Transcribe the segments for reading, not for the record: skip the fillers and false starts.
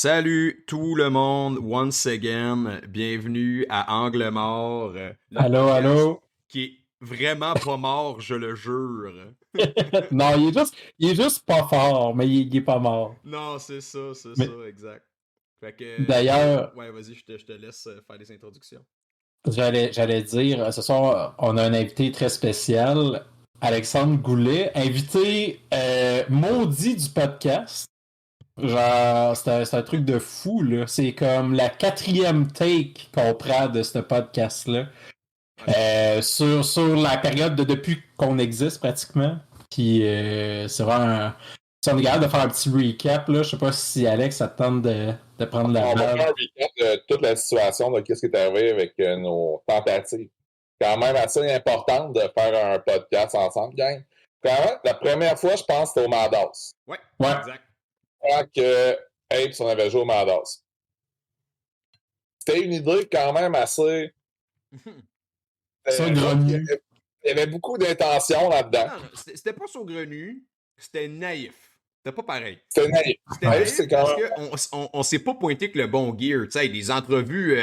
Salut tout le monde, once again, bienvenue à Angle mort, le Allô, podcast allô? qui est vraiment pas mort, je le jure. Non, il est juste pas fort, mais il est pas mort. Non, c'est ça, Mais exact. Fait que, d'ailleurs, ouais, vas-y, je te laisse faire des introductions. j'allais dire, ce soir, on a un invité très spécial, Alexandre Goulet, invité maudit du podcast. Genre, c'est un truc de fou, là. C'est comme la quatrième take qu'on prend de ce podcast-là. Ah, c'est fou. Sur la période depuis qu'on existe pratiquement. Puis c'est vraiment si on est capable de faire un petit recap, là, je sais pas si Alex ça te tente de prendre la On va balle. faire un recap de toute la situation, de qu'est-ce qui est arrivé avec nos tentatives. Quand même assez importante de faire un podcast ensemble, gang. Quand même, la première fois, je pense, c'était au Mandas. Ouais, Ouais. exact. Quand que Apes, on avait joué au Mandas. C'était une idée quand même assez... Saugrenue. Il y avait beaucoup d'intentions là-dedans. Non, c'était pas saugrenu, c'était naïf. C'était pas pareil. C'était naïf. C'était Ouais, naïf c'est quand parce qu'on s'est pas pointé que le bon gear. Tu sais, des entrevues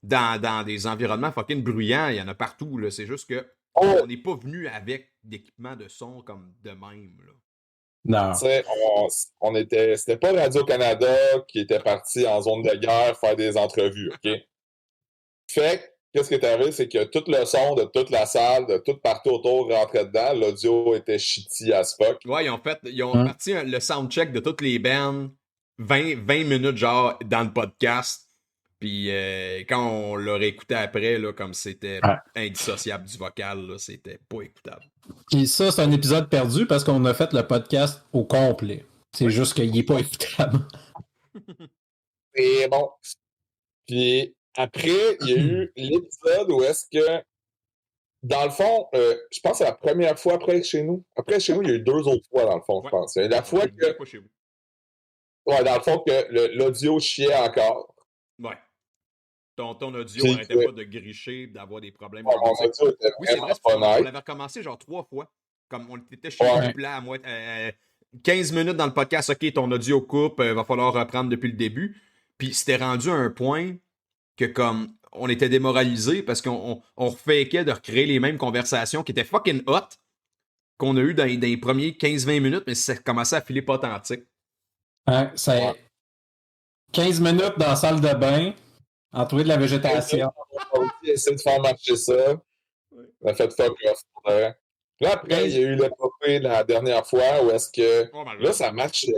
dans des environnements fucking bruyants, il y en a partout. Là. C'est juste que on n'est pas venu avec d'équipement de son comme de même. Là. Non. C'était pas Radio-Canada qui était parti en zone de guerre faire des entrevues, OK? Fait que, qu'est-ce qui est arrivé, c'est que tout le son de toute la salle, de tout partout autour rentrait dedans. L'audio était shitty as fuck. Ouais, ils ont parti le soundcheck de toutes les bands 20 minutes genre dans le podcast. Puis quand on l'a écouté après, là, comme c'était indissociable du vocal, là, c'était pas écoutable. Puis ça, c'est un épisode perdu parce qu'on a fait le podcast au complet. C'est juste qu'il est pas écoutable. Et bon. Puis après, il y a eu l'épisode où est-ce que, dans le fond, je pense que c'est la première fois après chez nous. Après chez nous, il y a eu 2 autres fois, dans le fond, je pense. Il y a la fois que. Pas chez vous. Ouais, dans le fond, que l'audio chiait encore. Ouais. Ton audio Puis arrêtait pas de gricher, d'avoir des problèmes. Mon audio était Oui, c'est vrai, vraiment on pas nice. l'avait recommencé genre 3 fois. Comme on était chez nous, puis là, à 15 minutes dans le podcast, ok, ton audio coupe, va falloir reprendre depuis le début. Puis c'était rendu à un point que comme on était démoralisé parce qu'on refaquait de recréer les mêmes conversations qui étaient fucking hot qu'on a eu dans les premiers 15-20 minutes, mais ça commençait à filer pas authentique. Hein, c'est 15 minutes dans la salle de bain, entouré de la végétation. On a aussi essayé de faire marcher ça. On a fait fuck off. Puis là, après, il y a eu l'épopée la dernière fois où est-ce que là, ça marchait.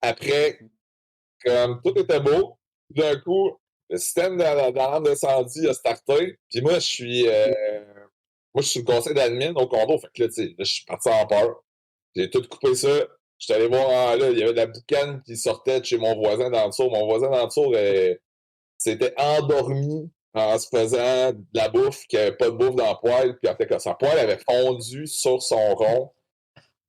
Après, comme tout était beau, d'un coup, le système d'alarme d'incendie a starté. Puis moi, je suis le conseil d'admin au condo. Fait que là, tu sais, je suis parti en peur. J'ai tout coupé ça. Je suis allé voir là, il y avait de la boucane qui sortait de chez mon voisin dans le dessous. Mon voisin dans le dessous s'était endormi en se faisant de la bouffe, qu'il n'y avait pas de bouffe dans la poêle. Puis après, sa poêle avait fondu sur son rond.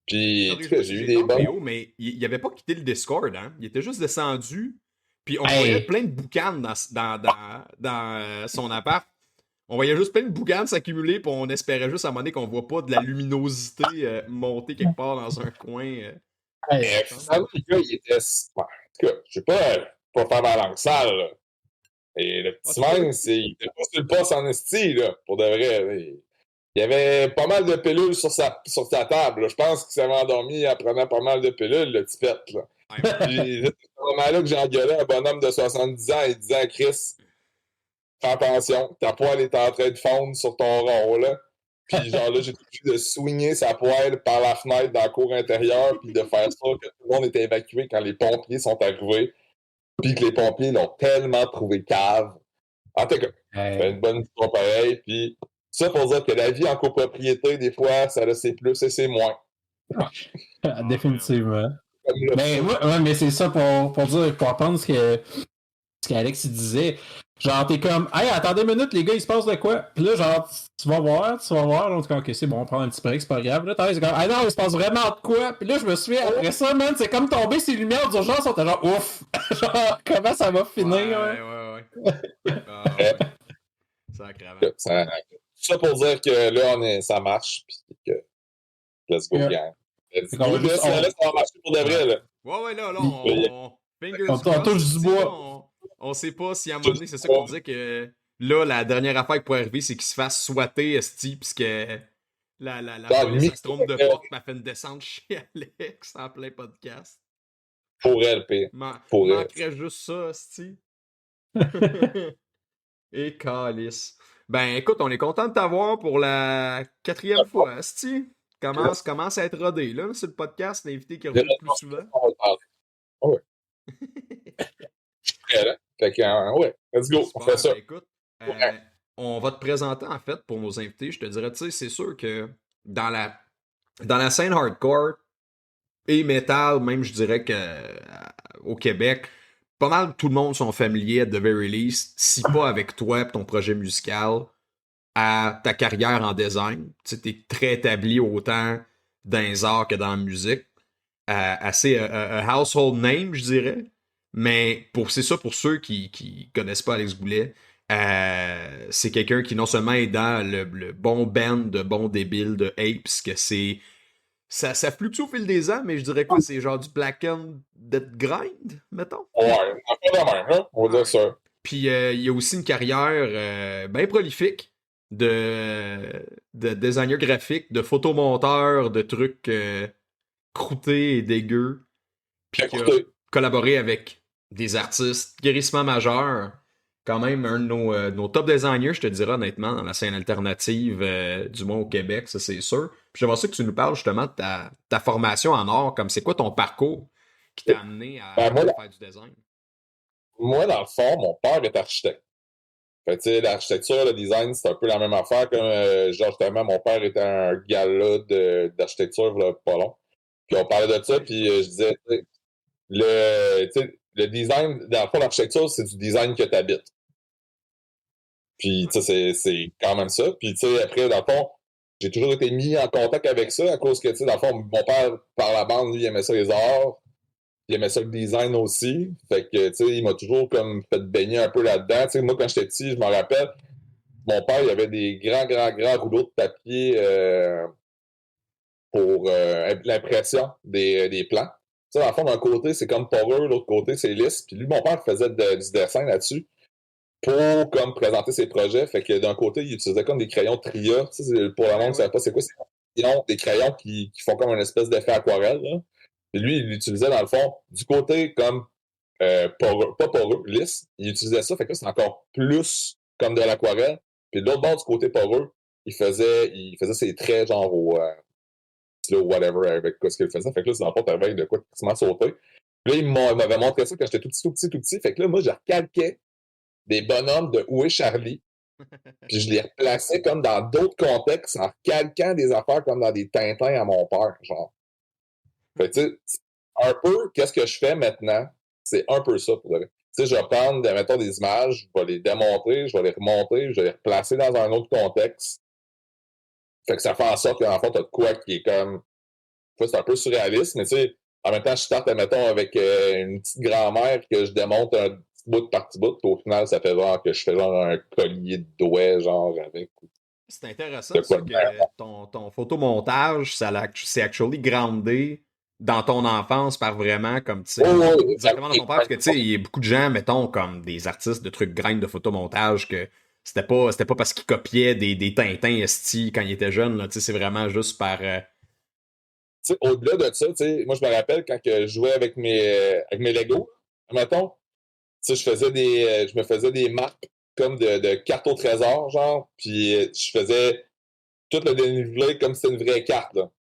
Puis, tu sais, j'ai eu des bonnes. Mais il avait pas quitté le Discord, hein. Il était juste descendu. Puis on voyait plein de boucanes dans son appart. On voyait juste plein de boucanes s'accumuler, puis on espérait juste à un moment donné qu'on voit pas de la luminosité monter quelque part dans un coin. Finalement, le gars, il était. En tout cas, je sais pas faire ma langue sale, là. Et le petit même, il était pas sur le poste en esti, là, pour de vrai. Là. Il y avait pas mal de pilules sur sa table. Là. Je pense qu'il s'avait endormi en prenant pas mal de pilules, le petit pet, là. Puis, c'est ce moment-là que j'ai engueulé un bonhomme de 70 ans et disant, Chris, fais attention, ta poêle est en train de fondre sur ton rond, là. Puis genre là, j'ai obligé de swinger sa poêle par la fenêtre dans la cour intérieure, puis de faire ça que tout le monde était évacué quand les pompiers sont arrivés. Puis que les pompiers l'ont tellement trouvé cave. En tout cas, c'est une bonne histoire pareille. Puis ça pour dire que la vie en copropriété, des fois, ça a ses plus et ses moins. Définitivement. Mais c'est ça pour dire, pour apprendre ce qu'Alex il disait. Genre, t'es comme, hey, attendez une minute, les gars, il se passe de quoi? Puis là, genre, tu vas voir. L'autre, ok, c'est bon, on prend un petit break, c'est pas grave. Là, c'est comme, ah non, il se passe vraiment de quoi? Puis là, je me suis après ça, man, c'est comme tomber ces lumières d'urgence, on était genre, ouf! Genre, comment ça va finir? Ouais. Sacrément. Ça pour dire que là, ça marche, puis que let's go, gang. Ça va marcher pour de vrai, là. Ouais, là, Fingers On crossed. touche du tu sais, là, bois. on sait pas si à un moment donné, c'est ça qu'on disait que là, la dernière affaire qui pourrait arriver, c'est qu'il se fasse swatter, esti, puisque la police, elle se trompe de porte, puis elle fait une descente chez Alex en plein podcast. Pour elle, pire. Pour elle. Manquerait juste ça, esti. Et calice. Ben écoute, on est content de t'avoir pour la 4e fois, esti. Commence à être rodé, là. C'est le podcast, l'invité qui revient le plus souvent. Ouais. Je suis prêt, là. Fait que, ouais, let's go, on fait ça. Ben, écoute, on va te présenter, en fait, pour nos invités. Je te dirais, tu sais, c'est sûr que dans la scène hardcore et metal, même, je dirais que au Québec, pas mal tout le monde sont familiers, at the very least, si pas avec toi et ton projet musical, à ta carrière en design. Tu sais, t'es très établi autant dans les arts que dans la musique. Assez household name, je dirais. Mais c'est ça pour ceux qui connaissent pas Alex Boulet. C'est quelqu'un qui non seulement est dans le bon band de bon débile de Apes, que c'est. Ça fluctue au fil des ans, mais je dirais quoi, c'est genre du Black End Dead Grind, mettons. Ouais, on fait de même, hein? On va dire ça. Puis il y a aussi une carrière bien prolifique de designer graphique, de photomonteur, de trucs croûtés et dégueux. Puis qui a collaboré avec des artistes guérissement majeurs. Quand même, un de nos top designers, je te dirais honnêtement, dans la scène alternative, du moins au Québec, ça c'est sûr. Puis j'aimerais ça que tu nous parles justement de ta formation en art, comme c'est quoi ton parcours qui t'a amené à faire du design? Moi, dans le fond, mon père est architecte. Fait tu sais, l'architecture, le design, c'est un peu la même affaire. Comme, genre, justement, mon père était un gala d'architecture, là, pas long. Puis on parlait de ça, puis je disais, le design, dans le fond, l'architecture, c'est du design que tu habites. Puis, tu sais, c'est quand même ça. Puis, tu sais, après, dans le fond, j'ai toujours été mis en contact avec ça à cause que, tu sais, dans le fond, mon père, par la bande, lui, il aimait ça les arts. Il aimait ça le design aussi. Fait que, tu sais, il m'a toujours comme fait baigner un peu là-dedans. Tu sais, moi, quand j'étais petit, je me rappelle, mon père, il avait des grands rouleaux de papier pour l'impression des plans. Tu sais, dans le fond, d'un côté, c'est comme poreux, l'autre côté, c'est lisse. Puis lui, mon père faisait du dessin là-dessus pour comme présenter ses projets. Fait que d'un côté, il utilisait comme des crayons Tria. Tu sais, pour le monde qui ne savait pas c'est quoi, c'est des crayons qui font comme une espèce d'effet aquarelle. Là. Et lui, il l'utilisait dans le fond du côté comme poreux, pas poreux, lisse. Il utilisait ça, fait que là, c'est encore plus comme de l'aquarelle. Puis de l'autre bord, du côté poreux, il faisait ses traits genre au whatever avec quoi ce qu'il faisait. Fait que là, c'est dans le fond, t'avais de quoi qui m'a sauté. Puis là, il m'avait montré ça quand j'étais tout petit. Fait que là, moi, je recalquais des bonhommes de Où est Charlie? Puis je les replaçais comme dans d'autres contextes en calquant des affaires comme dans des Tintins à mon père, genre. Fait que, tu sais, un peu, qu'est-ce que je fais maintenant? C'est un peu ça, pour vrai. Tu sais, je vais prendre, mettons, des images, je vais les démontrer, je vais les remonter, je vais les replacer dans un autre contexte. Fait que ça fait en sorte qu'en fait, t'as de quoi qui est comme... C'est un peu surréaliste, mais tu sais, en même temps, je starte, mettons, avec une petite grand-mère que je démonte un petit bout par petit bout, puis au final, ça fait genre que je fais genre un collier de doigts, genre, avec... C'est intéressant, ça, que ton photomontage, c'est actually groundé dans ton enfance par vraiment, comme, tu sais, directement dans ton père, parce que, tu sais, il y a beaucoup de gens, mettons, comme des artistes de trucs graines de photomontage, que c'était pas parce qu'ils copiaient des Tintins esti quand ils étaient jeunes, là, tu sais, c'est vraiment juste par... Tu sais, au-delà de ça, tu sais, moi, je me rappelle quand je jouais avec mes Legos, mettons, tu sais, je me faisais des maps comme de cartes au trésor, genre, puis je faisais tout le dénivelé comme si c'était une vraie carte, là.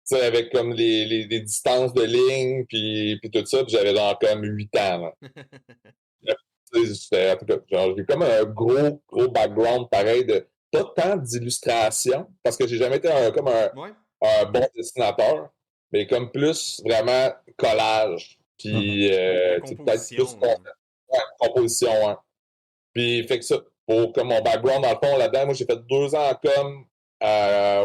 Tu sais, avec comme les distances de ligne, puis tout ça, puis j'avais genre comme 8 ans, là. En tout cas, genre, j'ai comme un gros background pareil de pas tant d'illustration, parce que j'ai jamais été comme un bon dessinateur, mais comme plus vraiment collage. Puis peut-être plus composition. Hein. Puis fait que ça, pour comme mon background dans le fond là-dedans, moi j'ai fait 2 ans comme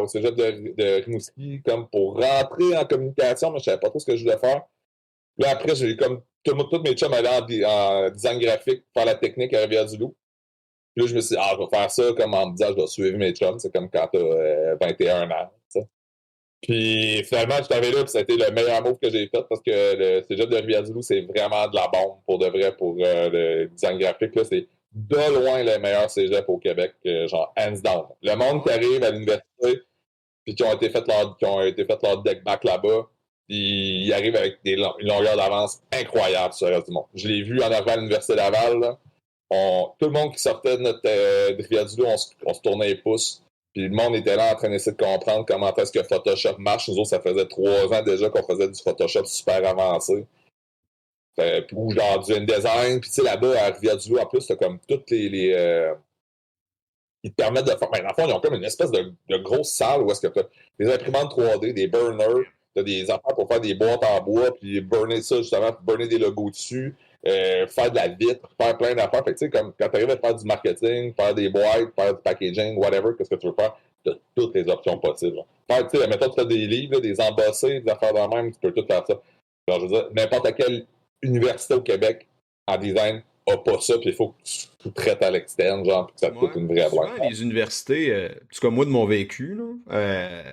au cégep de Rimouski, comme pour rentrer en communication, mais je savais pas trop ce que je voulais faire. Là après, j'ai comme tous mes chums allaient en design graphique, faire la technique à Rivière-du-Loup. Puis là, je me suis dit, je vais faire ça comme en me disant, je dois suivre mes chums. C'est comme quand t'as 21 ans. T'sais. Puis finalement, je suis arrivé là, puis ça a été le meilleur move que j'ai fait parce que le cégep de Rivière-du-Loup, c'est vraiment de la bombe pour de vrai pour le design graphique. Là, c'est de loin le meilleur cégep au Québec, genre hands down. Le monde qui arrive à l'université, puis qui ont été fait leur deck back là-bas, puis ils arrivent avec une longueur d'avance incroyable sur le reste du monde. Je l'ai vu en arrivant à l'Université Laval, là. Tout le monde qui sortait de Rivière-du-Loup, on se tournait les pouces. Puis le monde était là en train d'essayer de comprendre comment est-ce que Photoshop marche. Nous autres, ça faisait 3 ans déjà qu'on faisait du Photoshop super avancé. Ou genre du InDesign. Puis tu sais, là-bas, à Rivière-du-Loup, en plus, t'as comme toutes ils te permettent de faire. Ben, dans le fond, ils ont comme une espèce de grosse salle où est-ce que tu as des imprimantes 3D, des burners, tu as des affaires pour faire des boîtes en bois, puis burner ça justement, pour burner des logos dessus, faire de la vitre, faire plein d'affaires. Fait que tu sais, comme quand tu arrives à faire du marketing, faire des boîtes, faire du packaging, whatever, qu'est-ce que tu veux faire, tu as toutes les options possibles. Faire, tu sais, mettons, tu as des livres, là, des embossés, des affaires de même, tu peux tout faire ça. Alors, je veux dire, n'importe quelle université au Québec en design a pas ça, puis il faut que tu sous-traites à l'externe, genre, puis que ça te coûte une vraie souvent, blague. les universités, en tout cas moi de mon vécu, là,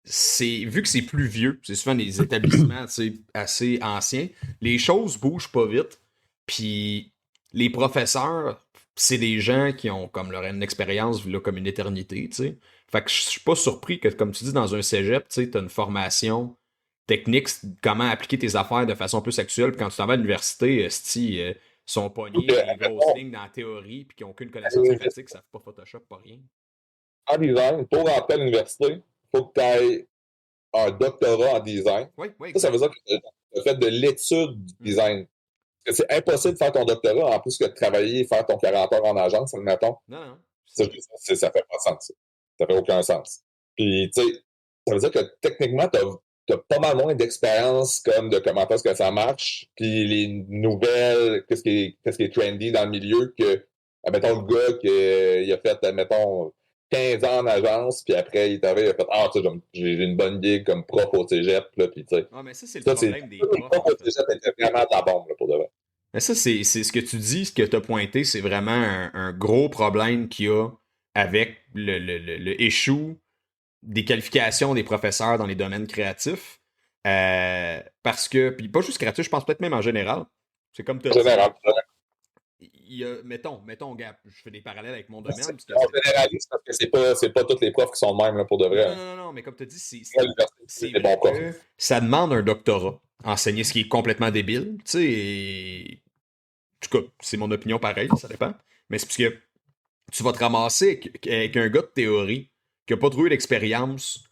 vu que c'est plus vieux, c'est souvent des établissements assez anciens, les choses bougent pas vite, puis les professeurs, c'est des gens qui ont comme leur une expérience là, comme une éternité, tu sais. Fait que je suis pas surpris que, comme tu dis, dans un cégep, tu sais, t'as une formation technique, comment appliquer tes affaires de façon plus actuelle, puis quand tu t'en vas à l'université, sont pognés des grosses lignes dans la théorie, puis qui n'ont aucune connaissance pratique, ça fait pas Photoshop, pas rien. En design, pour rentrer à l'université, il faut que tu aies un doctorat en design. Oui, oui, Ça veut dire que tu as fait de l'étude du design. Parce que c'est impossible de faire ton doctorat en plus que de travailler et faire ton 40 heures en agence, admettons. Non. Ça fait pas de sens. Ça fait aucun sens. Puis, tu sais, ça veut dire que techniquement, tu as pas mal moins d'expérience comme de comment est-ce que ça marche, puis les nouvelles, qu'est-ce qui est trendy dans le milieu, que, admettons, le gars qui a fait, admettons, 15 ans en agence, puis après, il t'avait fait Ah, tu sais, j'ai une bonne gig comme prof au cégep, là, puis tu sais. Ah, mais ça, c'est le problème des profs. Les profs au cégep étaient vraiment de la bombe, là, pour de vrai. Mais ça, c'est ce que tu dis, ce que tu as pointé, c'est vraiment un gros problème qu'il y a avec le issue des qualifications des professeurs dans les domaines créatifs. Parce que, puis pas juste créatif, je pense peut-être même en général. C'est comme tu as dit. Général. Il y a, mettons, gars, je fais des parallèles avec mon domaine. Parce que on généralise parce que c'est pas tous les profs qui sont de même, là, pour de vrai. Non, mais comme tu as dit, c'est des bons profs. Ça demande un doctorat. Enseigner ce qui est complètement débile, tu sais, et... En tout cas, c'est mon opinion pareil, ça dépend. Mais c'est parce que tu vas te ramasser avec un gars de théorie qui n'a pas trouvé l'expérience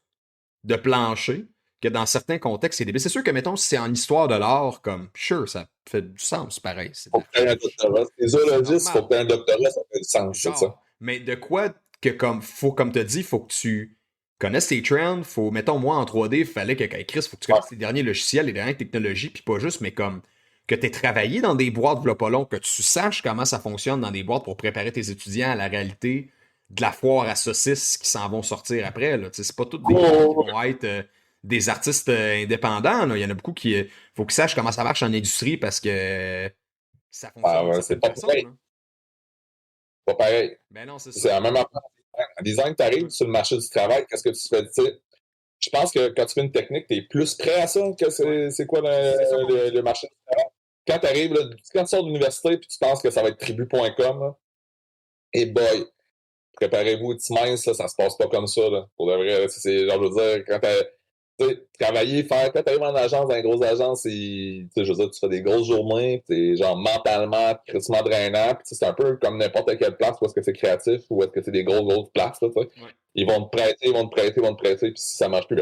de plancher, que dans certains contextes, c'est débile. C'est sûr que, mettons, si c'est en histoire de l'art, comme, sure, ça fait du sens, pareil. Faut que tu aies un doctorat. Les zoologistes, faut que tu aies un doctorat, ça fait du sens, c'est ça. Mais de quoi que, comme tu as dit, faut que tu connaisses tes trends, mettons, moi, en 3D, il fallait que, Chris, faut que tu connaisses les derniers logiciels, les dernières technologies, puis pas juste, mais comme que tu aies travaillé dans des boîtes v'là pas long, que tu saches comment ça fonctionne dans des boîtes pour préparer tes étudiants à la réalité de la foire à saucisses qui s'en vont sortir après. Là. C'est pas tous des gens qui vont être des artistes indépendants. Là. Il y en a beaucoup qui faut qu'ils sachent comment ça marche en industrie parce que ça fonctionne. C'est pas pareil. Pas pareil. Ben non, c'est ça. C'est la même affaire. En design, tu arrives sur le marché du travail, qu'est-ce que tu fais? T'sais, je pense que quand tu fais une technique, tu es plus prêt à ça que c'est quoi le marché du travail. Quand tu arrives, quand tu sors de l'université et tu penses que ça va être tribu.com, et boy, préparez-vous, petits minces, ça se passe pas comme ça. Là, pour de vrai, c'est genre, je veux dire, quand travailler, quand t'arrives en agence, dans une grosse agence, je veux dire, tu fais des grosses journées, t'es genre mentalement, crissement drainant, puis c'est un peu comme n'importe quelle place où est-ce que c'est créatif ou est-ce que c'est des grosses places, là, ouais. Ils vont te prêter, puis si ça marche plus,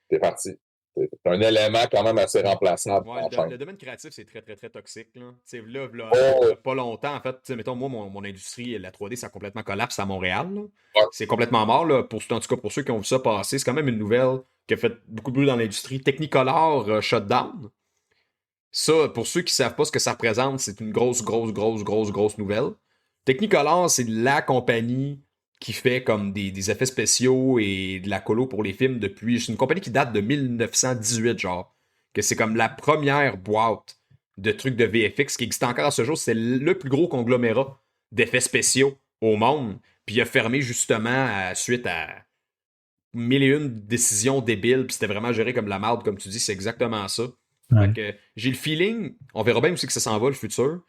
t'es parti. C'est un élément quand même assez remplaçable. Ouais, le domaine créatif, c'est très, très, très toxique. Là, pas longtemps, en fait, mettons, moi, mon industrie, la 3D, ça a complètement collapsé à Montréal. Ouais. C'est complètement mort, là, en tout cas pour ceux qui ont vu ça passer. C'est quand même une nouvelle qui a fait beaucoup de bruit dans l'industrie. Technicolor shutdown. Ça, pour ceux qui ne savent pas ce que ça représente, c'est une grosse nouvelle. Technicolor, c'est la compagnie qui fait comme des effets spéciaux et de la colo pour les films depuis... C'est une compagnie qui date de 1918, genre. Que c'est comme la première boîte de trucs de VFX qui existe encore à ce jour. C'est le plus gros conglomérat d'effets spéciaux au monde. Puis il a fermé justement suite à mille et une décisions débiles, puis c'était vraiment géré comme de la merde, comme tu dis, c'est exactement ça. Ouais. Fait que j'ai le feeling, on verra bien aussi que ça s'en va le futur,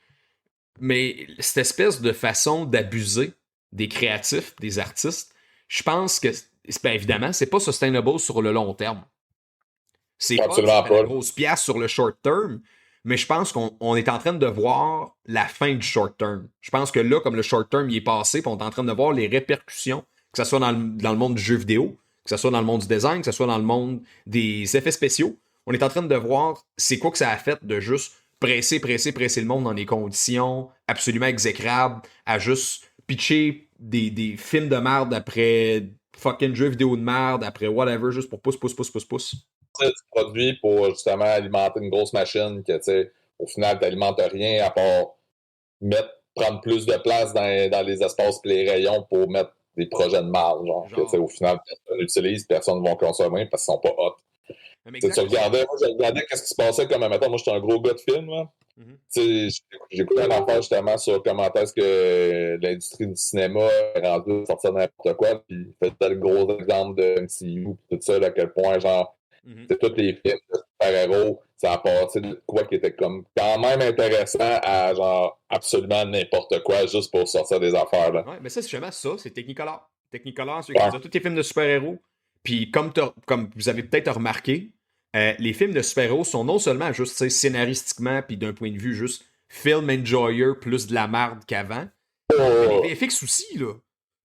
mais cette espèce de façon d'abuser des créatifs, des artistes, je pense que, ben évidemment, c'est pas sustainable sur le long terme. C'est hot, ça Absolument fait la pas. grosse pièce sur le short term, mais je pense qu'on est en train de voir la fin du short term. Je pense que là, comme le short term il est passé, puis on est en train de voir les répercussions, que ce soit dans le monde du jeu vidéo, que ce soit dans le monde du design, que ce soit dans le monde des effets spéciaux. On est en train de voir c'est quoi que ça a fait de juste presser le monde dans des conditions absolument exécrables, à juste pitcher des films de merde après fucking jeux vidéo de merde, après whatever, juste pour pouce. Du produit pour justement alimenter une grosse machine que, tu sais, au final, tu n'alimentes rien à part prendre plus de place dans les espaces et les rayons pour mettre des projets de marge. Genre, que, tu sais, au final, personne n'utilise, personne ne va consommer parce qu'ils sont pas hot. Tu regardais, moi, je regardais qu'est-ce qui se passait comme, mettons, moi, j'étais un gros gars de film, là. J'écoutais un affaire justement sur comment est-ce que l'industrie du cinéma est rendue à sortir n'importe quoi, puis faisait le gros exemple de MCU, puis tout ça, à quel point, genre, c'est tous les films de super-héros, ça a passé de quoi qui était comme quand même intéressant à genre absolument n'importe quoi juste pour sortir des affaires. Là. Ouais, mais ça, c'est justement ça, c'est Technicolor. Technicolor, c'est tous les films de super-héros. Puis comme vous avez peut-être remarqué, les films de super-héros sont non seulement juste scénaristiquement, puis d'un point de vue juste film enjoyer plus de la merde qu'avant, mais les VFX aussi, là.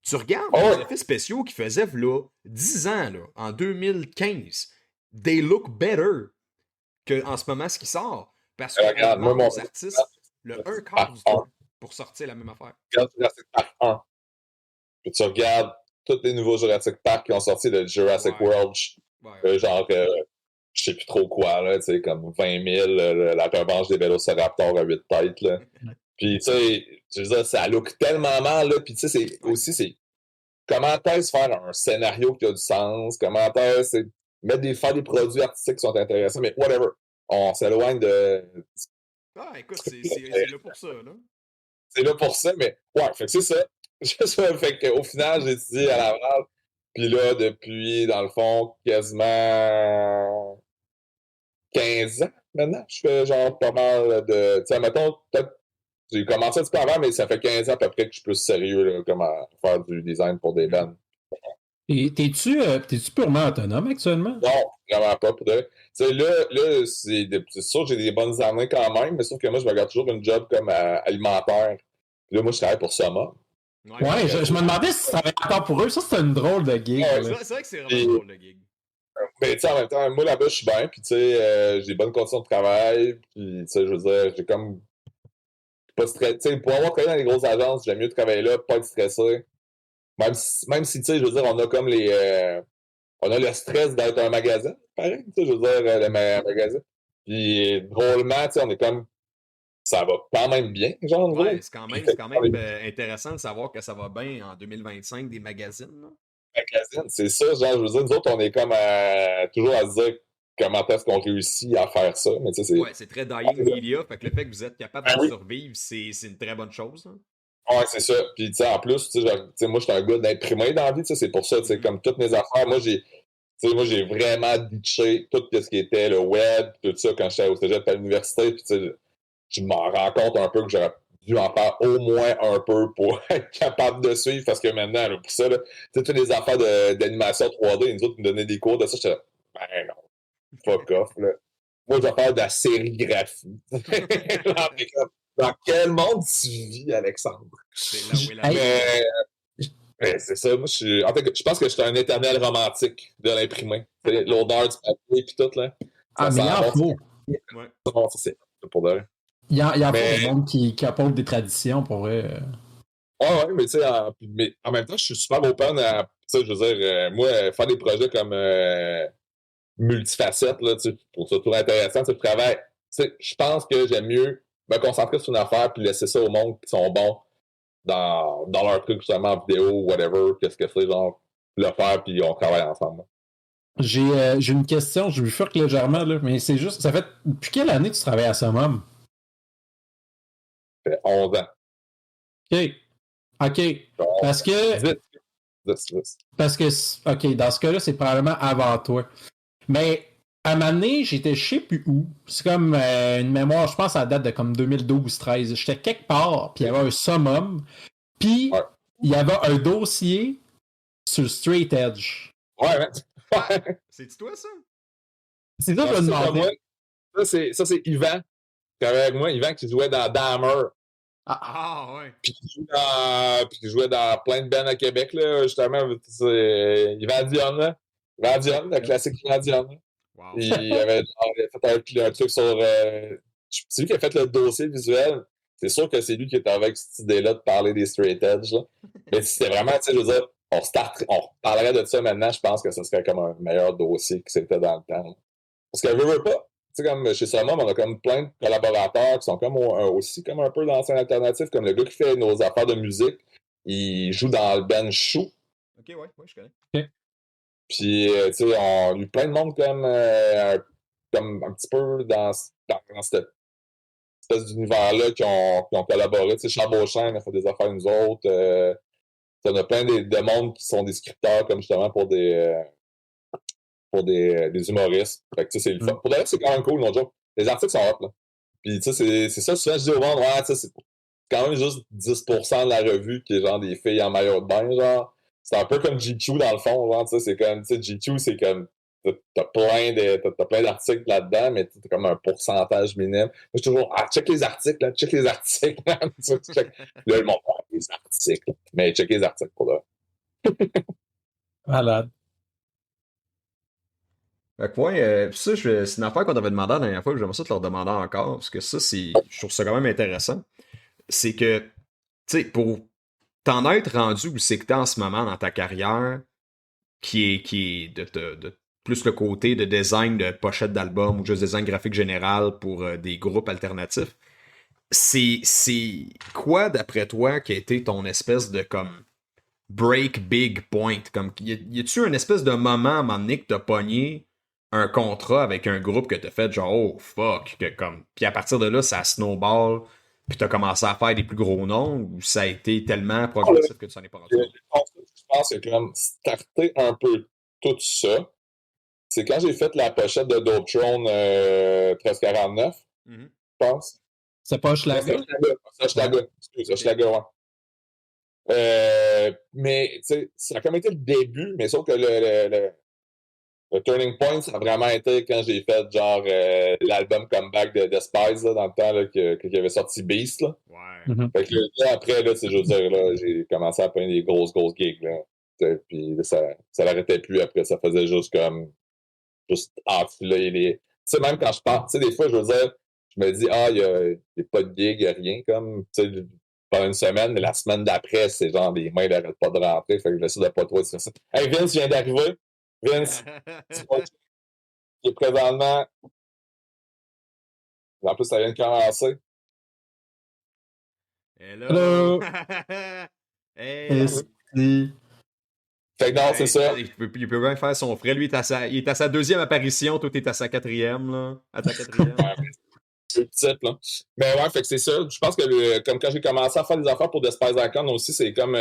Tu regardes les effets spéciaux qu'ils faisaient là, 10 ans, là, en 2015. They look better qu'en ce moment, ce qui sort. Parce que regarde, moi, aux artistes le un quart du temps pour sortir la même affaire. Regarde Jurassic Park 1. Puis tu regardes tous les nouveaux Jurassic Park qui ont sorti de Jurassic World. Genre, je sais plus trop quoi, là, tu sais, comme 20 000, la revanche des Vélociraptors à 8 têtes, là. Puis, tu sais, je veux dire, ça look tellement mal, là. Puis, tu sais, c'est aussi, c'est comment est-ce faire un scénario qui a du sens, comment est-ce faire des produits artistiques qui sont intéressants, mais whatever. On s'éloigne de... Ah, écoute, c'est là pour ça, là. C'est là pour ça, mais ouais, fait que c'est ça. Fait qu'au final, j'ai étudié à Laval, puis là, depuis, dans le fond, quasiment 15 ans maintenant, je fais genre pas mal de... Tu sais, mettons, peut-être, j'ai commencé un petit peu avant, mais ça fait 15 ans à peu près que je suis plus sérieux, là, comme à faire du design pour des bands. Et t'es-tu purement autonome actuellement? Non, vraiment pas. Tu sais, là c'est sûr que j'ai des bonnes années quand même, mais sauf que moi, je me regarde toujours une job comme alimentaire. Puis là, moi, je travaille pour Soma. Ouais, je me demandais si tu travaillais encore pour eux. Ça, c'est une drôle de gig. Ouais, c'est vrai que c'est vraiment drôle de gig. Mais tu sais, en même temps, moi, là-bas, je suis bien, puis tu sais, j'ai des bonnes conditions de travail, puis tu sais, je veux dire, j'ai comme pas stressé. Tu sais, pour avoir travaillé dans les grosses agences, j'aime mieux travailler là, pas être stressé. Même si tu sais, je veux dire, on a comme on a le stress d'être un magasin, pareil, tu sais, je veux dire, le magasin. Puis drôlement, tu sais, on est comme ça va quand même bien, genre. Ouais, c'est quand même intéressant de savoir que ça va bien en 2025 des magazines. Là. Magazine, c'est ça, genre, je veux dire, nous autres, on est comme toujours à se dire comment est-ce qu'on réussit à faire ça. Mais tu sais, ouais, c'est très dying media, fait que le fait que vous êtes capable de survivre, c'est une très bonne chose. Hein. Ouais, c'est ça. Puis, tu sais, en plus, tu sais, moi, je suis un gars d'imprimer dans la vie, tu sais, c'est pour ça, tu sais, comme toutes mes affaires, moi, j'ai vraiment ditché tout ce qui était le web, tout ça, quand j'étais au cégep à l'université, puis tu sais, je m'en rends compte un peu que j'aurais dû en faire au moins un peu pour être capable de suivre, parce que maintenant, là, pour ça, tu sais, toutes les affaires d'animation 3D, nous autres, nous donnaient des cours de ça, j'étais là, ben non, fuck off, là. Moi, je vais faire de la sérigraphie. Dans quel monde tu vis, Alexandre? C'est là où est Mais c'est ça, moi, en fait, je pense que je suis un éternel romantique de l'imprimer. L'odeur du papier et tout, là. Ah, mais il en faut. Ouais. C'est pour de vrai. Il y a des monde qui apportent des traditions pour vrai. Ouais, mais tu sais, en même temps, je suis super open à, tu sais, je veux dire, moi, faire des projets comme multifacettes, là, tu sais, pour ça tout intéressant, tu travailles. Tu sais, je pense que j'aime mieux me concentrer sur une affaire puis laisser ça au monde qui sont bons dans leur truc, justement, en vidéo, whatever, qu'est-ce que c'est, genre, le faire puis on travaille ensemble. J'ai une question, je lui furque légèrement, là, mais c'est juste, ça fait, depuis quelle année tu travailles à Summum? Ça fait 11 ans. OK. Parce que Parce que, OK, dans ce cas-là, c'est probablement avant toi. Mais à un moment donné, j'étais je sais plus où. C'est comme une mémoire, je pense, à la date de comme 2012-13. J'étais quelque part, puis il y avait un summum, puis Ouais. il y avait un dossier sur Straight Edge. Ouais, ouais. C'est-tu toi, ça? C'est ça que je me demandais. Ça, c'est Yvan. Qui avait avec moi, Yvan qui jouait dans Dahmer. Ah, ouais. Puis qui jouait dans plein de bands à Québec, là, justement. C'est Yvan Dion, là. Yvan Dion, le classique Yvan Dion. Wow. Il avait fait un truc sur. C'est lui qui a fait le dossier visuel. C'est sûr que c'est lui qui était avec cette idée-là de parler des straight edge. Là. Mais c'était vraiment, tu sais, je veux dire, on parlerait de ça maintenant, je pense que ce serait comme un meilleur dossier que c'était dans le temps. Là. Parce qu'elle veut pas. Tu sais, comme chez Summum, on a comme plein de collaborateurs qui sont comme aussi comme un peu dans la scène alternative, comme le gars qui fait nos affaires de musique. Il joue dans le band Chou. Ok, ouais, je connais. Okay. Puis, tu sais, on a eu plein de monde comme un petit peu dans cette espèce d'univers-là qui ont collaboré. Tu sais, Charles Beauchamp a fait des affaires nous autres. On a plein de monde qui sont des scripteurs, comme justement pour des humoristes. Fait que, tu sais, c'est le fun. Pour d'ailleurs, c'est quand même cool, non, joke. Les articles sont hot, là. Puis, tu sais, c'est ça, souvent, je dis au monde, ouais, tu sais, c'est quand même juste 10% de la revue qui est genre des filles en maillot de bain, genre. C'est un peu comme GQ dans le fond, genre, tu sais, c'est comme, tu sais, GQ, c'est comme, t'as plein d'articles là-dedans, mais t'as comme un pourcentage minime. Moi, je suis toujours, check les articles, là, check les articles. Là, le monde, les articles. Mais check les articles, pour là. Malade. Fait que ouais, ça, c'est une affaire qu'on t'avait demandé la dernière fois, que j'aimerais ça te leur demander encore, parce que ça, je trouve ça quand même intéressant. C'est que, tu sais, pour t'en être rendu où c'est que t'es en ce moment dans ta carrière, qui est de plus le côté de design de pochette d'album ou juste design graphique général pour des groupes alternatifs, c'est quoi, d'après toi, qui a été ton espèce de, comme, break big point? Comme, y a-tu un espèce de moment, à un moment donné, que t'as pogné un contrat avec un groupe que t'as fait genre, oh fuck, que comme, puis à partir de là, ça snowball, puis t'as commencé à faire des plus gros noms, ou ça a été tellement progressif que tu s'en es pas rendu compte? Je pense que comme starter un peu tout ça, c'est quand j'ai fait la pochette de Dope Throne 1349, je pense. C'est pas Schlager? C'est Schlager. Excuse, Schlager, ouais. Mais, tu sais, ça a comme été le début, mais sauf que le turning point, ça a vraiment été quand j'ai fait, genre, l'album comeback de Despise, là, dans le temps, là, qu'il avait sorti Beast, là. Ouais. Fait que là, après, là, je veux dire, là, j'ai commencé à prendre des grosses gigs, là. Puis ça l'arrêtait plus après, ça faisait juste comme, juste enfiler les... Tu sais, même quand je pense, tu sais, des fois, je veux dire, je me dis, il y a pas de gig, rien, comme, tu sais, pendant une semaine, mais la semaine d'après, c'est genre, les mails n'arrêtent pas de rentrer, fait que je décide de pas trop dire ça. Hey, Vince vient d'arriver. Vince, qui est présentement... En plus, ça vient de commencer. Hello! Hey! Fait que non, c'est ça. Il peut bien faire son frais. Lui, il est à sa deuxième apparition, toi, t'es à sa quatrième, là. À ta quatrième. C'est petite, là. Mais ouais, fait que c'est ça. Je pense que comme quand j'ai commencé à faire des affaires pour Despise Icon aussi, c'est comme.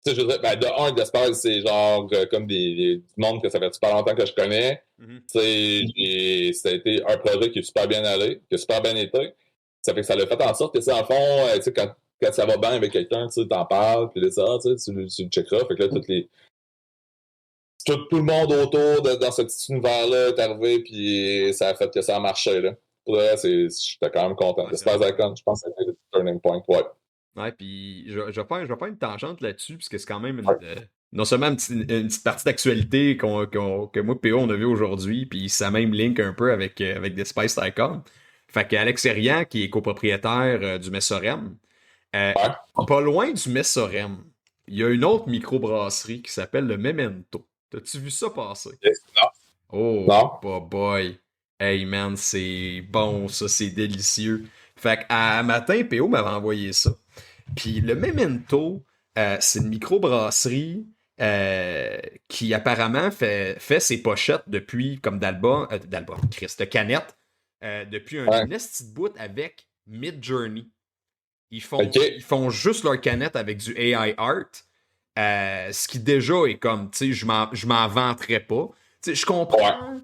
Tu sais, je veux dire, de un, Despise, c'est genre comme du monde que ça fait super longtemps que je connais. Tu sais, ça a été un projet qui est super bien allé, qui a super bien été. Ça fait que ça l'a fait en sorte que, tu sais, en fond, tu sais, quand ça va bien avec quelqu'un, tu sais, t'en parles, puis ça, tu le checkeras. Fait que là, tout le monde autour dans ce petit univers-là est arrivé, puis ça a fait que ça a marché, là. Pour le reste, j'étais quand même content. Ouais, Despise Icon, je pense que c'était le turning point, ouais. Ouais, puis je vais faire une tangente là-dessus, puisque c'est quand même non seulement une petite partie d'actualité que moi et PO on a vu aujourd'hui, puis ça même link un peu avec des Spice Icon. Fait qu'Alex Serian, qui est copropriétaire du Messorem, pas loin du Messorem, il y a une autre microbrasserie qui s'appelle le Memento. T'as-tu vu ça passer? Non. Oh, Non. boy. Hey man, c'est bon, ça, c'est délicieux. Fait qu'à matin, PO m'avait envoyé ça. Puis le Memento, c'est une microbrasserie qui apparemment fait ses pochettes depuis, comme d'album, Christ, de canette, depuis un esti de bout avec Midjourney. Ils font juste leur canette avec du AI art. Ce qui déjà est comme, tu sais, je m'en vanterais pas. Tu sais, je comprends.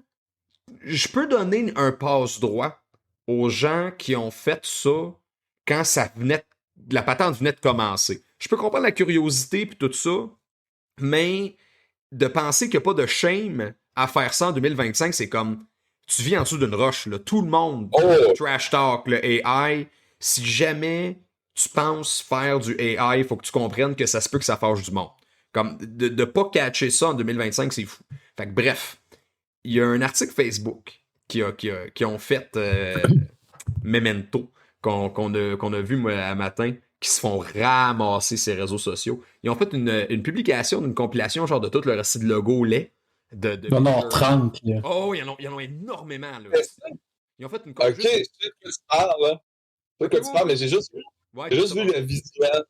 Je peux donner un passe-droit aux gens qui ont fait ça quand la patente venait de commencer. Je peux comprendre la curiosité puis tout ça, mais de penser qu'il n'y a pas de shame à faire ça en 2025, c'est comme, tu vis en dessous d'une roche, là. Tout le monde trash talk le AI. Si jamais tu penses faire du AI, il faut que tu comprennes que ça se peut que ça fâche du monde. Comme, de pas catcher ça en 2025, c'est fou. Fait que bref, il y a un article Facebook qui ont fait Memento, qu'on a vu moi, à matin, qui se font ramasser ces réseaux sociaux. Ils ont fait une publication d'une compilation genre de tout le récit de logo lait. Il y en a 30. Là. Oh, il y en a énormément. Là. Ils ont fait une Ok, je sais de quoi tu parles, là. Je sais de quoi tu parles, mais j'ai juste vu le visuel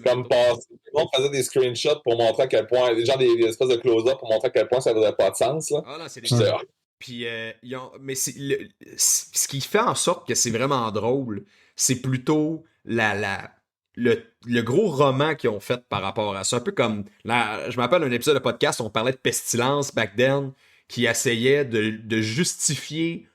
comme passer. Tout le monde faisait des screenshots pour montrer à quel point, genre des espèces de close-up pour montrer à quel point ça faisait pas de sens, là. Ah non, c'est des... Puis, mais ce qui fait en sorte que c'est vraiment drôle, c'est plutôt le gros roman qu'ils ont fait par rapport à ça. Un peu comme, je me rappelle un épisode de podcast où on parlait de Pestilence back then, qui essayait de justifier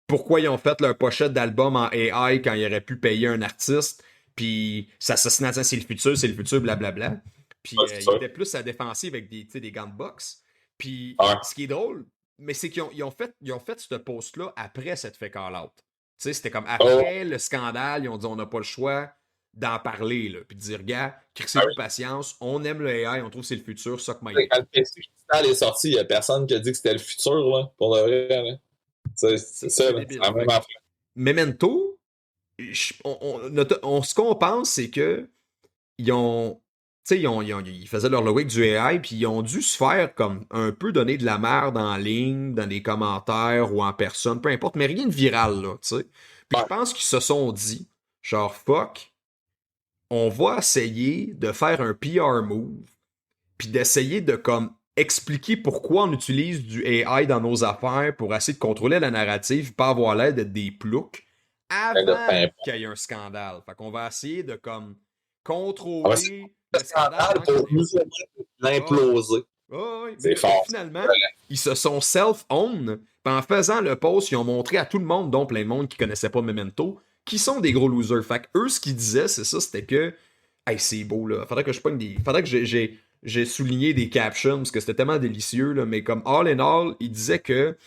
pourquoi ils ont fait leur pochette d'album en AI quand ils auraient pu payer un artiste. Puis, s'assassinat, c'est le futur, blablabla. Puis, il était plus à défensive avec des gants de boxe. Puis, ce qui est drôle, mais c'est qu'ils ont fait ce post-là après cette fait call-out. Tu sais, c'était comme après le scandale, ils ont dit on n'a pas le choix d'en parler, là, puis de dire, gars, crissez-vous patience, on aime le AI, on trouve que c'est le futur, ça que Quand le PC Cristal est sorti, il n'y a personne qui a dit que c'était le futur, là, pour de vrai. Là. C'est ça, c'est la même affaire. Memento, ce qu'on pense, c'est que ils ont. Tu sais, ils faisaient leur logo avec du AI, puis ils ont dû se faire comme un peu donner de la merde en ligne, dans des commentaires ou en personne, peu importe, mais rien de viral, là, tu sais. Puis je pense qu'ils se sont dit, genre, fuck, on va essayer de faire un PR move, puis d'essayer de, comme, expliquer pourquoi on utilise du AI dans nos affaires pour essayer de contrôler la narrative, pas avoir l'air d'être des ploucs, avant qu'il y ait un scandale. Fait qu'on va essayer de, comme, contrôler le scandale pour nous l'imploser. C'est fort. Finalement, ils se sont self-own. En faisant le post, ils ont montré à tout le monde, dont plein de monde qui connaissait pas Memento, qui sont des gros losers. Fait que eux, ce qu'ils disaient, c'est ça, c'était que hey, c'est beau, là. Faudrait que j'ai souligné des captions parce que c'était tellement délicieux, là. Mais comme all in all, ils disaient que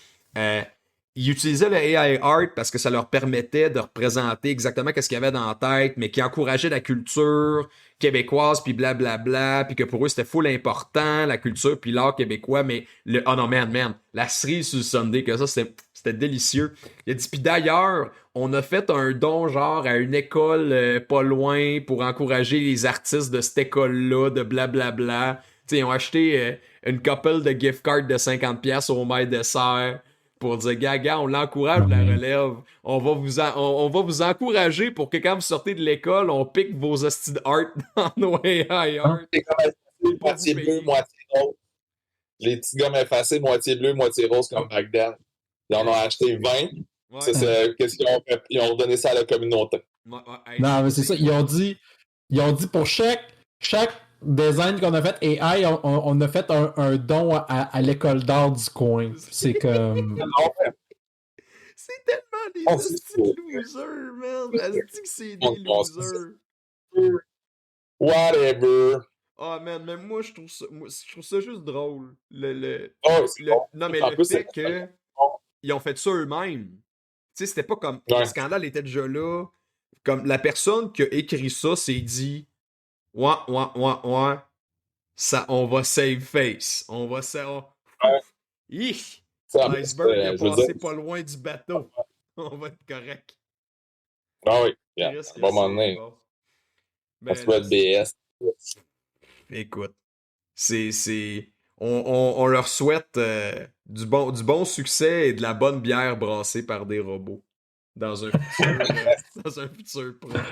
ils utilisaient le AI art parce que ça leur permettait de représenter exactement ce qu'il y avait dans la tête, mais qui encourageait la culture québécoise, puis blablabla, puis que pour eux, c'était full important, la culture, puis l'art québécois, mais oh non, man, la cerise sur le Sunday, que ça, c'était délicieux. Il a dit, puis d'ailleurs, on a fait un don, genre, à une école pas loin pour encourager les artistes de cette école-là, de blablabla. Tu sais, ils ont acheté une couple de gift cards de 50$ au maître dessert pour dire, gaga, on l'encourage, la relève. On va vous encourager pour que quand vous sortez de l'école, on pique vos hosties de art dans nos AI art. C'est comme moitié bleu, moitié rose. Les petits gommes effacés, moitié bleu, moitié rose, comme back then. Ils en ont acheté 20. Ouais. Qu'est-ce qu'ils ont fait? Ils ont donné ça à la communauté. Non, mais c'est ça. Ils ont dit pour chaque design qu'on a fait AI, on a fait un don à l'école d'art du coin. C'est comme... C'est tellement des petits losers, man. Elle se dit que c'est des losers. Whatever. Ah, man, mais moi, je trouve ça juste drôle. Non, mais en le plus, fait qu'ils ont fait ça eux-mêmes. Tu sais, c'était pas comme... Le scandale était déjà là. Comme la personne qui a écrit ça s'est dit... Ouais. Ça, on va save face. On va save... L'iceberg est passé pas loin du bateau. On va être correct. Ah oui, bien. À un moment donné. On se voit BS. Écoute, on leur souhaite du bon succès et de la bonne bière brassée par des robots dans un futur proche.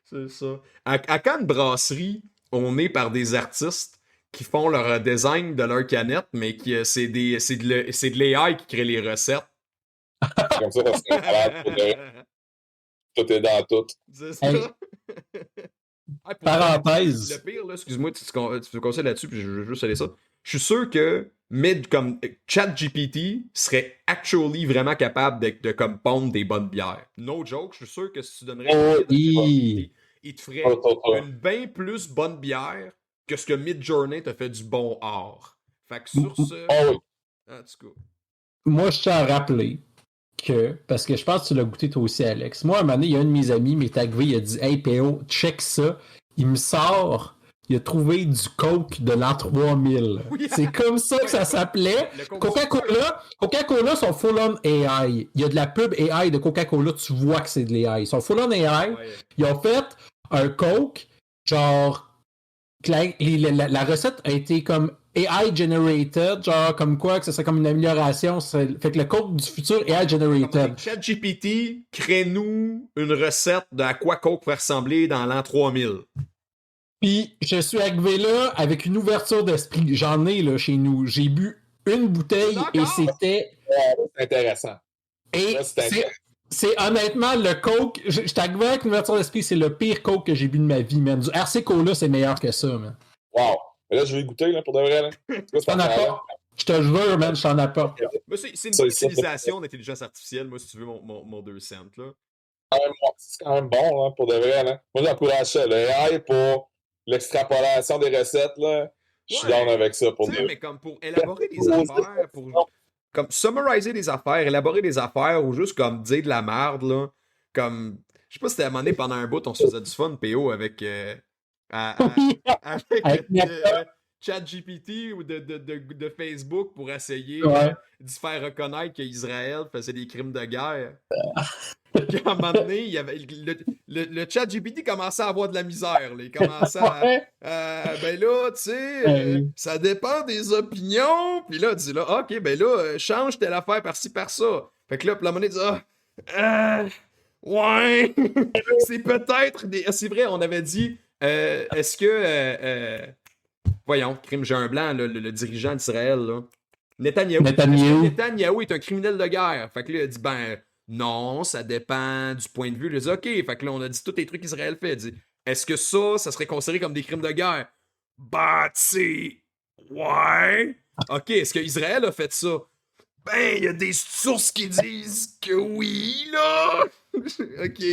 C'est ça. À quand une brasserie, on est par des artistes qui font leur design de leur canette, mais c'est de l'AI qui crée les recettes. Comme ça, parce que tout est dans tout. C'est ça. Ah, pour Parenthèse. le pire, là, excuse-moi, tu me conseilles là-dessus, puis je veux juste aller ça. Je suis sûr que comme ChatGPT serait actually vraiment capable de comme pondre des bonnes bières. No joke, je suis sûr que si tu donnerais une bière à ChatGPT, il te ferait une bien plus bonne bière que ce que Midjourney t'a fait du bon art. Fait que sur ce. En tout cas. Moi, je tiens à rappeler que, parce que je pense que tu l'as goûté toi aussi, Alex. Moi, à un moment donné, il y a un de mes amis, m'est arrivé, il a dit Hey PO, check ça. Il me sort, il a trouvé du Coke de l'an 3000. Oui. C'est comme ça que ça s'appelait. Coca-Cola sont full-on AI. Il y a de la pub AI de Coca-Cola, tu vois que c'est de l'AI. Ils sont full-on AI. Ouais. Ils ont fait un Coke, genre, la recette a été comme AI generated, genre comme quoi que ce serait comme une amélioration. Fait que le Coke du futur AI generated. ChatGPT, crée-nous une recette de à quoi Coke pourrait ressembler dans l'an 3000. Puis je suis arrivé là avec une ouverture d'esprit. J'en ai là chez nous. J'ai bu une bouteille et c'était. C'est intéressant. Et c'est honnêtement le Coke. J'étais arrivé avec une ouverture d'esprit, c'est le pire Coke que j'ai bu de ma vie, man. Du RC Cola, c'est meilleur que ça, man. Wow. Mais là, je vais goûter là, pour de vrai. Là. Je t'en apporte. Je te jure, man, je t'en apporte. C'est une utilisation d'intelligence artificielle, moi, si tu veux mon 2 cents. Là. C'est quand même bon, hein, pour de vrai. Là. Moi, j'encourage ça. Le AI pour l'extrapolation des recettes, là, je suis down avec ça. Mais comme pour élaborer des affaires, pour comme summariser des affaires, élaborer des affaires ou juste comme dire de la merde, là. Comme, je sais pas si c'était à un moment donné pendant un bout, on se faisait du fun, PO, avec ChatGPT ou de Facebook pour essayer de se faire reconnaître qu'Israël faisait des crimes de guerre. Puis à un moment donné, il y avait le ChatGPT commençait à avoir de la misère. Là. Il commençait à ben là, tu sais, ça dépend des opinions. Puis là, tu dis là, ok, ben là, change telle affaire par-ci, par-ça. Fait que là, puis la monnaie dit ouais, c'est peut-être des. C'est vrai, on avait dit, est-ce que. Voyons, crime, j'ai un blanc, le dirigeant d'Israël, là. Netanyahou est un criminel de guerre. Fait que là, il a dit, ben. Non, ça dépend du point de vue. Il a dit, OK, fait que là, on a dit tous les trucs qu'Israël fait. Il dit, est-ce que ça serait considéré comme des crimes de guerre? Bah, tu sais, ouais. OK, est-ce qu'Israël a fait ça? Ben, il y a des sources qui disent que oui, là. OK.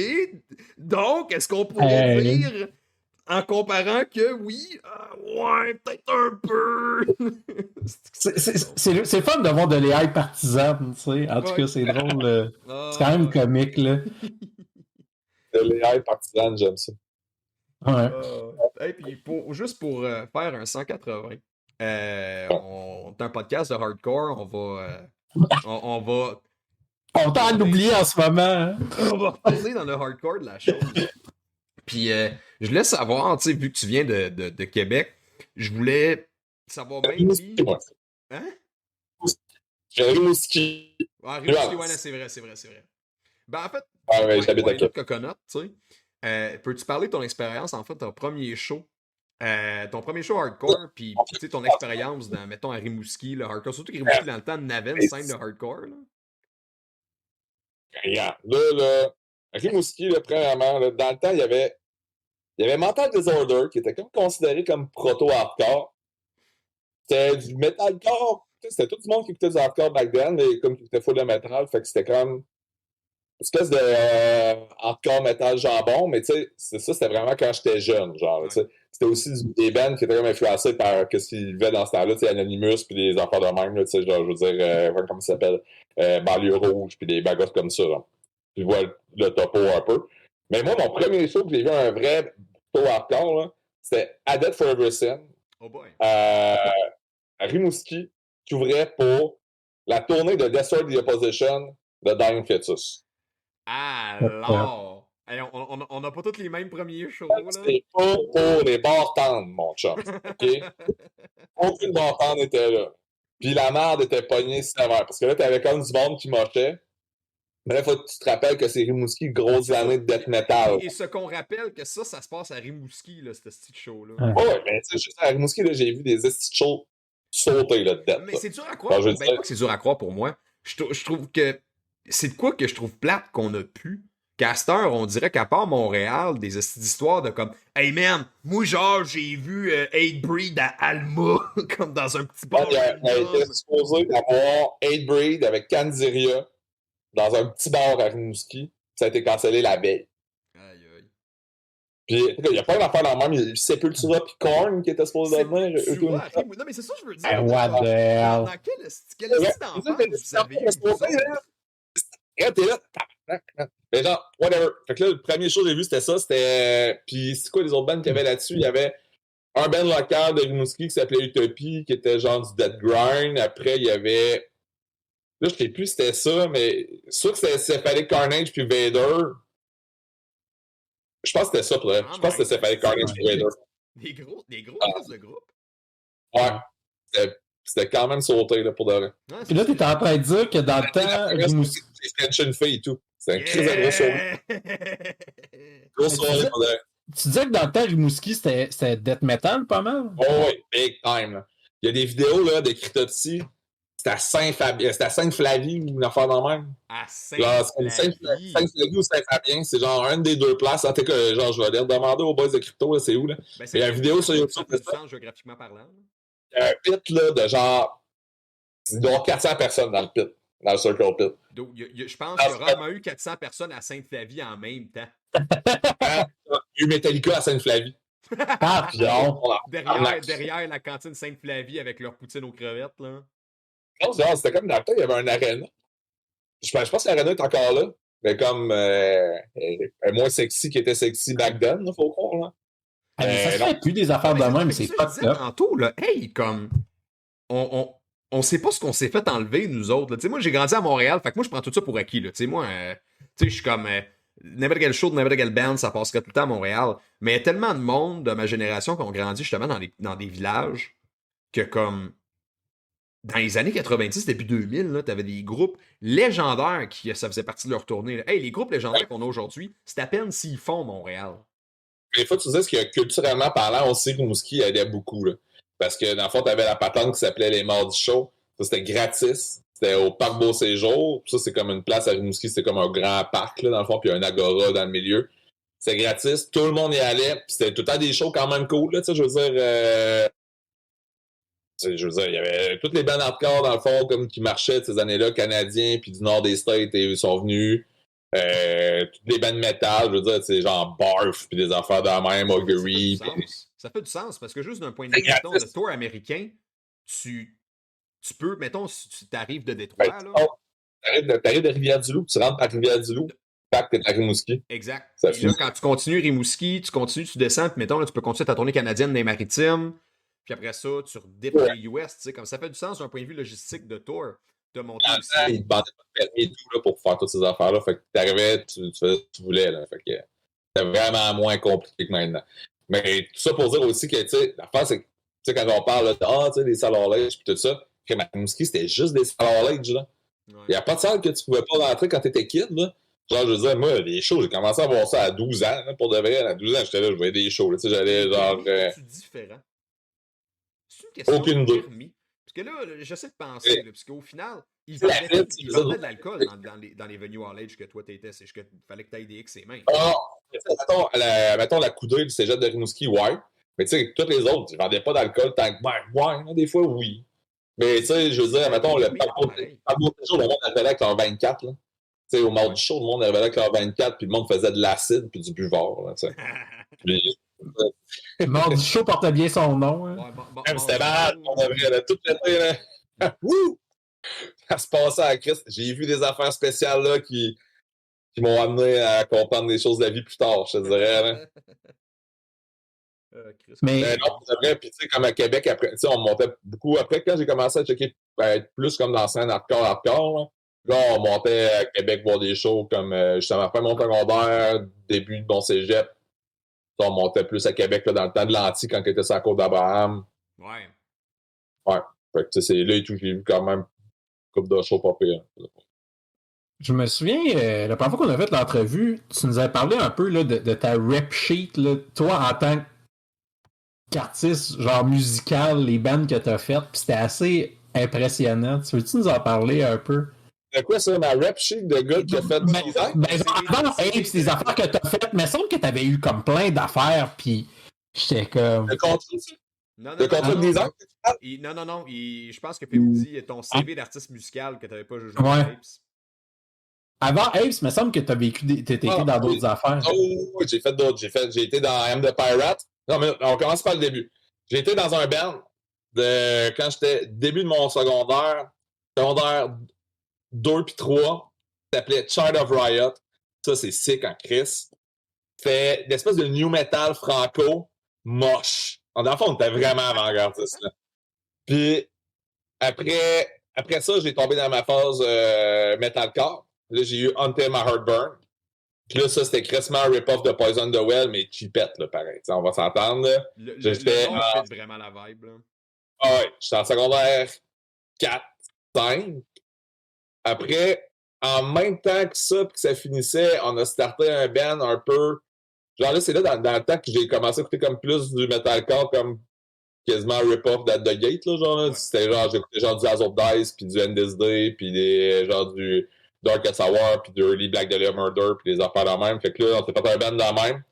Donc, est-ce qu'on pourrait dire, en comparant que oui, ouais, peut-être un peu. C'est fun d'avoir de l'AI partisane, tu sais. En tout cas, c'est drôle. C'est quand même comique, là. De l'AI partisane, j'aime ça. Ouais. Et puis, juste pour faire un 180, on est un podcast de hardcore, on va... On t'a l'oublier en ce moment. Hein? On va retourner dans le hardcore de la chose. Puis, je voulais savoir, tu sais, vu que tu viens de Québec, je voulais savoir même si... Hein? Rimouski. Rimouski, ouais, c'est vrai. Ben, en fait, j'habite à Québec. Coconut, tu sais, peux-tu parler de ton expérience, en fait, ton premier show hardcore, puis tu sais, ton expérience dans, mettons, à Rimouski, le hardcore, surtout que Rimouski, dans le temps, n'avait une scène de hardcore, là? Regarde, là, Rimouski, là, premièrement, là, dans le temps, il y avait Mental Disorder, qui était comme considéré comme proto-hardcore. C'était du metalcore. C'était tout le monde qui écoutait du hardcore back then, mais comme qui écoutait full de metal, fait que c'était comme une espèce de hardcore metal jambon, mais tu sais, c'était vraiment quand j'étais jeune, genre, tu sais. C'était aussi des bands qui étaient comme influencés par ce qu'ils vivaient dans ce temps-là, tu sais, Anonymous, puis des affaires de même, tu sais, genre, je veux dire, comment ça s'appelle, Banlieue Rouge, puis des bagosses comme ça, genre. Tu vois le topo un peu. Mais moi, mon premier show que j'ai vu un vrai show hardcore, là, c'était Adette Forever Sin. Oh boy. À Rimouski, qui ouvrait pour la tournée de Destroy the Opposition de Dying Fetus. Alors, on n'a pas tous les mêmes premiers shows, là. C'est pas pour les bartendes, mon chum, OK? Aucune bartende était là. Puis la merde était pognée sévère, parce que là, t'avais comme du monde qui mochait. Mais là, il faut que tu te rappelles que c'est Rimouski, grosse année de death metal. Et ce qu'on rappelle que ça se passe à Rimouski, là, ce petit show-là. Ouais, mais tu sais, juste à Rimouski, là, j'ai vu des petits shows sauter là dedans. Mais c'est dur à croire. Pas que c'est dur à croire pour moi. Je trouve que c'est de quoi que je trouve plate qu'on a pu. Castor, on dirait qu'à part Montréal, des histoires de comme Hey man, moi genre j'ai vu Hatebreed à Alma, comme dans un petit bar. Il a été supposé d'avoir Hatebreed avec Candiria dans un petit bar à Rimouski. Ça a été cancellé la veille. Aïe aïe. Puis il y a pas d'affaire dans le même. Il y a Sepultura puis Korn qui étaient supposés devenir. Non mais c'est ça que je veux dire. What the hell? Dans quel style d'enfance vous avez eu vous autres? T'es là. Mais genre, whatever. Fait que là, le premier show que j'ai vu, c'était ça. C'était. Puis c'est quoi les autres bands qu'il y avait là-dessus? Il y avait un band local de Rimouski qui s'appelait Utopie, qui était genre du Dead Grind. Après, il y avait. Là, je sais plus c'était ça, mais soit que c'était Cephalic Carnage puis Vader. Je pense que c'était ça pour elle. Je pense que c'était Cephalic Carnage puis Vader. Des gros de groupe. Ouais. C'était quand même sauté là, pour de vrai. Puis là, t'étais en train de dire que dans le temps, Rimouski. C'est Scansion Fay et tout. C'est un crise de gros soirée. Gros soirée pour de vrai. Tu disais que dans le temps, Rimouski, c'était death metal pas mal? Oh oui, big time. Là. Il y a des vidéos là, de Cryptopsy. C'était à Sainte-Flavie ou une affaire dans le même. À Sainte-Flavie. Sainte-Flavie ou Saint-Fabien, c'est genre une des deux places. En tout cas, genre, je vais aller demander aux boys de crypto, là, c'est où, là. Ben, il y a une vidéo sur YouTube. Ça fait géographiquement parlant. Il y a un pit, là, de genre. Il doit y avoir 400 personnes dans le pit, dans le Circle Pit. Donc, je pense qu'il y aura vraiment eu 400 personnes à Sainte-Flavie en même temps. Il y a eu Metallica à Sainte-Flavie. Ah, puis non. Derrière la cantine Sainte-Flavie avec leur poutine aux crevettes, là. Non, c'était comme dans le temps, il y avait un aréna. Je pense que l'aréna est encore là, mais comme moins sexy qui était sexy back then, il faut croire. Là. Ça se fait plus des affaires de même, c'est pas ça. Tantôt, là, hey, comme. On sait pas ce qu'on s'est fait enlever, nous autres. Tu sais, moi, j'ai grandi à Montréal, fait que moi, je prends tout ça pour acquis. Tu sais, moi, je suis comme. N'importe quel show, n'importe quelle band, ça passerait tout le temps à Montréal. Mais il y a tellement de monde de ma génération qui ont grandi justement dans des villages que, comme. Dans les années 90, début 2000, tu avais des groupes légendaires qui ça faisait partie de leur tournée. Là. Hey, les groupes légendaires qu'on a aujourd'hui, c'est à peine s'ils font Montréal. Mais il faut que tu dises que culturellement parlant, aussi, Rimouski aidait beaucoup. Là. Parce que dans le fond, tu avais la patente qui s'appelait les Mardis Show. Ça, c'était gratis. C'était au Parc Beau-Séjour. Ça, c'est comme une place à Rimouski, c'était comme un grand parc, là, dans le fond, puis il y a un agora dans le milieu. C'était gratis. Tout le monde y allait. Puis c'était tout le temps des shows quand même cool. Là, je veux dire. Je veux dire, il y avait toutes les bandes hardcore, dans le fond, comme qui marchaient ces années-là, canadiens, puis du nord des States, ils sont venus. Toutes les bandes métal, je veux dire, c'est genre Barf, puis des affaires de la même, Augury. Ça fait du sens, parce que juste d'un point de vue, mettons, de tour américain, tu peux, mettons, si tu t'arrives de Détroit, là. T'arrives de Rivière-du-Loup, tu rentres par Rivière-du-Loup, tac, t'es à Rimouski. Exact. Et là, quand tu continues Rimouski, tu descends, puis mettons, là, tu peux continuer ta tournée canadienne des maritimes. Puis après ça, tu redipes dans les US, tu sais, comme ça fait du sens d'un point de vue logistique de tour, de monter aussi. Ils te bandaient pas de permis et tout là, pour faire toutes ces affaires-là. Fait que t'arrivais, tu faisais ce que tu voulais. Là. Fait que c'était vraiment moins compliqué que maintenant. Mais tout ça pour dire aussi que, tu sais, l'affaire, c'est que, tu sais, quand on parle, tu sais, des salles hors-lage puis tout ça, que Rimouski, c'était juste des salles hors-lage, là. Il n'y a pas de salle que tu pouvais pas rentrer quand t'étais kid, là. Genre, je veux dire, moi, les shows, j'ai commencé à voir ça à 12 ans, là, pour de vrai. À 12 ans, j'étais là, je voyais des shows, là, tu sais, j'allais, genre... C'est différent. C'est une question aucune de permis. Parce que là, j'essaie de penser, là, parce qu'au final, ils vendaient de l'alcool dans les venues hors-age que toi t'étais. C'est juste qu'il fallait que tu ailles des X et mains. Mettons la coudée du cégep de Rimouski, ouais. Mais tu sais, tous les autres, ils vendaient pas d'alcool tant que. Ouais, des fois, oui. Mais tu sais, je veux dire, mettons, le parcours de jour, le monde arrivait avec leur 24, là. Tu sais, au Mardi du show, le monde arrivait avec leur 24, puis le monde faisait de l'acide puis du buvard, là, tu sais. Le Mardi Show portait bien son nom. Hein. Ouais, c'était malade, on avait tout l'été, là. Wouh! Ça se passait à Christ. J'ai vu des affaires spéciales, là, qui m'ont amené à comprendre des choses de la vie plus tard, je te dirais, là. Mais non, c'est vrai, puis tu sais, comme à Québec, après, tu sais, on montait beaucoup. Après, quand j'ai commencé à checker, être plus comme dans la scène hardcore, là, on montait à Québec voir des shows comme, justement, après mon secondaire, début de mon cégep. On montait plus à Québec là, dans le temps de l'Anti quand il était sur la côte d'Abraham. Ouais. Ouais. Fait que c'est là et tout, j'ai vu quand même une couple de shows pas pire. Je me souviens, la première fois qu'on a fait l'entrevue, tu nous avais parlé un peu là, de ta rep sheet, là, toi en tant qu'artiste genre musical, les bandes que tu as faites, puis c'était assez impressionnant. Tu veux-tu nous en parler un peu? de quoi ça, ma rap sheet de gars qui a fait du design? Avant Ape, c'est des affaires que t'as faites, mais il semble que t'avais eu comme plein d'affaires, puis j'étais comme. Le contrat, ça? Non, Le contrat de design? Non. Je pense que Féoudi, ton CV d'artiste musical que t'avais pas joué à Ouais. Apes. Avant Apes, il me semble que t'as vécu t'étais dans d'autres affaires. Oh, j'ai fait d'autres. J'ai été dans I Am the Pirate. Non, mais on commence par le début. J'ai été dans un band quand j'étais début de mon secondaire 2 puis 3. Ça s'appelait Child of Riot. Ça, c'est sick en Chris. Fait une espèce de new metal franco moche. Dans le fond, on était vraiment avant-gardiste. Là. Puis après ça, j'ai tombé dans ma phase metalcore. Là, j'ai eu Until My Heart Burn. Puis là, ça, c'était crissement un rip-off de Poison the Well, mais cheapette, là, pareil. T'sais, on va s'entendre. Là. Le nom fait vraiment la vibe. Là. Ah ouais, j'étais en secondaire 4, 5. Après, en même temps que ça, puis que ça finissait, on a starté un band un peu... Genre là, c'est là, dans le temps que j'ai commencé à écouter comme plus du metalcore, comme quasiment un rip-off d'At the Gate, là, genre. Là. Ouais. C'était genre, j'écoutais genre du Azure Dice, puis du NDSD, puis genre du Dark as Hour, puis du Early Black Dahlia Murder, puis des affaires de même. Fait que là, on s'est fait un band de même.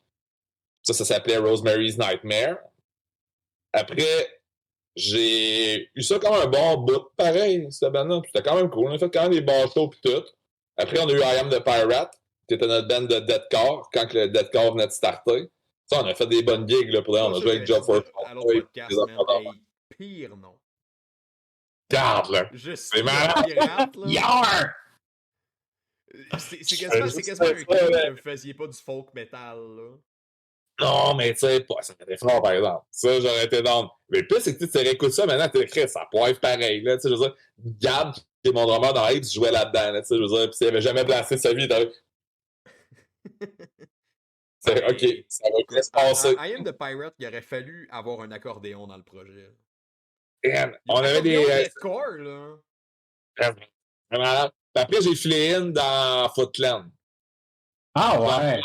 Ça s'appelait Rosemary's Nightmare. Après, j'ai eu ça comme un bon bout, pareil, cette band-là. C'était quand même cool. On a fait quand même des bons shows, puis tout. Après, on a eu I Am the Pirate, qui était notre band de deathcore, quand le deathcore venait de starter. Ça, on a fait des bonnes gigs, là, pour là. On a joué avec Job for Pire, non. Garde, là. C'est malade. Yar! C'est quasiment un cul que vous faisiez pas du folk metal, là. Non, mais tu sais, ça fait des fort, par exemple. Ça, j'aurais été dans. Mais le pire, c'est que tu réécoutes ça maintenant, tu écris, ça poivre pareil, là. Tu sais, je veux dire, Gab, qui est mon drummer dans Apes, jouait là-dedans, là. Tu sais, je veux dire, puis il avait jamais blasté sa vie. C'est OK, ça va bien se passer. I Am the Pirate, il aurait fallu avoir un accordéon dans le projet. Man, on avait des. Deathcore, là. Vraiment. Après, j'ai filé in dans Footland. Ah ouais.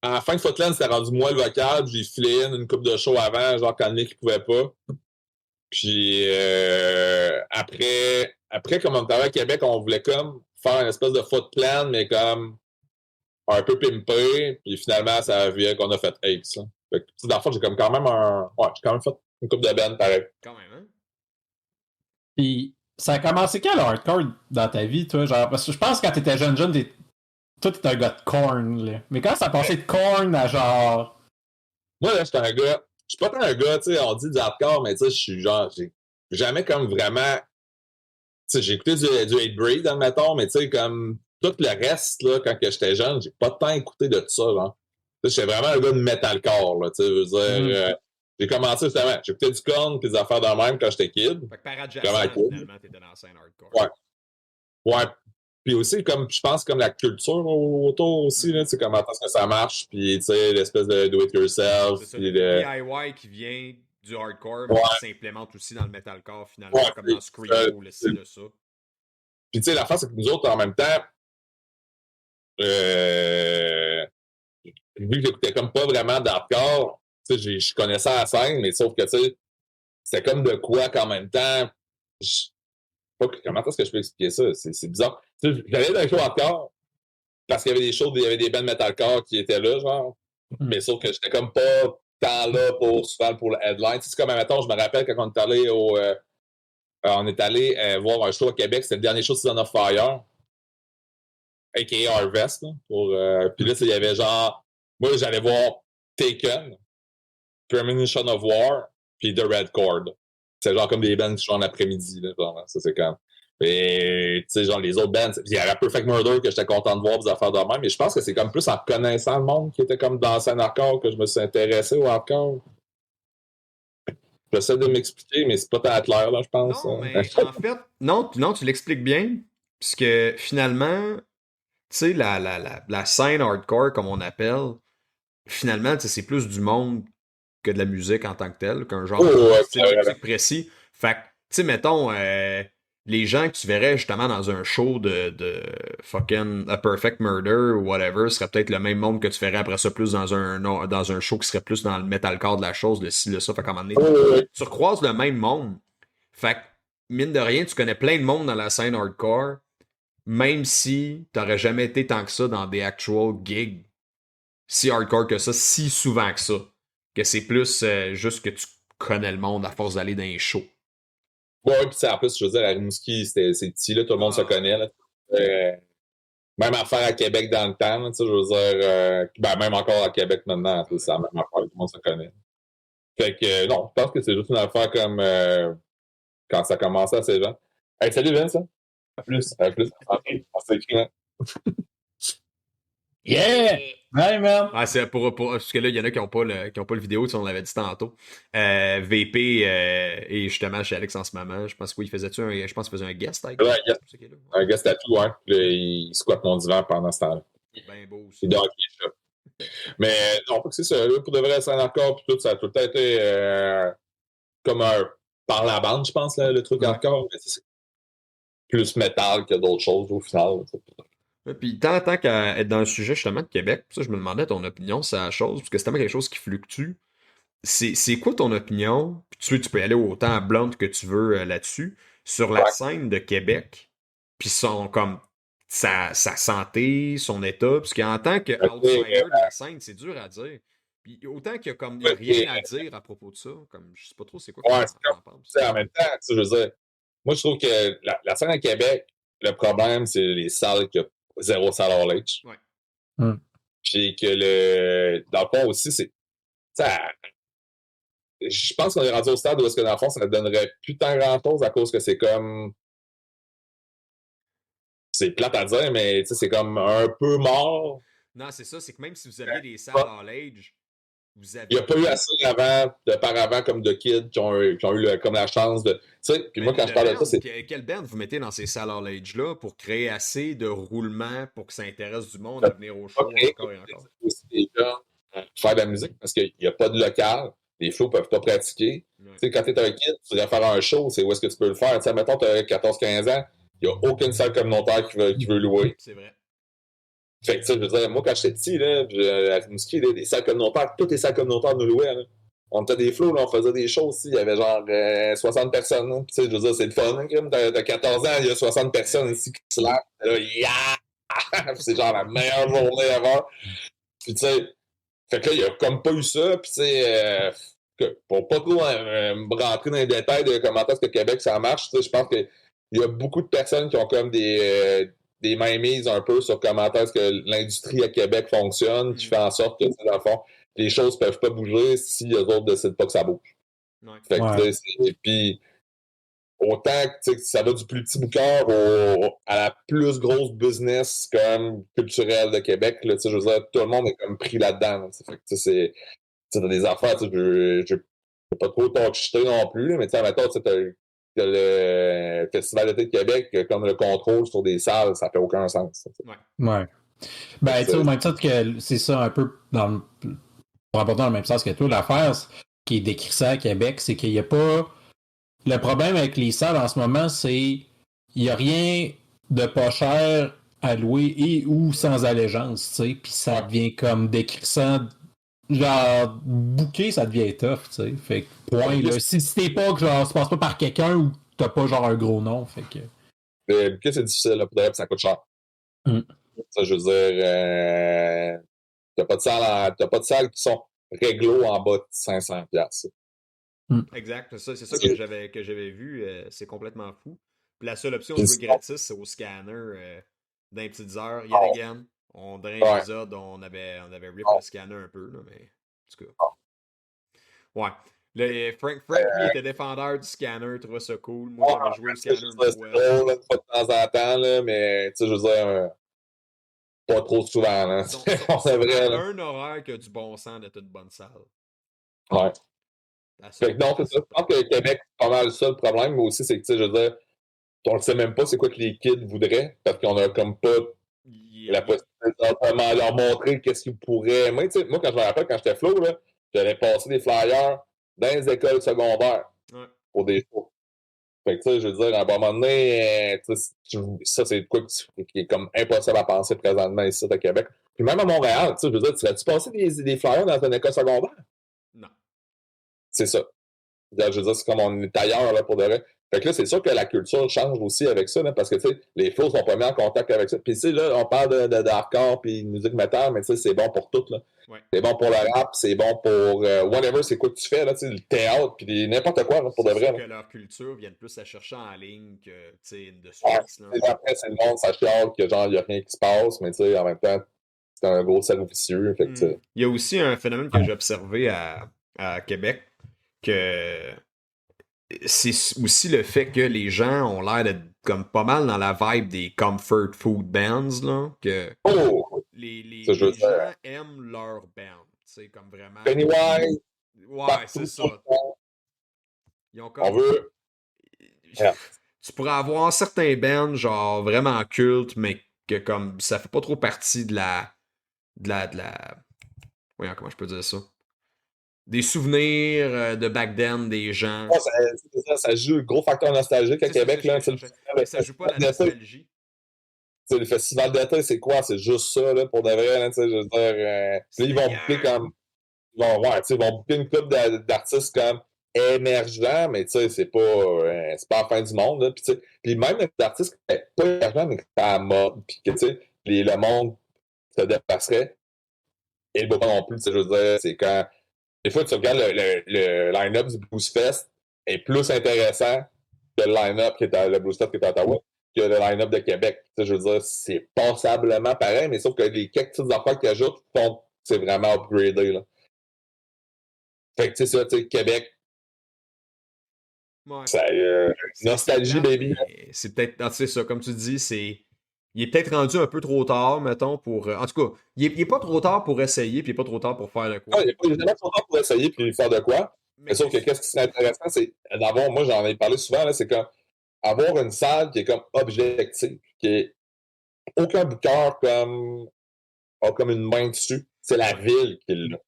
À la fin de Footland, c'était rendu moi le vocal. J'ai filé in une couple de shows avant, genre quand Nick pouvait pas. Puis après, comme on était à Québec, on voulait comme faire une espèce de Footland, mais comme un peu pimpé. Puis finalement, ça a vu qu'on a fait Apes. Fait que, dans le fond, j'ai comme quand même j'ai quand même fait une couple de bands pareil. Quand même, hein? Puis ça a commencé quand le hardcore dans ta vie, toi? Genre, parce que je pense que quand t'étais jeune, toi, t'étais un gars de Korn, là. Mais quand ça a passé de Korn à genre. Moi, là, j'étais un gars. Je suis pas tant un gars, tu sais, on dit du hardcore, mais tu sais, je suis genre. J'ai jamais comme vraiment. Tu sais, j'ai écouté du Hatebreed, admettons, mais tu sais, comme tout le reste, là, quand j'étais jeune, j'ai pas tant écouté de tout ça, genre. Tu sais, j'étais vraiment un gars de metalcore, là, tu sais, je veux dire. J'ai commencé justement, j'écoutais du Korn pis des affaires de même quand j'étais kid. Fait que par adjacent, finalement, t'étais dans la scène hardcore. Ouais. Puis aussi, comme je pense comme la culture autour aussi, là, tu sais, comment est-ce que ça marche, puis tu sais, l'espèce de do-it-yourself. C'est ça, le DIY qui vient du hardcore, mais qui s'implémente aussi dans le metalcore, finalement, comme dans Screamo, le style de ça. Puis tu sais, la face, c'est que nous autres, en même temps, vu que j'écoutais comme pas vraiment d'hardcore, tu sais, je connaissais la scène, mais sauf que, tu sais, c'est comme de quoi qu'en même temps, comment est-ce que je peux expliquer ça? C'est bizarre. Tu sais, j'allais dans les shows hardcore, parce qu'il y avait des shows, il y avait des bands metalcore qui étaient là, genre, mais sauf que j'étais comme pas tant là souvent pour le headline. Tu sais, c'est comme, mettons, je me rappelle quand on est allé on est allé voir un show à Québec, c'était le dernier show de Season of Fire, a.k.a. Harvest, là, puis là, il y avait genre, moi, j'allais voir Taken, Premonition of War, puis The Red Chord. C'est genre comme des bands qui jouent en après-midi, là, genre, ça c'est comme. Et tu sais, genre les autres bands, il y avait Perfect Murder que j'étais content de voir des affaires de même, mais je pense que c'est comme plus en connaissant le monde qui était comme dans la scène hardcore que je me suis intéressé au hardcore. J'essaie de m'expliquer, mais c'est pas tant clair, là, je pense. Non, mais en fait, non, tu l'expliques bien, puisque finalement, tu sais, la scène hardcore, comme on appelle, finalement, c'est plus du monde que de la musique en tant que telle, qu'un genre de style de musique précis. Fait que, tu sais, mettons, les gens que tu verrais justement dans un show de fucking A Perfect Murder ou whatever serait peut-être le même monde que tu verrais après ça plus dans un show qui serait plus dans le metalcore de la chose, le ci, le ça. Fait qu'à un moment donné, tu recroises le même monde. Fait que, mine de rien, tu connais plein de monde dans la scène hardcore. même si t'aurais jamais été tant que ça dans des actual gigs, si hardcore que ça, si souvent que ça, que c'est plus juste que tu connais le monde à force d'aller dans les shows. Ouais, puis en plus, je veux dire, à Rimouski, c'est petit, là, tout le monde se connaît. Là. Même affaire à Québec dans le temps, là, je veux dire, ben, même encore à Québec maintenant, c'est la même affaire, tout le monde se connaît. Fait que, non, je pense que c'est juste une affaire comme quand ça commençait à ces gens. Hey, salut Vince, hein? À plus, à plus. Ok, on s'écrit, hein? Yeah! Hey, man! Ah, c'est parce que là, il y en a qui n'ont pas, le vidéo, on l'avait dit tantôt. VP et justement chez Alex en ce moment, je pense qu'il faisait un guest avec Ouais, un gars tatou, hein. Puis là, il squatte mon divan pendant ce temps-là. Ben beau aussi. Il dort avec les chats. Mais non, c'est ça. Là, pour de vrai, c'est un hardcore, puis tout, ça a tout le temps été comme un par la bande, je pense, là, le truc hardcore. Mais c'est plus métal que d'autres choses au final. Puis tant qu'à être dans le sujet justement de Québec, ça, je me demandais ton opinion sur la chose, parce que c'est tellement quelque chose qui fluctue. C'est quoi ton opinion? Puis tu peux aller autant à Blunt que tu veux là-dessus, sur la scène de Québec, puis comme sa santé, son état, parce qu'en tant qu'outsider de la scène, c'est dur à dire. Puis autant qu'il y a rien à dire à propos de ça, comme je sais pas trop c'est quoi Ouais, que t'en penses. en même temps, je veux dire, moi je trouve que la scène à Québec, le problème, c'est les salles qui ont zéro salle hors H. Ouais. Puis que dans le fond aussi, c'est. Je pense qu'on est rendu au stade où est-ce que dans le fond, ça ne donnerait plus tant grand-chose à cause que c'est comme. C'est plate à dire, mais c'est comme un peu mort. Non, c'est ça, c'est que même si vous aviez des salles all age, vous avez. Il n'y a pas eu assez d'auparavant comme de kids qui ont eu comme la chance de. Tu sais, puis moi, quand je parle de ça, c'est. Quel band vous mettez dans ces salles all age-là pour créer assez de roulement pour que ça intéresse du monde à venir au show encore et encore? Aussi des gens faire de la musique parce qu'il n'y a pas de local. Les flots ne peuvent pas pratiquer. Tu sais, quand tu es un kid, tu voudrais faire un show, c'est où est-ce que tu peux le faire. Tu sais, mettons, tu as 14-15 ans, il n'y a aucune salle communautaire qui veut louer. C'est vrai. Fait que, je veux dire, moi, quand j'étais petit, là, à Rimouski, des salles communautaires, toutes les salles communautaires nous louaient. Là. On était des flots, là, on faisait des shows aussi. Il y avait genre 60 personnes. Hein. Je veux dire, c'est le fun. Hein, t'as 14 ans, il y a 60 personnes ici qui se lavent. Là, yeah! C'est genre la meilleure journée ever. Puis, tu sais, fait que là, il n'y a comme pas eu ça. Puis, tu sais, pour pas trop rentrer dans les détails de comment est-ce que Québec ça marche, je pense qu'il y a beaucoup de personnes qui ont comme des mains mises un peu sur comment est-ce que l'industrie à Québec fonctionne, qui fait en sorte que, dans le fond, les choses ne peuvent pas bouger si les autres ne décident pas que ça bouge. Ouais. Fait que, puis, autant que ça va du plus petit bouqueur à la plus grosse business comme culturelle de Québec, là, je veux dire, tout le monde est comme pris là-dedans. Là, fait que c'est dans des affaires, je ne vais pas trop t'enchuter non plus, là, mais mettons, tu as le Festival d'été de Québec, comme le contrôle sur des salles, ça fait aucun sens. Ouais. Ben, tu sais, au même titre que c'est ça un peu pour apporter dans le même sens que toi, l'affaire qui est décrit ça à Québec, c'est qu'il n'y a pas. Le problème avec les salles en ce moment, c'est qu'il n'y a rien de pas cher à louer et ou sans allégeance, tu sais, puis ça devient comme décrissant. Genre, booker, ça devient tough, tu sais. Fait que, point, là. Si t'es pas, genre, tu passes pas par quelqu'un ou t'as pas, genre, un gros nom, fait que. Booker, c'est difficile, là, pour ça coûte cher. Ça, je veux dire, t'as pas de salles qui sont réglo en bas de 500$. Exact, c'est ça que j'avais vu, c'est complètement fou. Puis la seule option de jouer gratis, c'est au scanner dans les petites heures. Yet again, on dirait un épisode, on avait rip le scanner un peu, là, mais en tout cas. Ouais. Frank lui, était défendeur du scanner, trouvait ça cool. Moi, j'avais joué au scanner une fois. C'est drôle, de temps en temps, là, mais tu sais, je veux dire, pas trop souvent. Là. C'est vrai, un horaire qui a du bon sens de toute bonne salle. Ouais. Fait que non, c'est ça. Je pense que Québec, c'est pas mal ça le problème, mais aussi, c'est que, tu sais, je veux dire, on ne sait même pas c'est quoi que les kids voudraient, parce qu'on a comme pas la possibilité de leur montrer qu'est-ce qu'ils pourraient. Moi, quand je me rappelle, quand j'étais flow, là, j'allais passer des flyers dans les écoles secondaires pour des shows. Fait que, tu sais, je veux dire, à un moment donné, ça, c'est quoi qui est comme impossible à penser présentement ici à Québec. Puis même à Montréal, tu sais, je veux dire, tu serais-tu passé des flyers dans une école secondaire? Non. C'est ça. Je veux dire, c'est comme on est ailleurs, là, pour de vrai. Fait que là, c'est sûr que la culture change aussi avec ça, là, parce que, tu sais, les fous sont pas mis en contact avec ça. Puis, tu sais, là, on parle de hardcore puis musique metal, mais tu sais, c'est bon pour tout, là. Ouais. C'est bon pour le rap, c'est bon pour whatever, c'est quoi que tu fais, là, tu sais, le théâtre, puis n'importe quoi, là, pour de vrai. C'est Là. que leur culture vienne plus à chercher en ligne que, tu sais, de Ouais, streets, là. après, c'est le monde, ça chiale que genre, il n'y a rien qui se passe, mais tu sais, en même temps, c'est un gros cercle vicieux. Fait que, tu sais. Il y a aussi un phénomène que j'ai observé à Québec, que c'est aussi le fait que les gens ont l'air d'être comme pas mal dans la vibe des comfort food bands, là, que Oh! Ça, je veux les dire. gens aiment leur band, tu sais, comme vraiment... Pennywise, Ouais, partout, c'est ça. tout le temps. Ils ont On comme... veut. Yeah. Tu pourrais avoir certains bands, genre, vraiment cultes, mais que comme, ça fait pas trop partie de la... Voyons, comment je peux dire ça? Des souvenirs de back then, des gens. Ouais, ça joue gros facteur nostalgique à C'est ça, Québec. c'est Là, ça, mais ça joue pas la nostalgie. Le festival d'été, c'est quoi? C'est juste ça, là, pour de vrai. Là, je veux dire, là, ils vont booker comme. Ils vont booker une couple d'artistes comme émergents, mais tu sais, c'est pas la fin du monde. Là, puis même des artistes qui sont pas émergents, mais qui sont à la mode, puis que tu sais, le monde se dépasserait. Et le beau pas non plus, tu sais, je veux dire, c'est quand. Des fois, tu regardes le line-up du Blues Fest est plus intéressant que le line-up le Blues Fest qui est à Ottawa que le line-up de Québec. Tu sais, je veux dire, c'est passablement pareil, mais sauf que les quelques petites affaires qu'ils ajoutent font c'est vraiment upgradé. Là. Fait que, tu sais, ça, tu sais, Québec, Ouais. ça, nostalgie, baby. C'est peut-être, ah, tu sais ça, comme tu dis, il est peut-être rendu un peu trop tard, mettons, pour... en tout cas, il est pas trop tard pour essayer, puis il est pas trop tard pour faire de quoi. Ah, il n'y a pas évidemment trop tard pour essayer puis faire de quoi. Mais sauf que qu'est-ce qui serait intéressant, c'est d'avoir, moi j'en ai parlé souvent, là, c'est comme avoir une salle qui est comme objective, qui est aucun booker a comme une main dessus. C'est la ville qui l'a.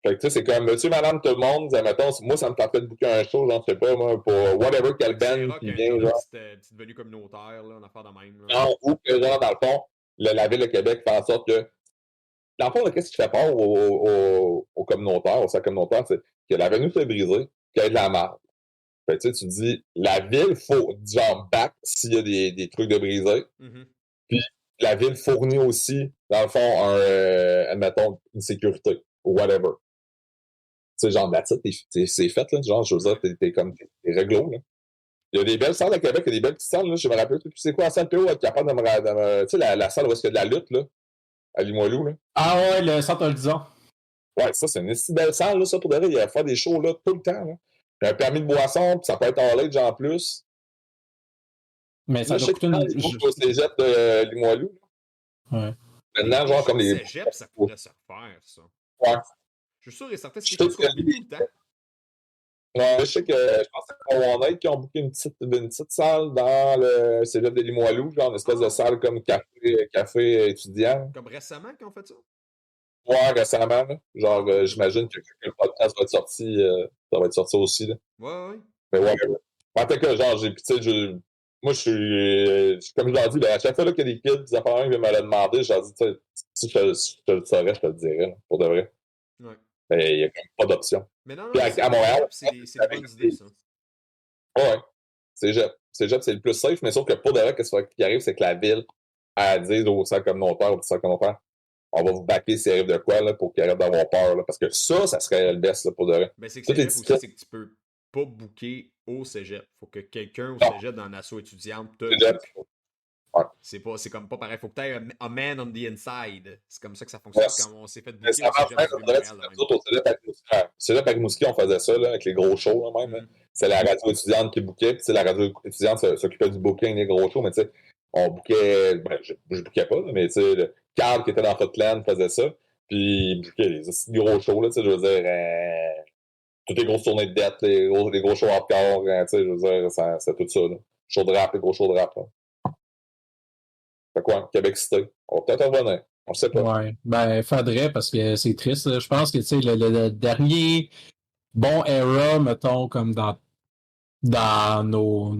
Fait que tu sais, c'est comme monsieur, madame, tout le monde, mettons, moi ça me tentait de booker un show, genre, je sais pas, moi, pour whatever quel band qui vient, genre. Petite venue communautaire, là, on affaire de même. Là. Non, ou que genre, dans le fond, la ville de Québec fait en sorte que dans le fond, qu'est-ce qui fait peur aux communautaires, aux sacs communautaires, c'est que l'avenue soit brisée, qu'il y ait de la merde. Fait que, tu dis, la ville faut genre back s'il y a des trucs de brisés. Mm-hmm. Puis la ville fournit aussi, dans le fond, admettons, une sécurité ou whatever. Tu sais, genre, c'est fait, là. Genre, je veux dire, t'es réglo, là. Il y a des belles salles à Québec, il y a des belles petites salles, là. Je me rappelle, tu sais quoi, la salle PO, être capable de me. Tu sais, la salle où est-ce qu'il y a de la lutte, là, à Limoilou, là. Ah ouais, le centre Horizon. Ouais, ça, c'est une si belle salle, là, ça, pour derrière. Il y a faire des shows, là, tout le temps, là. Il y a un permis de boisson, puis ça peut être en late, genre, en plus. Mais ça doit coûter au cégep de Limoilou. Ouais. Maintenant, genre, comme les. Cégep, ça pourrait se refaire, ça. Ouais. Je suis sûr et certain que c'est quelque chose qu'on oublie tout le temps. Ouais, je sais que je pense qu'on a qui ont booké une petite salle dans le cégep de Limoilou, genre une espèce de salle comme café étudiant. Comme récemment qu'ils ont fait ça? Ouais, récemment. Là. Genre, j'imagine que le podcast va être sorti, ça va être sorti aussi. Là. Ouais. Mais ouais. En tout cas, genre, moi, je suis, comme je l'ai dit, ben, à chaque fois là, qu'il y a des kids, des affaires qui viennent me le demander, je leur dis, si je te le saurais, je te le dirais, là, pour de vrai. Ouais. Mais il n'y a quand même pas d'option. Mais non, Puis à Montréal, c'est des bonnes idées, ça. Ouais. Cégep, c'est le plus safe, mais sauf que pour de vrai, ce qui arrive, c'est que la ville, elle dit aux centres communautaires, aux petits centres communautaires, on va vous backer s'il arrive de quoi, là, pour qu'ils arrêtent d'avoir peur, là, parce que ça serait le best, là, pour de vrai. Ben, c'est que cégep aussi, c'est que tu peux pas booker au cégep. Faut que quelqu'un au cégep dans l'asso étudiante te book. Ouais. C'est comme pas pareil. Faut que tu aies un man on the inside. C'est comme ça que ça fonctionne quand on s'est fait booker au cégep. Cégep avec Mouski, on faisait ça, là, avec les gros shows, là, même. C'est la radio étudiante qui bookait, puis la radio étudiante s'occupait du booking des gros shows, mais tu sais, on bookait, ben, je bookais pas, là, mais tu sais, le Carl qui était dans Footland faisait ça, puis il bookait les gros shows, là, tu sais, je veux dire, toutes les grosses tournées de dette, les gros shows hardcore, tu sais, je veux dire, c'est tout ça, là. Show de rap, les gros shows de rap, là. Fait quoi, Québec Cité. On va peut-être revenir. On sait pas. Ouais. Ben, faudrait, parce que c'est triste. Là. Je pense que, tu sais, le dernier bon era, mettons, comme dans nos.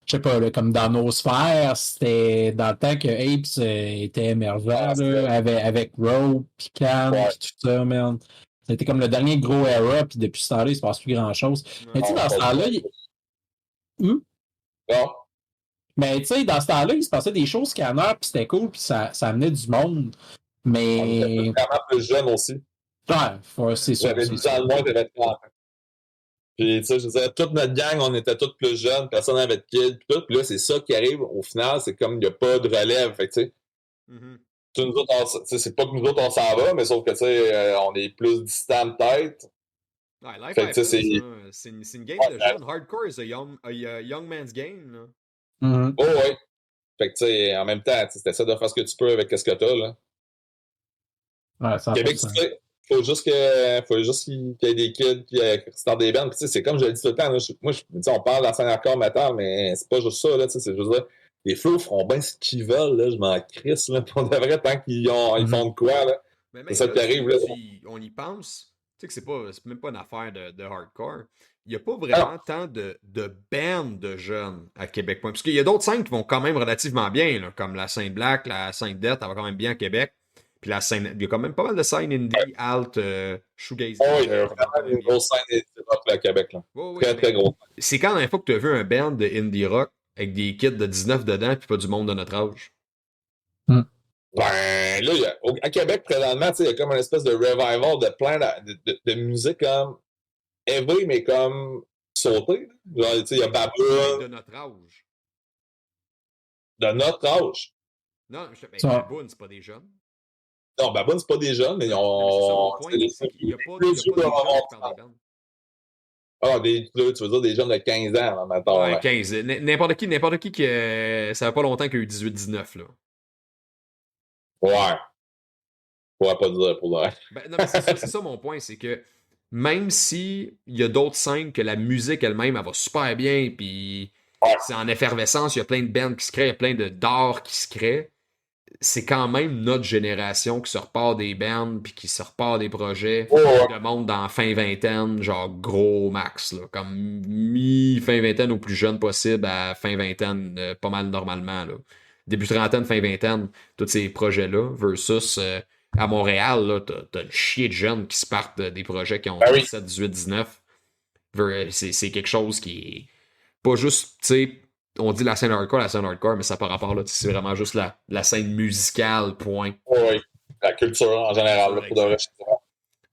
Je sais pas, là, comme dans nos sphères, c'était dans le temps que Apes était émergent, là, avec Rope, puis Cam, puis tout ça, man. Ça a été comme le dernier gros era, puis depuis ce temps-là, il se passe plus grand-chose. Mais tu sais, dans ce temps-là, Non. mais tu sais, dans ce temps-là, il se passait des choses Scanner, puis c'était cool, puis ça amenait du monde. Mais. On était vraiment plus jeunes aussi. Ouais, c'est sûr. J'avais 10 ans de moins, j'avais 30 ans. Puis, tu sais, je veux dire, toute notre gang, on était tous plus jeunes, personne n'avait de kids, puis tout. Puis là, c'est ça qui arrive, au final, c'est comme il n'y a pas de relève. Fait que, tu sais, nous autres, c'est pas que nous autres, on s'en va, mais sauf que, tu sais, on est plus distants peut-être. Ouais, Life Fait que, tu sais, c'est une game de jeunes. Hardcore is a young man's game, là. Oh, ouais. Fait que, tu sais, en même temps, tu essaies de faire ce que tu peux avec ce que t'as, là. Ouais, ça Québec, tu sais, faut juste qu'il y ait des kids qui startent des bands. Puis, tu sais, c'est comme je le dis tout le temps, là, moi, on parle de la scène hardcore metal, mais c'est pas juste ça, là, tu sais, c'est juste là. Les flots feront bien ce qu'ils veulent, là, je m'en crisse, là, pour de vrai, tant qu'ils ils font de quoi, là. C'est ça qui arrive, là. On y pense, tu sais que c'est même pas une affaire de hardcore. Il n'y a pas vraiment tant de bands de jeunes à Québec. Parce qu'il y a d'autres scènes qui vont quand même relativement bien, là, comme la scène Black, la scène Death, elle va quand même bien à Québec. Puis la scène, il y a quand même pas mal de scènes indie, alt, shoegaze. Oh, il y a vraiment une grosse scène indie rock là, à Québec. Là. Très, très gros. C'est quand la dernière fois que tu as vu un band de indie rock avec des kids de 19 dedans puis pas du monde de notre âge? Ben, là, à Québec, présentement, il y a comme une espèce de revival de plein de musique comme heavy, mais comme sautée. Genre, il y a Baboon. De notre âge. De notre âge? Non, Baboon, c'est pas des jeunes. Non, Baboon, c'est pas des jeunes, mais ils ont. Il n'y a pas des jeunes qui parlent des bandes. Ah, tu veux dire des jeunes de 15 ans, maintenant. Ouais, 15. N'importe qui ça fait pas longtemps qu'il y a eu 18-19, là. Ouais. Je pourrais pas dire pour le non, mais c'est ça mon point, c'est que même si il y a d'autres scènes que la musique elle-même, elle va super bien, puis c'est en effervescence, il y a plein de bands qui se créent, il y a plein d'art qui se créent, c'est quand même notre génération qui se repart des bands, puis qui se repart des projets, de monde dans fin vingtaine, genre gros max, là, comme mi-fin vingtaine au plus jeune possible à fin vingtaine, pas mal normalement, là. Début trentaine, fin vingtaine, tous ces projets-là, versus à Montréal, là, t'as une chier de jeunes qui se partent des projets qui ont 17, 18, 19. C'est quelque chose qui est pas juste, tu sais, on dit la scène hardcore, mais ça n'a pas rapport, là. C'est vraiment juste la scène musicale, point. Oui, la culture en général, là, pour de vrai.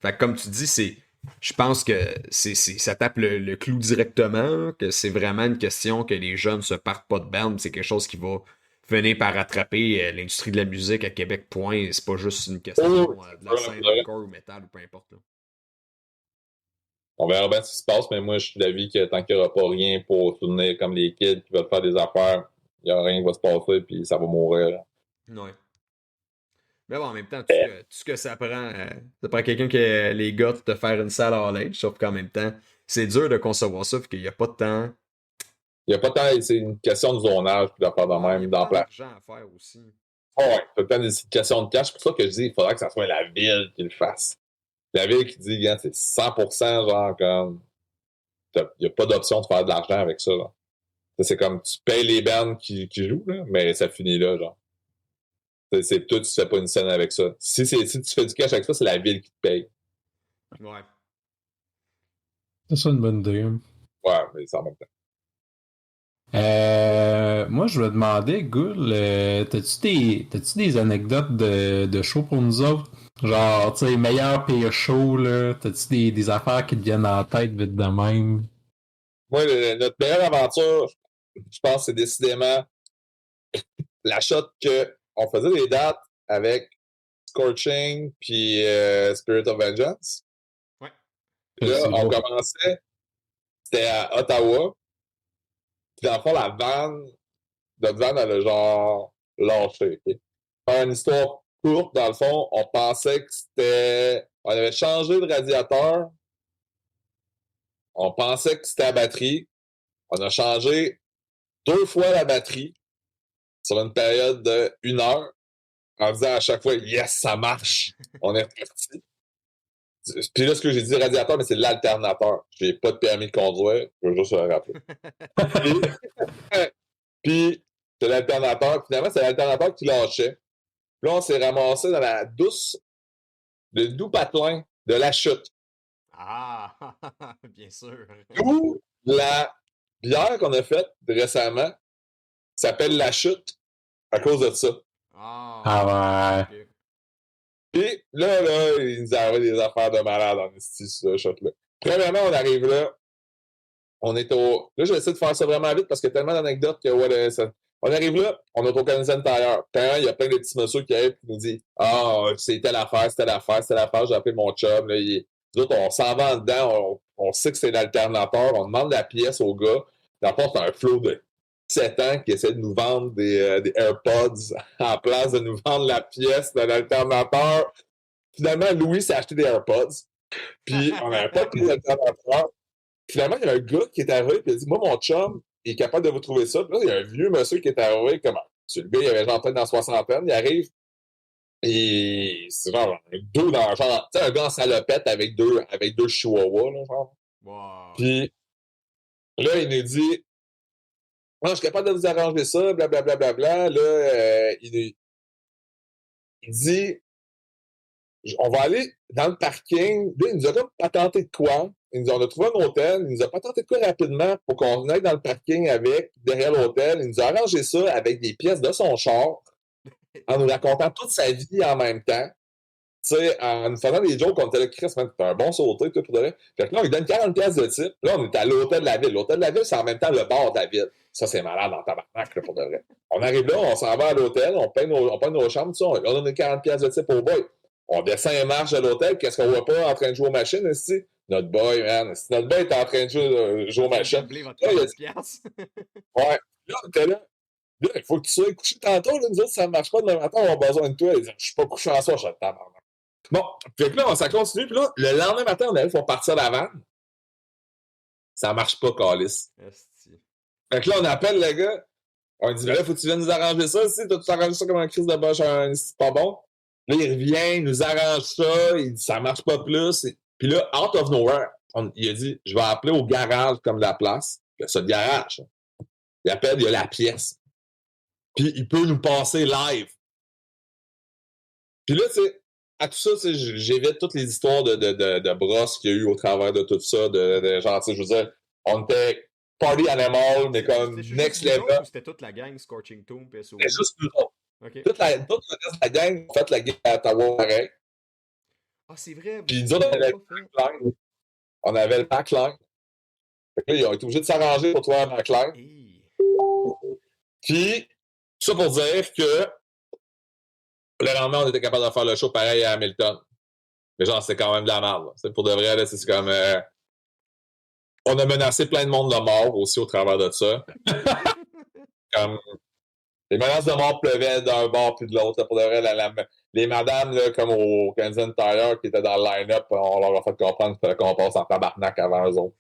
Fait que comme tu dis, je pense que ça tape le clou directement, que c'est vraiment une question que les jeunes se partent pas de band, c'est quelque chose qui va venir par rattraper l'industrie de la musique à Québec, point. C'est pas juste une question de la scène hardcore ou metal ou peu importe, là. On verra bien ce qui se passe, mais moi, je suis d'avis que tant qu'il n'y aura pas rien pour soutenir comme les kids qui veulent faire des affaires, il n'y a rien qui va se passer, puis ça va mourir. Là. Ouais. Mais bon, en même temps, tout ce que ça prend quelqu'un qui a les gars de faire une salle en linge, sauf qu'en même temps, c'est dur de concevoir ça, parce qu'il n'y a pas de temps. Il n'y a pas de temps, c'est une question de zonage, puis d'affaires de même, d'emploi. Il y a d'argent à faire aussi. Ouais, tout le temps, c'est une question de cash. C'est pour ça que je dis, il faudrait que ça soit la ville qui le fasse. La ville qui dit, gars, c'est 100% genre comme. Il n'y a pas d'option de faire de l'argent avec ça. Là. C'est comme tu payes les bands qui jouent, là, mais ça finit là, genre. C'est toi, tu fais pas une scène avec ça. Si tu fais du cash avec ça, c'est la ville qui te paye. Ouais. C'est ça une bonne idée. Ouais, mais c'est en même temps. Moi, je me demandais, Goul, t'as-tu des anecdotes de show pour nous autres? Genre, tu sais, meilleur pire show, là. T'as-tu des affaires qui te viennent en tête vite de même? Moi, notre meilleure aventure, je pense, c'est décidément la shot qu'on faisait des dates avec Scorching puis Spirit of Vengeance. Ouais. Puis là, on commençait, c'était à Ottawa. Puis dans le fond, notre van, elle a genre lâché. Okay? Faire une histoire courte, dans le fond, on pensait que c'était. On avait changé de radiateur. On pensait que c'était la batterie. On a changé 2 fois la batterie sur une période de 1 heure en disant à chaque fois yes, ça marche. On est reparti. Puis là, ce que j'ai dit radiateur, mais c'est l'alternateur. J'ai pas de permis de conduire, je veux juste le rappeler. Puis c'est l'alternateur. Finalement, c'est l'alternateur qui lâchait. Puis là, on s'est ramassé dans la douce, le doux patelin de La Chute. Ah, bien sûr. D'où la bière qu'on a faite récemment s'appelle La Chute à cause de ça. Ah ouais. Ok. Puis là, ils nous envoient des affaires de malade en esti sur ce shot-là. Premièrement, on arrive là, on est au... Là, je vais essayer de faire ça vraiment vite parce qu'il y a tellement d'anecdotes que... Ouais, on arrive là, on est au Canadian Tire. Quand il y a plein de petits messieurs qui arrivent et nous disent « Ah, c'est telle affaire, c'est telle affaire, c'est telle affaire. » J'ai appelé mon chum. Là, nous autres, on s'en va en dedans, on sait que c'est l'alternateur, on demande la pièce au gars. Dans le fond, c'est un flot de 7 ans qui essaie de nous vendre des AirPods en place de nous vendre la pièce de l'alternateur. Finalement, Louis s'est acheté des AirPods. Puis, on n'avait pas de pièce d'alternateur. Finalement, il y a un gars qui est arrivé et il a dit « Moi, mon chum est capable de vous trouver ça. » Puis là, il y a un vieux monsieur qui est arrivé. Comment? Le gars, il avait genre peut-être dans la soixantaine. Il arrive et c'est genre deux dans genre, tu sais, un gars en salopette avec deux chihuahuas, là, genre. Wow. Puis là, il nous dit « Non, je suis capable de vous arranger ça, blablabla. Bla, bla, bla. » Là, il dit on va aller dans le parking. Là, il nous a comme patenté de quoi. On a trouvé un hôtel. Il nous a patenté de quoi rapidement pour qu'on aille dans le parking avec, derrière l'hôtel. Il nous a arrangé ça avec des pièces de son char, en nous racontant toute sa vie en même temps. Tu sais, en nous faisant des jokes, on était là, Chris, man, t'es un bon sauté, tout pour de vrai. Fait que là, on lui donne 40 pièces de type. Là, on est à l'hôtel de la ville. L'hôtel de la ville, c'est en même temps le bar de la ville. Ça, c'est malade dans tabarnak, là, pour de vrai. On arrive là, on s'en va à l'hôtel, on paye nos chambres, tout ça, on donne 40 pièces de type au boy. On descend les marches de l'hôtel, qu'est-ce qu'on voit pas en train de jouer aux machines, ici? Notre boy, man. Notre boy est en train de jouer aux machines. Ouais. Là, on était là. Là, il faut que tu sois couché tantôt, là. Nous autres, ça ne marche pas demain matin, on a besoin de toi. Il dit, je suis pas couché en soir, je suis tabarnak. Bon, fait que là, ça continue, puis là, le lendemain matin, on allait pour partir la vanne. Ça marche pas, câlisse. Fait que là, on appelle le gars. On dit, ben là, faut que tu viennes nous arranger ça, si toi, tu t'arranges ça comme un crise de boche, c'est pas bon. Là, il revient, il nous arrange ça, il dit, ça marche pas plus. Puis là, out of nowhere, il a dit, je vais appeler au garage comme la place. Il y a ça, le garage. Il appelle, il y a la pièce. Puis il peut nous passer live. Puis là, tu sais, à tout ça, j'évite toutes les histoires de brosses qu'il y a eu au travers de tout ça, genre, tu sais, je veux dire, on était party animal, mais comme next level. C'était toute la gang Scorching Tomb et C'était juste nous autres. Okay. Toute le reste de la gang a fait la game à Ottawa pareil. Ah, c'est vrai. Puis nous autres, on avait le backline. Fait que là, ils ont été obligés de s'arranger pour trouver un backline. Puis, tout ça pour dire que le lendemain, on était capable de faire le show pareil à Hamilton. Mais genre, c'est quand même de la merde. C'est pour de vrai, là, c'est comme... on a menacé plein de monde de mort aussi au travers de ça. Comme... Les menaces de mort pleuvaient d'un bord puis de l'autre. Pour de vrai, les madames, là, comme au Canadian Tire, qui étaient dans le line-up, on leur a fait comprendre qu'il fallait qu'on passe en tabarnak avant eux autres.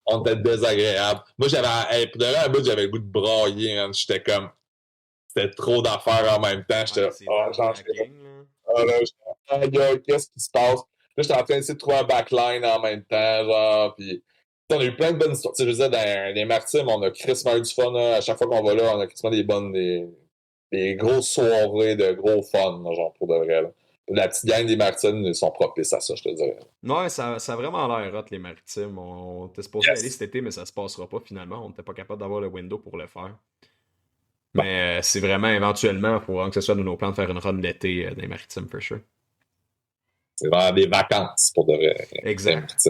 On était désagréables. Moi, pour de vrai, à bout, j'avais le goût de brailler. Hein. J'étais comme... C'était trop d'affaires en même temps. J'étais qu'est-ce qui se passe? Là, j'étais en train d'essayer de trouver un backline en même temps, genre, puis on a eu plein de bonnes histoires. Tu sais, je veux dire, dans les Maritimes, on a crissement eu du fun, là. À chaque fois qu'on va là, on a crissement des grosses soirées de gros fun, là, genre, pour de vrai, là. La petite gang des Maritimes, ils sont propices à ça, je te dirais. Ouais, ça a vraiment l'air hot, les Maritimes. On était supposé aller cet été, mais ça se passera pas finalement. On n'était pas capable d'avoir le window pour le faire. Mais c'est vraiment éventuellement, il faudra que ce soit de nos plans de faire une run l'été dans les Maritimes, for sure. C'est vraiment des vacances, pour de vrai. Exact.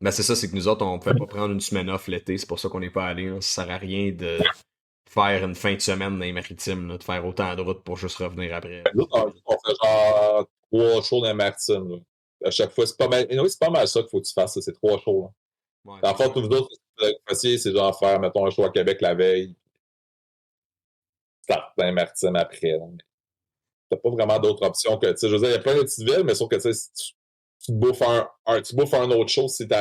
Ben c'est ça, c'est que nous autres, on pouvait pas prendre une semaine off l'été, c'est pour ça qu'on n'est pas allé. Hein. Ça sert à rien de faire une fin de semaine dans les Maritimes, là, de faire autant de route pour juste revenir après. Nous, on fait genre 3 shows dans les Maritimes. Là. À chaque fois, c'est pas mal. Et oui, c'est pas mal ça qu'il faut que tu fasses, c'est 3 shows. Là. Ouais, en fait, tous les autres, c'est genre faire, mettons, un show à Québec la veille. Start dans les Maritimes après. Là. T'as pas vraiment d'autres options que, tu sais, je veux dire, il y a plein de petites villes, mais sauf que, tu sais, tu te bouffes un autre show si tu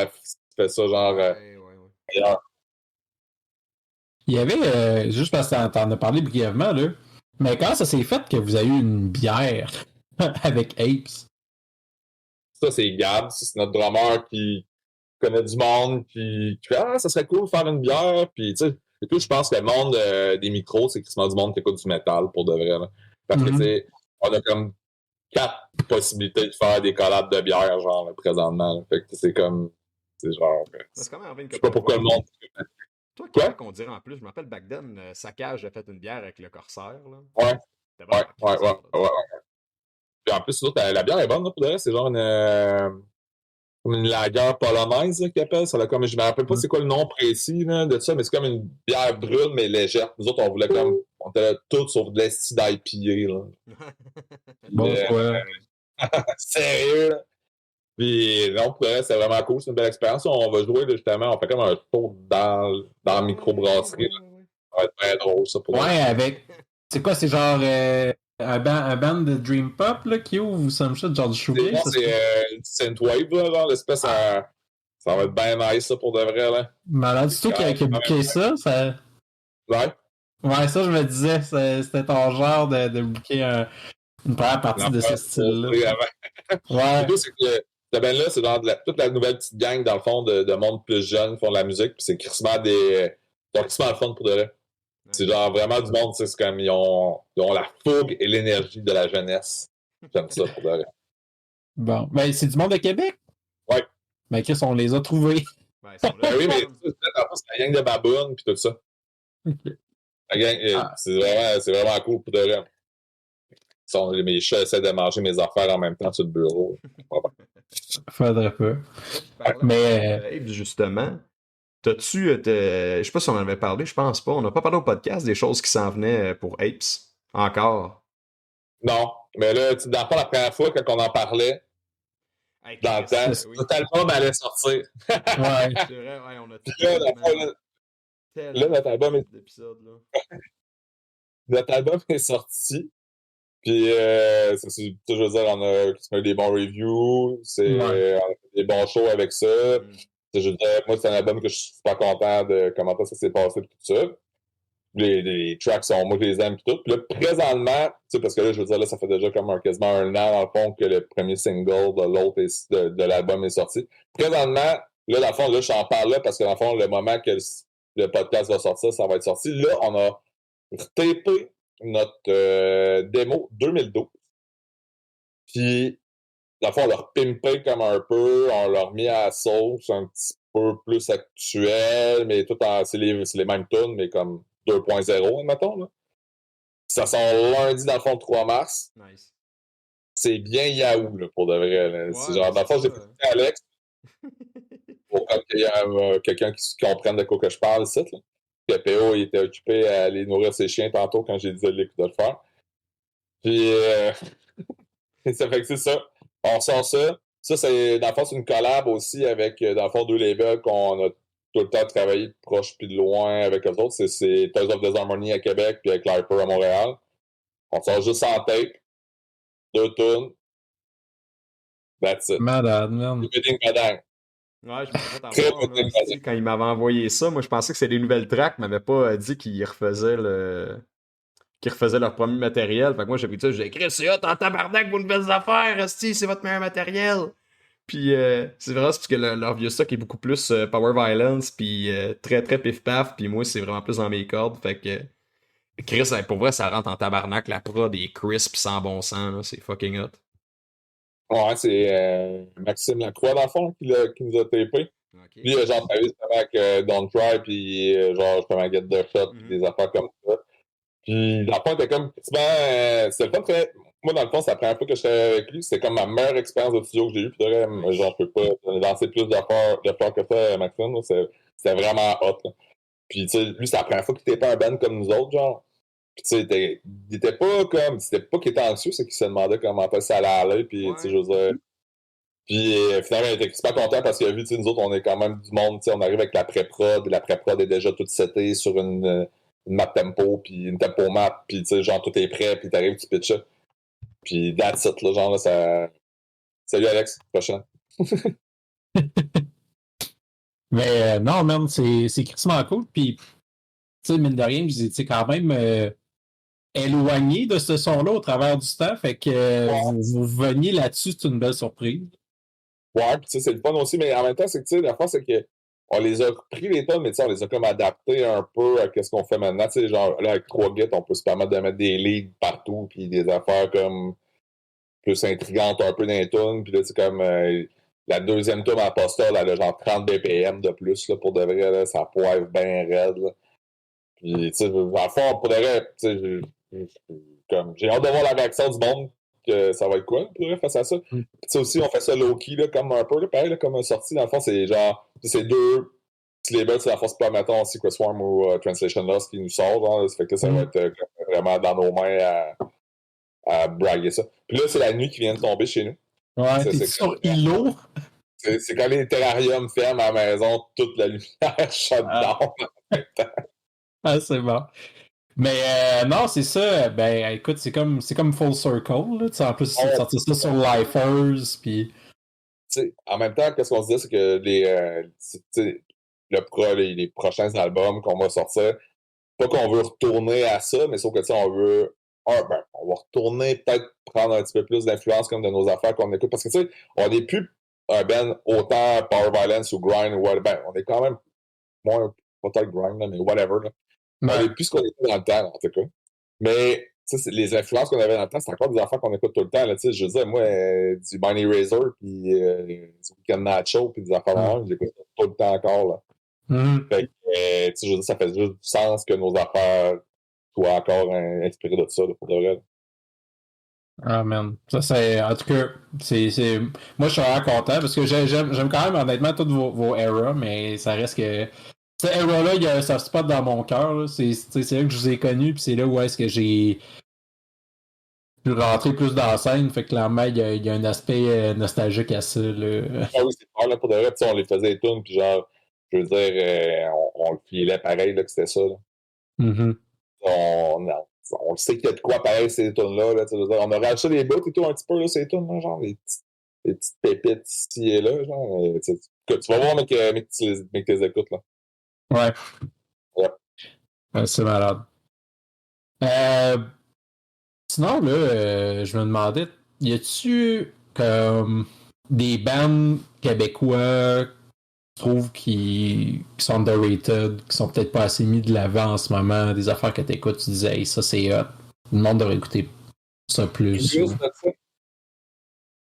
fais ça, genre... Ouais. Il y avait, juste parce que t'en as parlé brièvement, là, mais quand ça s'est fait que vous avez eu une bière avec Apes? Ça, c'est Gab, c'est notre drummer qui connaît du monde, puis qui fait « Ah, ça serait cool de faire une bière », puis tu sais, et puis je pense que le monde des micros, c'est quasiment du monde qui écoute du métal, pour de vrai, là. Parce que, tu sais, on a comme 4 possibilités de faire des collabs de bière, genre, là, présentement. Là. Fait que c'est comme. C'est genre. C'est quand même envie une Je sais pas pourquoi le monde. Toi, Quoi? Québec, on dirait en plus, je me rappelle back then, Saccage a fait une bière avec le Corsaire. Là. Ouais. C'était Ouais, vraiment ouais, ouais, ouais. Puis en plus, l'autre, la bière est bonne, là, pour de vrai. C'est genre comme une lager polonaise, là, qu'ils appellent. Ça, là, comme, je me rappelle pas c'est quoi le nom précis là, de ça, mais c'est comme une bière brune, mais légère. Nous autres, on voulait comme. On était tous sur de l'esti d'IPA, là. Bon choix. Sérieux, là. Puis, non, pour vrai, c'est vraiment cool. C'est une belle expérience. On va jouer, là, justement. On fait comme un tour dans la microbrasserie. Là. Ça va être très drôle, ça, pour Ouais, avec. C'est quoi, c'est genre un band de Dream Pop là, qui ouvre ou some shit, genre du shoegaze? C'est Synthwave, là, genre, l'espèce à. Ça va être bien nice, ça, pour de vrai, là. Malade, c'est toi qui a booké ça? Ouais. Ouais, ça, je me disais, c'était ton genre de booker une première partie de ce style-là. Ouais. C'est que ce band-là, c'est genre toute la nouvelle petite gang, dans le fond, de monde plus jeune qui font de la musique, puis c'est crissement crissement le fun pour de vrai. Ouais. C'est genre vraiment du monde, c'est comme ils ont la fougue et l'énergie de la jeunesse. J'aime ça pour de vrai. Bon, ben c'est du monde de Québec? Ouais. Ben Chris, on les a trouvés. Ben oui, mais c'est la gang de babounes puis tout ça. Okay. La gang, c'est vraiment cool pour de vrai. Mes chats essaient de manger mes affaires en même temps sur le bureau. Faudrait pas. Mais justement, t'as-tu, je sais pas si on en avait parlé, je pense pas. On n'a pas parlé au podcast des choses qui s'en venaient pour Apes. Encore. Non, mais là, dans le fond, la première fois qu'on en parlait, dans le temps, notre album allait sortir. Ouais. C'est vrai, ouais, on a là, notre album est... notre album est sorti. Puis, c'est toujours dire, on a eu des bons reviews, on a fait des bons shows avec ça. Je dirais, moi, c'est un album que je suis super content de comment ça s'est passé tout ça. Les tracks sont, moi, je les aime et tout. Puis là, présentement, parce que là, je veux dire, là, ça fait déjà comme quasiment un an, dans le fond, que le premier single de l'autre de l'album est sorti. Présentement, là, dans le fond, là, je t'en parle là parce que, dans le fond, le moment que le podcast va sortir, ça va être sorti. Là, on a tapé notre démo 2012. Puis, dans le fond, on l'a repimpé comme un peu, on l'a remis à la sauce un petit peu plus actuel, mais tout c'est les mêmes tunes, mais comme 2.0, admettons. Là. Ça sort lundi, dans le fond, le 3 mars. Nice. C'est bien Yahoo, là, pour de vrai. Là. Ouais, c'est genre, dans le fond, j'ai fait Alex pour qu'il y ait quelqu'un qui comprenne de quoi que je parle ici. Là. Que PO il était occupé à aller nourrir ses chiens tantôt quand j'ai dit de le faire. Puis, ça fait que c'est ça. On sort ça. Ça, c'est, dans le fond, c'est une collab aussi avec, dans le fond, 2 labels qu'on a tout le temps travaillé de proche puis de loin avec eux autres. C'est Tales of Disharmony à Québec puis avec Lyper à Montréal. On sort juste en tape. 2 tunes. That's it. Madame, merde. Ouais, je me fait avoir, là, quand il m'avait envoyé ça, moi je pensais que c'était des nouvelles tracks, il m'avait pas dit qu'ils refaisaient leur premier matériel. Fait que moi j'ai pris ça, j'ai écrit c'est hot en tabarnak vos nouvelles affaires, esti, c'est votre meilleur matériel. Puis c'est vrai, c'est parce que leur vieux stock est beaucoup plus power violence, puis très très pif paf, puis moi c'est vraiment plus dans mes cordes. Fait que Chris, pour vrai, ça rentre en tabarnak, la prod est crisp sans bon sens, là, c'est fucking hot. Ouais, c'est Maxime Lacroix, dans le fond, qui nous a tapé. Okay. Lui, genre, travaillé avec Don't Try, puis genre, je fais ma guette de shot, puis des affaires comme ça. Puis, dans le fond, c'était comme, c'était le fun très... Moi, dans le fond, c'est la première fois que j'étais avec lui. C'était comme ma meilleure expérience de studio que j'ai eue. Puis, genre, je peux pas lancer plus d'efforts que ça, Maxime. C'était vraiment hot. Là. Puis, tu sais, lui, c'est la première fois qu'il était pas un band comme nous autres, genre. Puis, tu sais, il était pas comme... C'était pas qu'il était anxieux, c'est qu'il se demandait comment ça allait aller. Puis, tu sais, je veux dire... Puis, finalement, il était super content parce qu'il a vu, tu sais, nous autres, on est quand même du monde, tu sais, on arrive avec la pré-prod. La pré-prod est déjà toute setée sur une map tempo, puis une tempo map, puis, tu sais, genre, tout est prêt, puis t'arrives, tu pitches ça. Puis, that's it, là, genre, là, ça... Salut, Alex, prochain. Mais non, man, c'est crissement cool. Puis, tu sais, mine de rien, vous étiez quand même éloigné de ce son-là au travers du temps. Fait que vous veniez là-dessus, c'est une belle surprise. Ouais, puis tu sais, c'est le fun aussi, mais en même temps, c'est que, tu sais, la fois, c'est que on les a pris les tonnes, mais tu sais, on les a comme adaptés un peu à ce qu'on fait maintenant. Tu sais, genre, là, avec 3 gits, on peut se permettre de mettre des leads partout, puis des affaires comme plus intrigante un peu dans les tunes. Puis là, c'est comme la deuxième tune en Postal, elle a genre 30 BPM de plus, là, pour de vrai, là, ça poivre bien raide, là. Puis, tu sais, à fond, pour de vrai, tu sais, comme, j'ai hâte de voir la réaction du monde, que ça va être quoi, pour de vrai, face à ça. Puis, tu sais, aussi, on fait ça low-key, là, comme un peu, là, pareil, là, comme un sortie. Dans le fond, c'est genre, c'est deux petits labels, c'est la force pas, mettons, Secret Swarm ou Translation Lost qui nous sort, genre, ça fait que ça va être vraiment dans nos mains à braguer ça. Puis là, c'est la nuit qui vient de tomber chez nous. Ouais, Ça, t'es sur îlot? C'est quand les terrariums ferment à la maison, toute la lumière shut down. Ah, c'est bon. Mais non, c'est ça. Ben, écoute, c'est comme Full Circle. Là. Tu sais, en plus, ils sorti ça sur Lifers. Puis. En même temps, qu'est-ce qu'on se dit, c'est que les prochains albums qu'on va sortir, pas qu'on veut retourner à ça, mais sauf que on veut. On va retourner, peut-être prendre un petit peu plus d'influence comme de nos affaires qu'on écoute. Parce que tu sais, on n'est plus un band autant Power Violence ou Grind ou whatever. Ben, on est quand même moins peut-être Grind, là, mais whatever. Là. On n'est plus ce qu'on était dans le temps, en tout cas. Mais les influences qu'on avait dans le temps, c'est encore des affaires qu'on écoute tout le temps. Là, je veux dire, moi, du Bunny Razor, puis du Weekend Nacho, puis des affaires là, j'écoute tout le temps encore. Là. Fait que, je veux dire, ça fait juste du sens que nos affaires soient encore inspirées de ça, là, pour de vrai. Là. Ah, man. Ça, c'est. En tout cas, c'est. Moi, je suis vraiment content parce que j'aime quand même, honnêtement, toutes vos eras, mais ça reste que. Cette era-là, il y a un soft spot dans mon cœur. C'est là que je vous ai connu, puis c'est là où est-ce que j'ai rentré plus dans la scène. Fait que clairement, il y a un aspect nostalgique à ça. Là. Ah oui, c'est clair, là, pour de vrai, on les faisait les tunes, puis genre, je veux dire, on le filait pareil, là, que c'était ça. Là. Mm-hmm. On sait qu'il y a de quoi pareil ces tunes-là. Là, on a rajouté les bouts et tout un petit peu, là, ces tunes, là, genre, les petites pépites ici et là. Genre, tu vas voir, mais que tu les écoutes, là. Ouais. Ouais. C'est malade. Sinon, là, je me demandais, y a-tu comme des bands québécois tu trouves qui sont underrated, qui sont peut-être pas assez mis de l'avant en ce moment, des affaires que t'écoutes, tu disais, hey, ça c'est hot. Le monde devrait écouter ça plus. Juste de ça.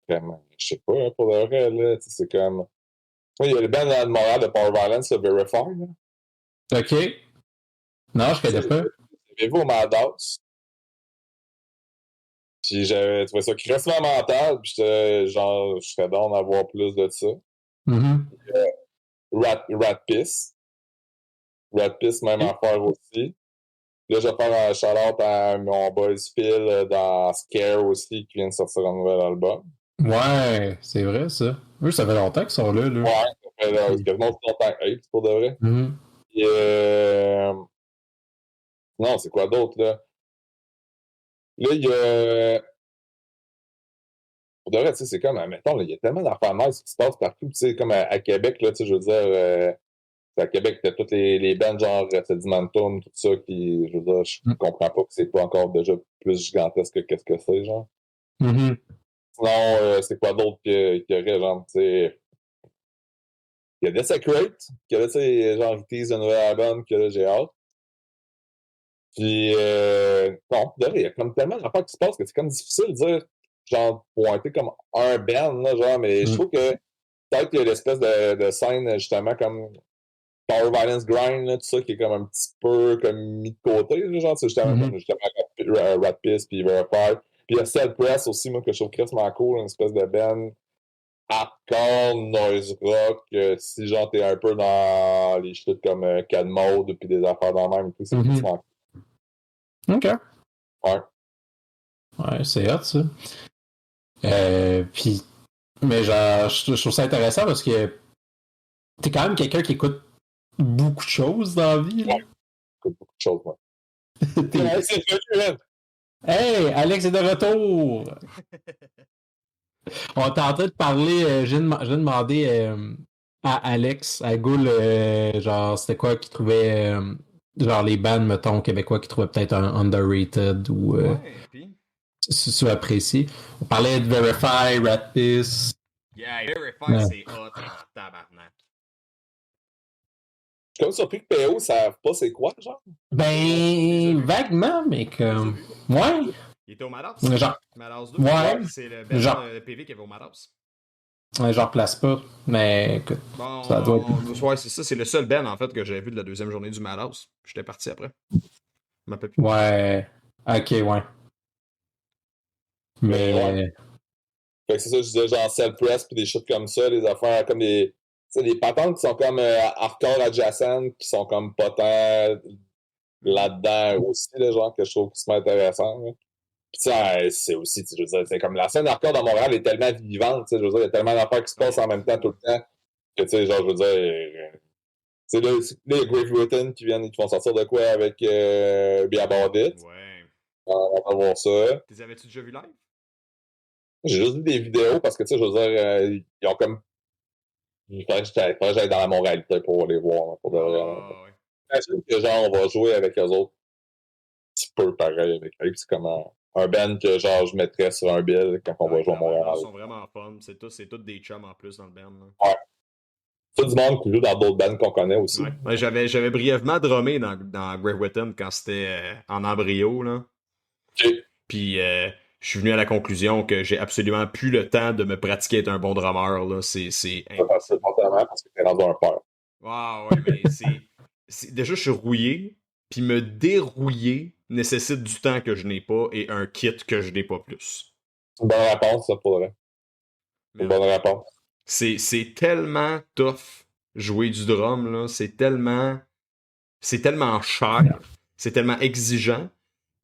Vraiment, je sais pas, hein, pour de vrai, là, c'est comme. Il y a le band de Montréal de Power Violence, le Verify. Là. Ok. Non, je connais pas. J'avais vu au Madhouse. Puis j'avais trouvé ça crissement mental, puis j'étais genre, je serais down d'avoir plus de ça. Mm-hmm. Rat Piss. Rat Piss, même affaire aussi. Là, je vais faire un shout-out à mon boys Phil dans Scare aussi, qui vient de sortir un nouvel album. Ouais, c'est vrai ça. Eux, ça fait longtemps qu'ils sont là. Ouais, ça fait quasiment aussi longtemps que Ape, pour de vrai. Mm-hmm. Et, non, c'est quoi d'autre, là? Là, il y a. Pour de vrai, tu sais, c'est comme, mettons, il y a tellement d'affaires nice qui se passent partout, tu sais, comme à Québec, là, tu sais, je veux dire, à Québec, t'as toutes les bands genre Sedimentum, tout ça, qui, je veux dire, je comprends pas que c'est pas encore déjà plus gigantesque que qu'est-ce que c'est, genre. Mm-hmm. Sinon, c'est quoi d'autre qu'il y aurait, genre, tu sais. Il y a Desecrate, qui a là, tu sais, genre, ils teasent un nouvel album, que là, j'ai hâte. Puis, non, il y a comme tellement d'affaires qui se passent que c'est comme difficile de dire, genre, pointer comme un band, là, genre, mais je trouve que peut-être qu'il y a l'espèce de scène, justement, comme Power Violence Grind, là, tout ça, qui est comme un petit peu comme mis de côté, là, genre, c'est justement Rat Piss, puis Verify. Puis il y a Cell Press aussi, moi, que je trouve crissement cool, une espèce de band hardcore, noise rock, si genre t'es un peu dans les shit comme Cad Mode, puis des affaires dans le même, et tout, c'est crissement cool. OK. Ouais. Ouais, c'est hot, ça. Puis, mais genre, je trouve ça intéressant parce que t'es quand même quelqu'un qui écoute beaucoup de choses dans la vie. Là. Ouais, j'écoute beaucoup de choses, moi. Hey, Alex est de retour! On est en train de parler, j'ai demandé à Alex, à Goul, genre, c'était quoi qu'il trouvait, genre, les bands, mettons, québécois qui trouvaient peut-être un underrated ou sous-apprécié. On parlait de Verify, Rat Piss. Yeah, Verify, c'est hot en tabarnak. Je suis comme surpris que PO savent pas c'est quoi, genre. Ben, vaguement, mais comme. Ouais. Il était au Madhouse? Genre, Madhouse 2? ouais, C'est le band genre, PV qui avait au Madhouse. je replace pas, mais écoute, ça doit être... Ouais, c'est ça. C'est le seul band, en fait, que j'avais vu de la deuxième journée du Madhouse. J'étais parti après. Je m'appelle plus. Ouais, ok, ouais. Mais ouais. Mais... Fait que c'est ça, je disais, genre Cell-Press pis des shit comme ça, des affaires comme des. Tu sais, des patentes qui sont comme hardcore adjacentes, qui sont comme potents là-dedans aussi, là, genre, que je trouve qui sont intéressants. Là. Pis ça, c'est aussi, je veux dire, c'est comme la scène hardcore dans Montréal est tellement vivante, tu sais, je veux dire, il y a tellement d'affaires qui se passent en même temps tout le temps, que tu sais, genre, je veux dire. Tu sais, là, les Grave Written qui viennent, qui vont sortir de quoi avec Be About It. Ouais. On va voir ça. T'es avais-tu déjà vu live? J'ai juste vu des vidéos parce que, tu sais, je veux dire, ils ont comme. Il faudrait que j'aille dans la Montréalité pour les voir. Pour de vrai. Ouais. J'imagine que genre, on va jouer avec eux autres. Un petit peu pareil avec eux. C'est comme un band que genre, je mettrais sur un bill quand on va jouer à Montréal. Ils sont vraiment fun. C'est tous des chums en plus dans le band. Là. Ouais. Tout du monde qui joue dans d'autres bands qu'on connaît aussi. Ouais. Ouais, j'avais brièvement drummé dans Grave Witten quand c'était en embryo. Là. Okay. Puis je suis venu à la conclusion que j'ai absolument plus le temps de me pratiquer être un bon drummer. Là. C'est impossible parce que t'es rendu un peur. Ah ouais, mais déjà, je suis rouillé, puis me dérouiller nécessite du temps que je n'ai pas et un kit que je n'ai pas plus. C'est une bonne réponse, ça, pour vrai. C'est une bonne réponse. C'est tellement tough jouer du drum, là. C'est tellement cher, c'est tellement exigeant.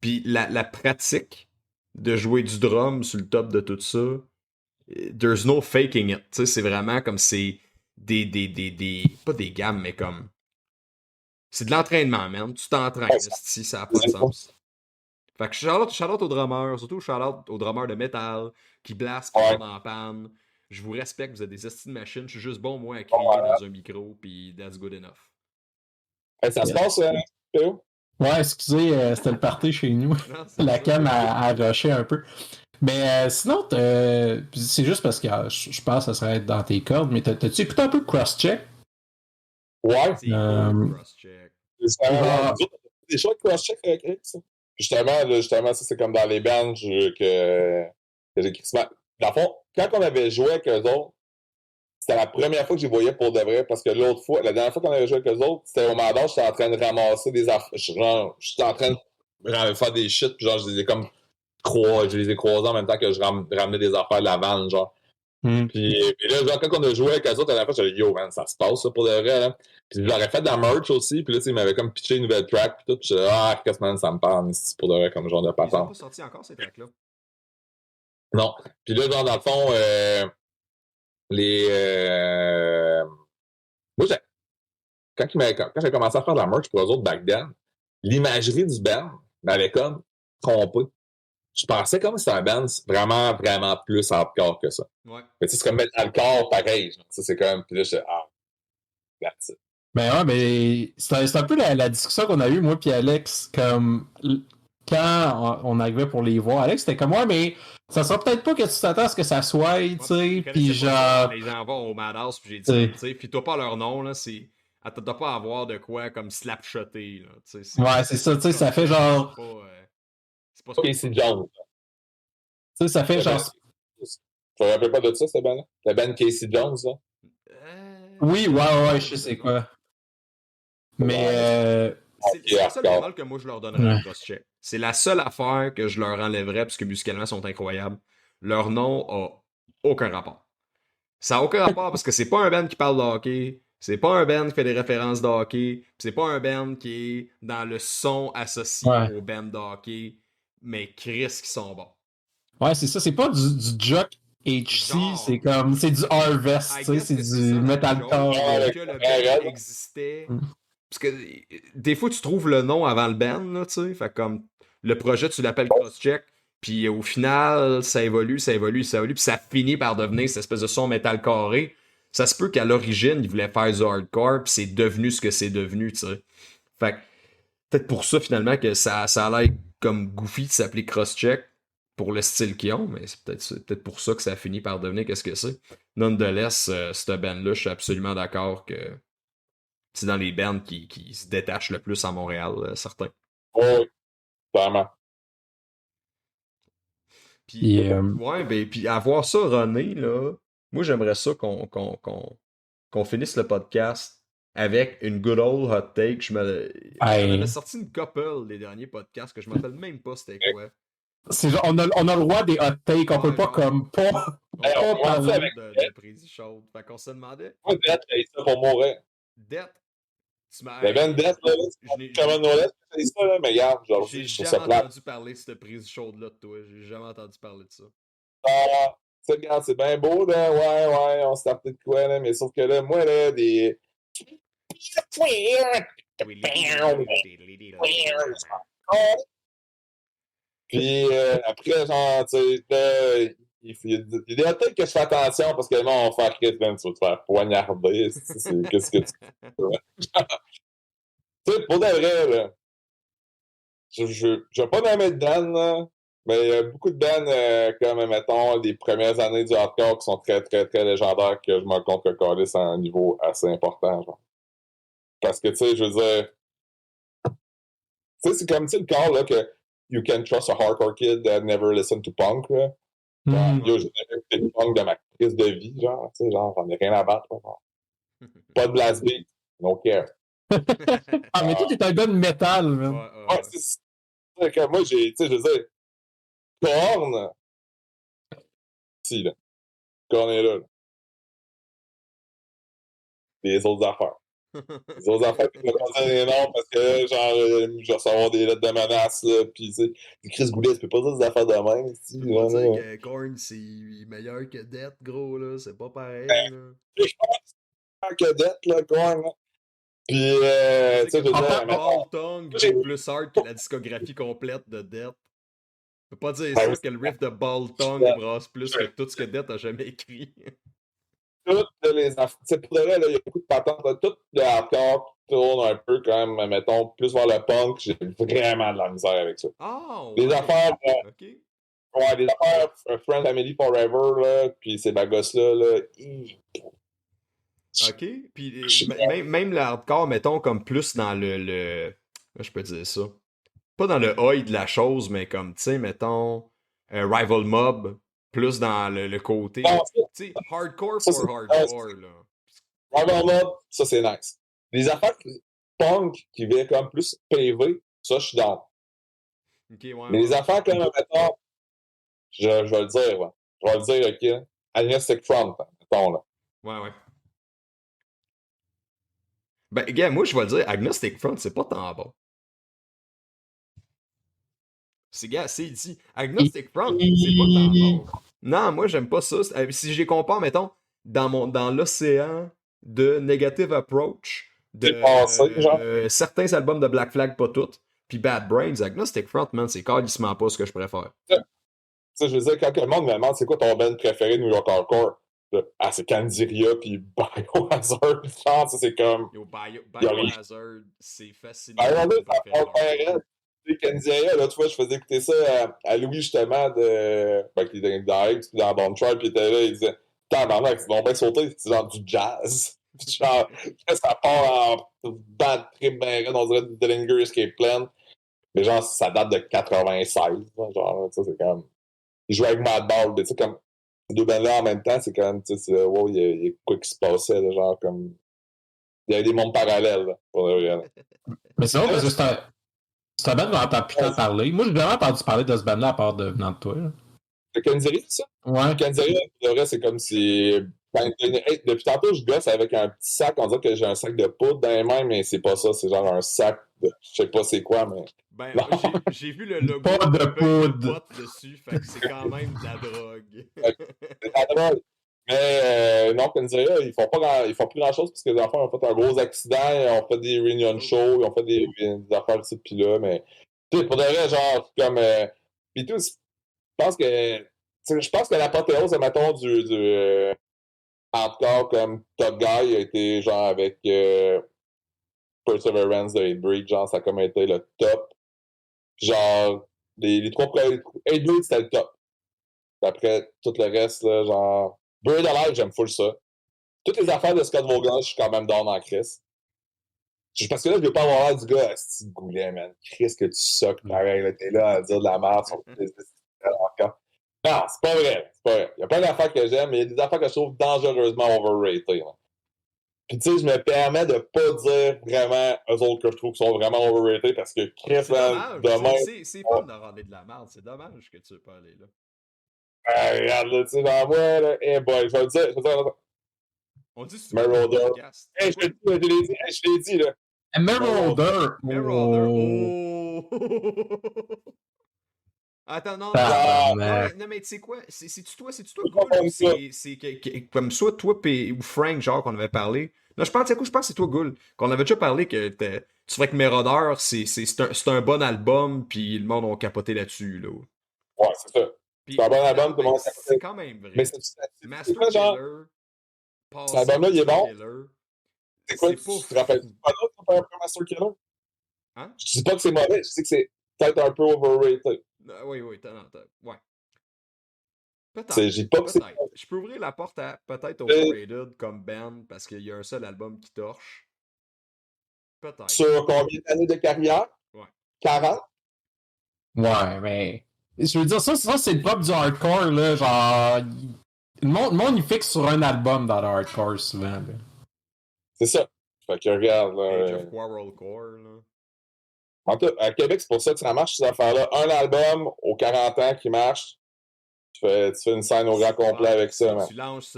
Puis la pratique de jouer du drum sur le top de tout ça, there's no faking it. Tu sais, c'est vraiment comme c'est pas des gammes, mais comme c'est de l'entraînement, man. Tu t'entraînes, si ça n'a pas de sens. Fait que shout-out aux drummers, surtout shout-out aux drummers de métal qui blastent pis dans la panne. Je vous respecte, vous êtes des estis de machines. Je suis juste bon, moi, à crier dans un micro, puis that's good enough. Hey, ça se passe, Théo? Ouais, excusez, c'était le party chez nous. Non, la cam a rushé un peu. Mais sinon, c'est juste parce que je pense que ça serait être dans tes cordes, mais t'as-tu écouté un peu Crosscheck? Ouais. C'est Crosscheck. Des choix de Crosscheck avec ça. Justement, ça, c'est comme dans les bands que j'ai crissement. Dans le fond, quand on avait joué avec eux autres, c'était la première fois que je les voyais pour de vrai, parce que l'autre fois, la dernière fois qu'on avait joué avec eux autres, c'était au Mandar, j'étais en train de ramasser des affaires. J'étais en train de faire des shit, puis genre, je les ai croisés en même temps que je ramenais des affaires de la vanne, genre. Puis là, genre, quand on a joué avec eux autres, la dernière fois, j'avais dit, yo, man, ça se passe, ça, pour de vrai, là. Puis j'aurais fait de la merch aussi, puis là, ils m'avaient comme pitché une nouvelle track, puis tout, puis j'étais, qu'est-ce man, ça me parle, c'est pour de vrai, comme genre de patente. Ils sont pas sortis encore, ces tracks-là? Non. Puis là, genre, dans le fond, moi, quand j'ai commencé à faire de la merch pour eux autres back then, l'imagerie du band m'avait comme trompé. Je pensais comme si c'était un band vraiment, vraiment plus hardcore que ça. Ouais. Mais tu sais, c'est comme hardcore pareil. C'est comme. Puis là, j'étais, that's it. Ben ouais, mais c'est un peu la discussion qu'on a eue, moi puis Alex, comme quand on arrivait pour les voir. Alex, c'était comme, ouais, mais ça sera peut-être pas que tu t'attends à ce que ça soit, tu sais, puis genre... Les gens vont au Madhouse, puis j'ai dit, tu sais, puis toi pas leur nom, là, c'est... T'as pas à avoir de quoi comme slapshotter, là, tu sais. Ouais, c'est ça, tu sais, ça fait genre... C'est pas Casey Jones. Tu sais, ça fait genre... Je me rappelle pas de ça, cette band-là. La band Casey Jones, là. Oui, ouais, je sais quoi. Mais... C'est la seule bémol que moi je leur donnerais à Crosscheck. C'est la seule affaire que je leur enlèverais parce que musicalement ils sont incroyables. Leur nom a aucun rapport. Ça n'a aucun rapport parce que c'est pas un band qui parle de hockey, c'est pas un band qui fait des références de hockey, c'est pas un band qui est dans le son associé au band de hockey, mais Chris qui sont bons. Ouais, c'est ça, c'est pas du jock HC, c'est comme, c'est du Harvest, tu sais, c'est du metalcore. Que le band existait. Parce que des fois, tu trouves le nom avant le band, là, tu sais. Fait comme le projet, tu l'appelles Crosscheck, puis au final, ça évolue, puis ça finit par devenir cette espèce de son métal carré. Ça se peut qu'à l'origine, ils voulaient faire du hardcore, puis c'est devenu ce que c'est devenu, tu sais. Fait que peut-être pour ça, finalement, que ça a l'air comme goofy de s'appeler Crosscheck pour le style qu'ils ont, mais c'est peut-être pour ça que ça finit par devenir qu'est-ce que c'est. Nonetheless, cette band-là, je suis absolument d'accord que c'est dans les bands qui se détachent le plus à Montréal, certains. Oui, clairement. Puis, Et, ouais, ben, puis avoir ça runné, là, moi, j'aimerais ça qu'on finisse le podcast avec une good old hot take. J'en avais hey, sorti une couple les derniers podcasts que je me rappelle même pas c'était quoi. c'est genre, on a le droit des hot takes, on peut Ouais, pas genre, comme on peut Alors, pas pas comment ça parler. avec parler de Dette? Prési chaude. Fait qu'on se demandait, Moi, Dette, j'ai ça pour mourir. dette, tu m'as. Il y avait une dette, là, Je n'ai comme un Noël, c'est ça, là, mais regarde, j'ai aujourd'hui, je trouve jamais ça plate. entendu parler de cette prise chaude-là de toi. J'ai jamais entendu parler de ça. Ah, ça, regarde, c'est bien beau, là, ouais, on se tape de quoi, là, mais sauf que là, moi, là, des. Puis après, genre, tu sais, là, il y a des hôtels que je fais attention parce que non, on va faire Chris, man, tu vas te faire poignarder. Qu'est-ce que tu fais? Tu sais, pour de vrai, là, je vais pas nommer de Dan, là, mais il y a beaucoup de bands comme, mettons, les premières années du hardcore qui sont très, très, très légendaires que je me compte que Callis à un niveau assez important, genre. Parce que, tu sais, je veux dire, tu sais, c'est comme, tu sais, le corps, là, que you can trust a hardcore kid that never listened to punk, là. Hmm. Yo, j'ai jamais écouté de punk de ma crise de vie, genre, tu sais, genre, j'en ai rien à battre, là, genre. Pas de blast beat, no care. Ah, mais toi, t'es un gars de métal, man. Ouais, c'est que moi, j'ai, tu sais, je veux dire, Korn, si, là. Korn est là. Les autres affaires. Les autres affaires, je vais pas dire les noms parce que, genre, je vais recevoir des lettres de menaces, là, pis, tu sais, Chris Goulet, tu peux pas dire des affaires de même, Tu si, peux pas là, dire là. que Korn c'est meilleur que Death, gros, là. C'est pas pareil, Ben, là. je pense que d'être, là, Korn, là. Pis, Tu peux tu sais, dire je veux que dire, Ball mettons, Tongue j'ai. joue plus hard que la discographie complète de Death. Tu peux pas dire Ben, ça, que le riff de Ball Tongue brasse plus que tout ce que Death a jamais écrit. toutes les affaires. Tu sais, pour de vrai, là, il y a beaucoup de patentes. Là, tout le hardcore qui tourne un peu quand même, mettons, plus vers le punk, j'ai vraiment de la misère avec ça. Ah, Les ouais. affaires, Ok. ouais, les affaires Friend Family Forever, là, puis ces bagosses-là, là, Ok. Puis même le hardcore, mettons, comme plus dans comment je peux dire ça. Pas dans le œil de la chose, mais comme, tu sais, mettons, Rival Mob, plus dans le côté, non, tu sais, hardcore ça, for c'est hardcore, là. Rival Mob, ça, c'est nice. Les affaires punk qui viennent comme plus PV, ça, je suis dans. Ok, ouais, Mais les ouais. affaires comme, mettons, je vais le dire, ouais. Je vais le dire, OK. Agnostic Front, mettons, là. Ouais, ouais. Ben, gars, moi, je vais le dire, Agnostic Front, c'est pas tant bon. C'est, gars, c'est dit. Agnostic Front, c'est pas tant bon. Non, moi, j'aime pas ça. Si je les compare, mettons, dans l'océan de Negative Approach, C'est passé, genre. certains albums de Black Flag, pas toutes, puis Bad Brains, Agnostic Front, man, c'est carrément pas ce que je préfère. Tu sais, je veux dire, quand le monde me demande c'est quoi ton band préféré de New York Hardcore, ah, c'est Candiria puis Biohazard. Ça, c'est comme. Yo, Y a rien. Biohazard, c'est facilement mon Biohazard, groupe ça préféré part bien hardcore. raide. Tu sais, Candiria, là, tu vois, je faisais écouter ça à Louis, justement, ben, qui était dans X, puis dans Bone Tribe, puis il était là, il disait, tabarnak, c'est bon, ben sauté, c'est genre du jazz. Puis genre, ça part en bad trip, ben raide, on dirait du Dillinger Escape Plan. Mais genre, ça date de 96, genre, ça, c'est comme. Il jouait avec Madball, tu sais, comme ces deux bandes-là en même temps, c'est quand même, tu sais, wow, il y a quoi qui se passait, là, genre, comme. Il y avait des mondes parallèles, là, pour le vrai. Mais c'est drôle parce que c'est un band dont on entend plus tant parler. Moi, j'ai vraiment entendu parler de ce band-là à part de venant de toi. Là. C'est Kanzeri, ça? Ouais. Kanzeri, pour le vrai, c'est comme si. Ben, depuis tantôt, je gosse avec un petit sac. On dirait que j'ai un sac de poudre dans les mains, mais c'est pas ça. C'est genre un sac de. Je sais pas c'est quoi, mais. Ben, Non. j'ai vu le logo Pas de avec un feuille de poudre. pote dessus, fait que c'est quand même de la drogue. C'est pas drôle. Mais non, Kanzeri, ils font plus grand-chose parce que les enfants ont fait un gros accident, ils ont fait des reunion shows, ils ont fait des affaires ici puis là, mais. Tu sais, pour de vrai, genre, comme. Pis tout, je pense que. Je pense que l'apothéose, mettons, du hardcore comme Top Guy a été genre avec Perseverance de Hatebreed, genre ça a comme été le top. Genre, les trois premiers. Hatebreed c'était le top. Après tout le reste, là, genre. Buried Alive, j'aime full ça. Toutes les affaires de Scott Vaughan, je suis quand même down en Chris. Parce que là, je veux pas avoir l'air du gars, c'est Goulet, man. Chris, que tu sucks, pareil, là, t'es là à dire de la merde sur les encore. Non, c'est pas vrai. C'est pas vrai. Il y a plein d'affaires que j'aime, mais il y a des affaires que je trouve dangereusement overrated. Là. Puis tu sais, je me permets de pas dire vraiment eux autres que je trouve qui sont vraiment overrated parce que Chris, C'est dommage. demain. C'est fun de râler de la merde. C'est dommage que tu veux pas aller là. Regarde, là, tu sais, dans moi, là, hey boy, je vais le dire, On dit souvent dans le Marauder. podcast. Hey, je l'ai dit, hey, je l'ai dit, là. Marauder! Marauder. Oh! Oh! Attends, non, Tabarnak. non, mais tu sais quoi? C'est-tu toi, Gould, ou c'est comme soit toi ou Frank, genre, qu'on avait parlé. Non, je pense que c'est toi, Gould, qu'on avait déjà parlé que tu ferais que Marauder, c'est un bon album, puis le monde a capoté là-dessus, là. Ouais, c'est ça. Puis, C'est un bon album, non, tout le mais monde c'est quand même Mais vrai. c'est Master quoi, genre? Killer, Cet album-là, il est bon. Killer, C'est quoi? c'est Tu pas te rappelles fou. pas d'autre pour un Master Killer? Hein? Je dis pas que c'est mauvais, je dis que c'est peut-être un peu overrated. Oui, ouais. Je dis pas que c'est Peut-être. Je peux ouvrir la porte à peut-être mauvais. overrated comme band parce qu'il y a un seul album qui torche. Peut-être. Sur combien d'années de carrière? Ouais. 40? Ouais, mais. Je veux dire, ça c'est le pop du hardcore, là. Genre. Le monde, il fixe sur un album dans le hardcore, souvent, là. C'est ça. Fait que regarde, Age là. of Quarrelcore, là. En tout cas, à Québec, c'est pour ça que ça marche, ces affaires-là. Un album aux 40 ans qui marche, tu fais une scène au grand complet avec ça, man. Tu lances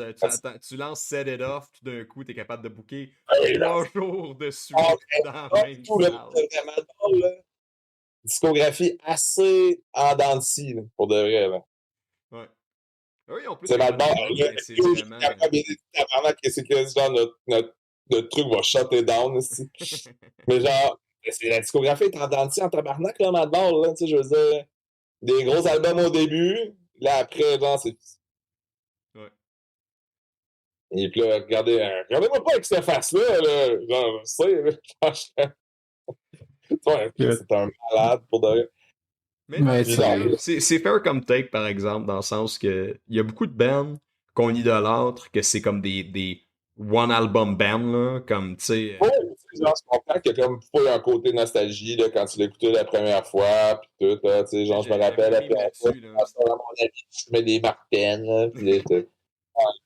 Set It Off, tout d'un coup, t'es capable de booker Oui, 3 jours de suite dans la même tout, là, salle. vraiment drôle, là. Discographie assez en dents de scie, là, pour de vrai, là. Ouais. Eux, ils ont plus C'est un mal bon bon. album, mais c'est vraiment... C'est que genre notre truc va shutter down aussi. Mais genre, la discographie est en dents de scie en tabarnak, là, Madball, là, tu sais, je veux dire, des gros albums au début, là, après, genre, c'est... Ouais. Et puis là, regardez-moi pas avec cette face-là, là, genre, je sais, là, c'est un malade, pour de vrai. Mais non, Mais c'est fair comme take, par exemple, dans le sens que il y a beaucoup de bands qu'on idolâtre, que c'est comme des one-album bands, là, comme, tu sais... Ouais, genre, je comprends qu'il y a comme pas un côté nostalgie, là, quand tu l'écoutais la première fois, pis tout, là, tu sais, genre, je me J'avais rappelle, un la meme première fois, là-dessus, là. à mon ami, je mets des martaines, là, pis là,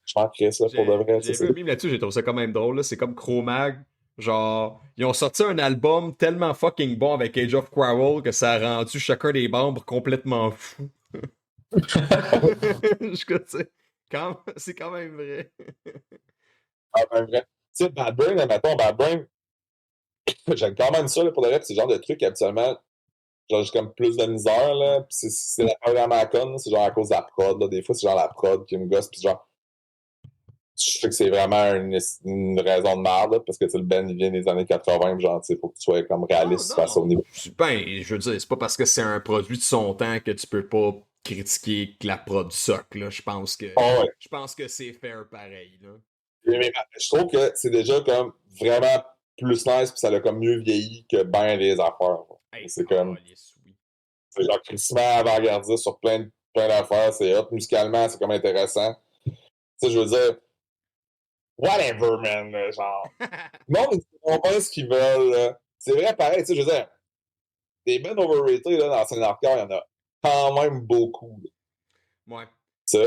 je manquerais ça, pour de vrai, tu sais, J'ai vu un meme là-dessus, j'ai trouvé ça quand même drôle, là. C'est comme Cro-Mag. Genre, ils ont sorti un album tellement fucking bon avec Age of Quarrel que ça a rendu chacun des membres complètement fous. C'est quand même vrai. Ah, ben, vrai. Tu sais, Bad Brain, admettons, Bad Brain, j'aime quand même ça, là, pour de vrai, pis c'est le genre de truc, habituellement, genre, j'ai comme plus de misère, là, pis c'est la première à con, c'est genre à cause de la prod, là, des fois, c'est genre la prod qui me gosse, pis genre, je sais que c'est vraiment une raison de merde, parce que le band il vient des années 80, genre, il faut que tu sois comme réaliste face au niveau. Ben, je veux dire, c'est pas parce que c'est un produit de son temps que tu peux pas critiquer que la prod socle, là. Oh, ouais. Je pense que c'est fair pareil, là. Mais je trouve que c'est déjà comme vraiment plus nice, puis ça l'a comme mieux vieilli que ben les affaires. Hey, C'est comme, oui. c'est genre crissement avant-gardiste sur plein d'affaires, c'est hot, musicalement, c'est comme intéressant. Tu sais, je veux dire, whatever, man, là, genre. Non, mais ils font pas ce qu'ils veulent, là. C'est vrai, pareil, tu sais, je veux dire, des bands overrated, là, dans le scénario, il y en a quand même beaucoup. Là. Ouais. Ça,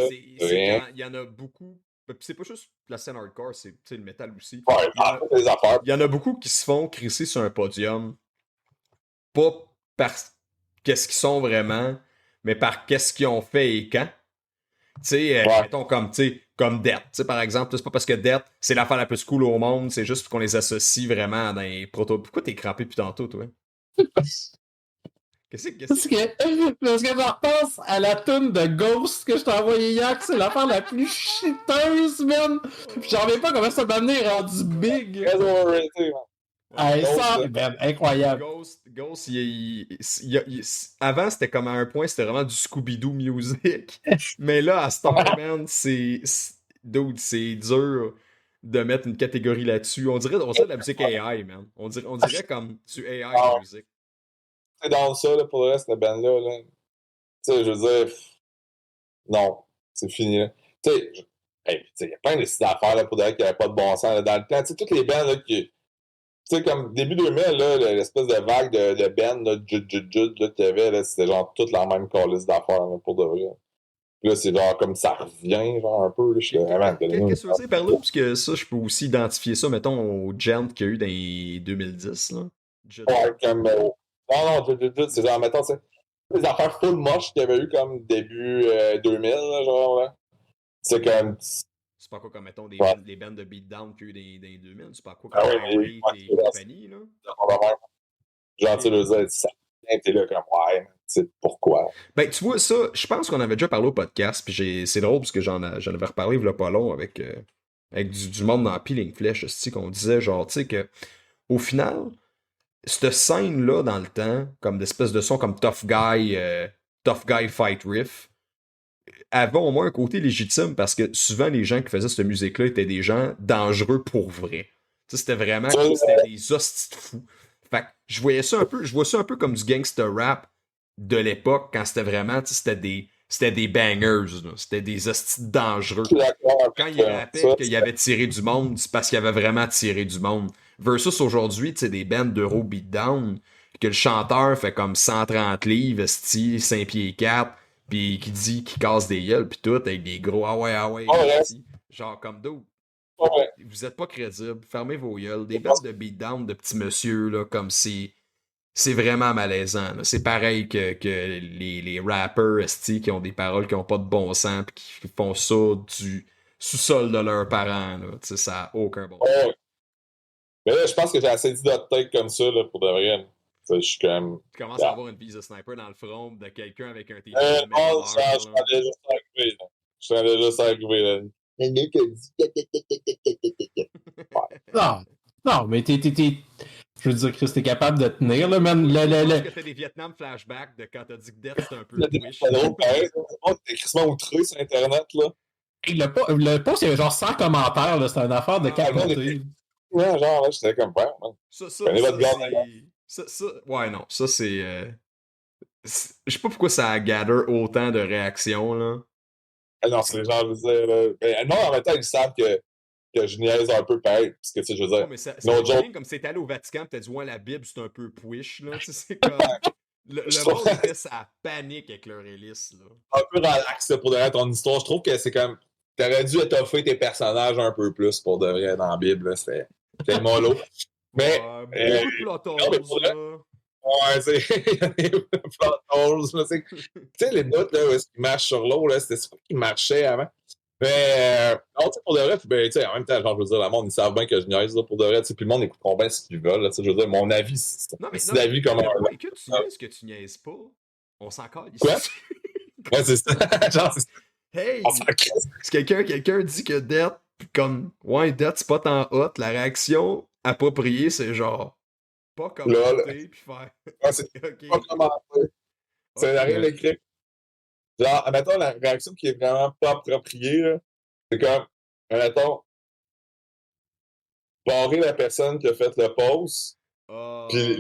rien. Il y en a beaucoup. Puis c'est pas juste la scène hardcore, c'est le métal aussi. Ouais, les affaires. Il y en a beaucoup qui se font crisser sur un podium, pas par qu'est-ce qu'ils sont vraiment, mais par qu'est-ce qu'ils ont fait et quand. Tu sais, mettons comme Death. Tu sais, par exemple, c'est pas parce que Death, c'est l'affaire la plus cool au monde, c'est juste qu'on les associe vraiment dans les proto. Pourquoi t'es crampé depuis tantôt, toi? Parce que je repense à la toune de Ghost que je t'ai envoyé hier, que c'est l'affaire la plus chiteuse, man! J'en reviens pas comment ça m'a amené rendu big! Très overrated, man. Ouais, ça, man, incroyable! Ghost avant, c'était comme à un point, c'était vraiment du Scooby-Doo music. Mais là, à Starman, dude, c'est dur de mettre une catégorie là-dessus. On dirait de la musique AI, man. On dirait comme du AI de musique. C'est dans ça, là, pour le reste, cette band-là. Là. Tu sais, je veux dire, non, c'est fini. Là. Tu sais, il y a plein de styles d'affaires là, pour dire qu'il n'y avait pas de bon sens. Là. Dans le temps, tu sais, toutes les bands là, qui. Tu sais, comme début 2000, là, l'espèce de vague de bands, là, Jude, qu'il y avait, là, c'était genre toute la même calice d'affaires, là, pour de vrai. Puis là, c'est genre comme ça revient, genre un peu. Là, je suis vraiment Qu'est-ce que tu veux dire par là? Parce que ça, je peux aussi identifier ça, mettons, au gent qu'il y a eu dans les 2010, là. Ouais, comme. Non, c'est genre, mettons, tu sais, les affaires full moches qu'il y avait eu comme début 2000, là, genre, là. C'est comme. C'est pas quoi comme, mettons, des bands de beatdown qu'il y a eu dans les 2000. C'est pas quoi comme Pirate et compagnie, là. Genre, tu le disais, ça t'es là comme, ouais, tu sais pourquoi. Ben, tu vois, ça, je pense qu'on avait déjà parlé au podcast, puis c'est drôle parce que j'en avais reparlé il y a pas long avec du monde dans Peeling Flesh, qu'on disait, genre, tu sais, que au final, cette scène-là, dans le temps, comme d'espèce de son comme Tough Guy Fight Riff, avait au moins un côté légitime parce que souvent, les gens qui faisaient cette musique-là étaient des gens dangereux pour vrai. Tu sais, c'était vraiment comme c'était des hosties de fous. Fait que je vois ça un peu comme du gangster rap de l'époque quand c'était vraiment, tu sais, c'était des bangers, là. C'était des hosties dangereux. Quand il rappelait qu'il avait tiré du monde, c'est parce qu'il avait vraiment tiré du monde. Versus aujourd'hui, tu sais, des bands d'Euro Beatdown, que le chanteur fait comme 130 livres, esti, 5 pieds 4, pis qui dit qu'il casse des gueules, pis tout, avec des gros ah ouais, esti. Genre comme d'autres. Vous êtes pas crédible, fermez vos gueules. Des bandes de beatdown de petits monsieur, là, comme c'est vraiment malaisant. Là. C'est pareil que les rappers esti, qui ont des paroles qui ont pas de bon sens pis qui font ça du sous-sol de leurs parents. Là. Ça a aucun bon sens. Mais là, je pense que j'ai assez dit d'autres têtes comme ça là, pour de vrai. Je suis quand même. Tu commences à avoir une piste de sniper dans le front de quelqu'un avec un t-shirt de non, je suis déjà arrivé. Je suis déjà arrivé. Là. Le mec a dit. Non, mais je veux dire, Chris, t'es capable de tenir, là, man. Est-ce que t'as des Vietnam flashbacks de quand t'as dit que Death c'était un peu Twitch? C'est drôle, pareil. T'es crissement outré sur Internet, là. Le post, il y avait genre 100 commentaires, là. C'était une affaire de capoter. Ouais, genre, là, j'étais comme, ouais, man. Ouais, non, ça, c'est... Je sais pas pourquoi ça gather autant de réactions, là. Ah non, c'est genre, je veux dire, là... Mais non, en même temps, ils savent que je niaise un peu pareil, parce que, tu sais, je veux dire... Non, mais c'est comme si t'es allé au Vatican pis t'as dit, ouais, la Bible, c'est un peu push, là. C'est comme... Le monde était sa panique avec leur hélice, là. Un peu relax, là, pour de vrai, ton histoire. Je trouve que c'est comme... T'aurais dû étoffer tes personnages un peu plus, pour de vrai, dans la Bible, là. C'était mollo. Mais... beaucoup de plot là. Ouais, c'est. Il y a des plot holes, là. Tu sais, les bouts, là, où est-ce qu'ils marchent sur l'eau, là, c'était ça qui marchait avant. Mais, non, tu sais, pour de vrai, ben, tu sais, en même temps, genre, je veux dire, le monde, ils savent bien que je niaise, là, pour de vrai, tu sais, puis le monde écoute bien ce qu'ils veulent, là, tu sais, je veux dire, mon avis, c'est l'avis comme un. Que tu niaises que tu niaises pas, on s'en calisse. Quoi? Ouais, c'est ça. Genre, c'est ça. Hey! Si quelqu'un dit que Death, comme, ouais, Death, c'est pas tant hot, la réaction appropriée, c'est genre, pas commenter, puis faire. Ouais, c'est pas commenter. C'est rien d'écrit. Genre, admettons, la réaction qui est vraiment pas appropriée, là, c'est comme, admettons, barrer la personne qui a fait le post, puis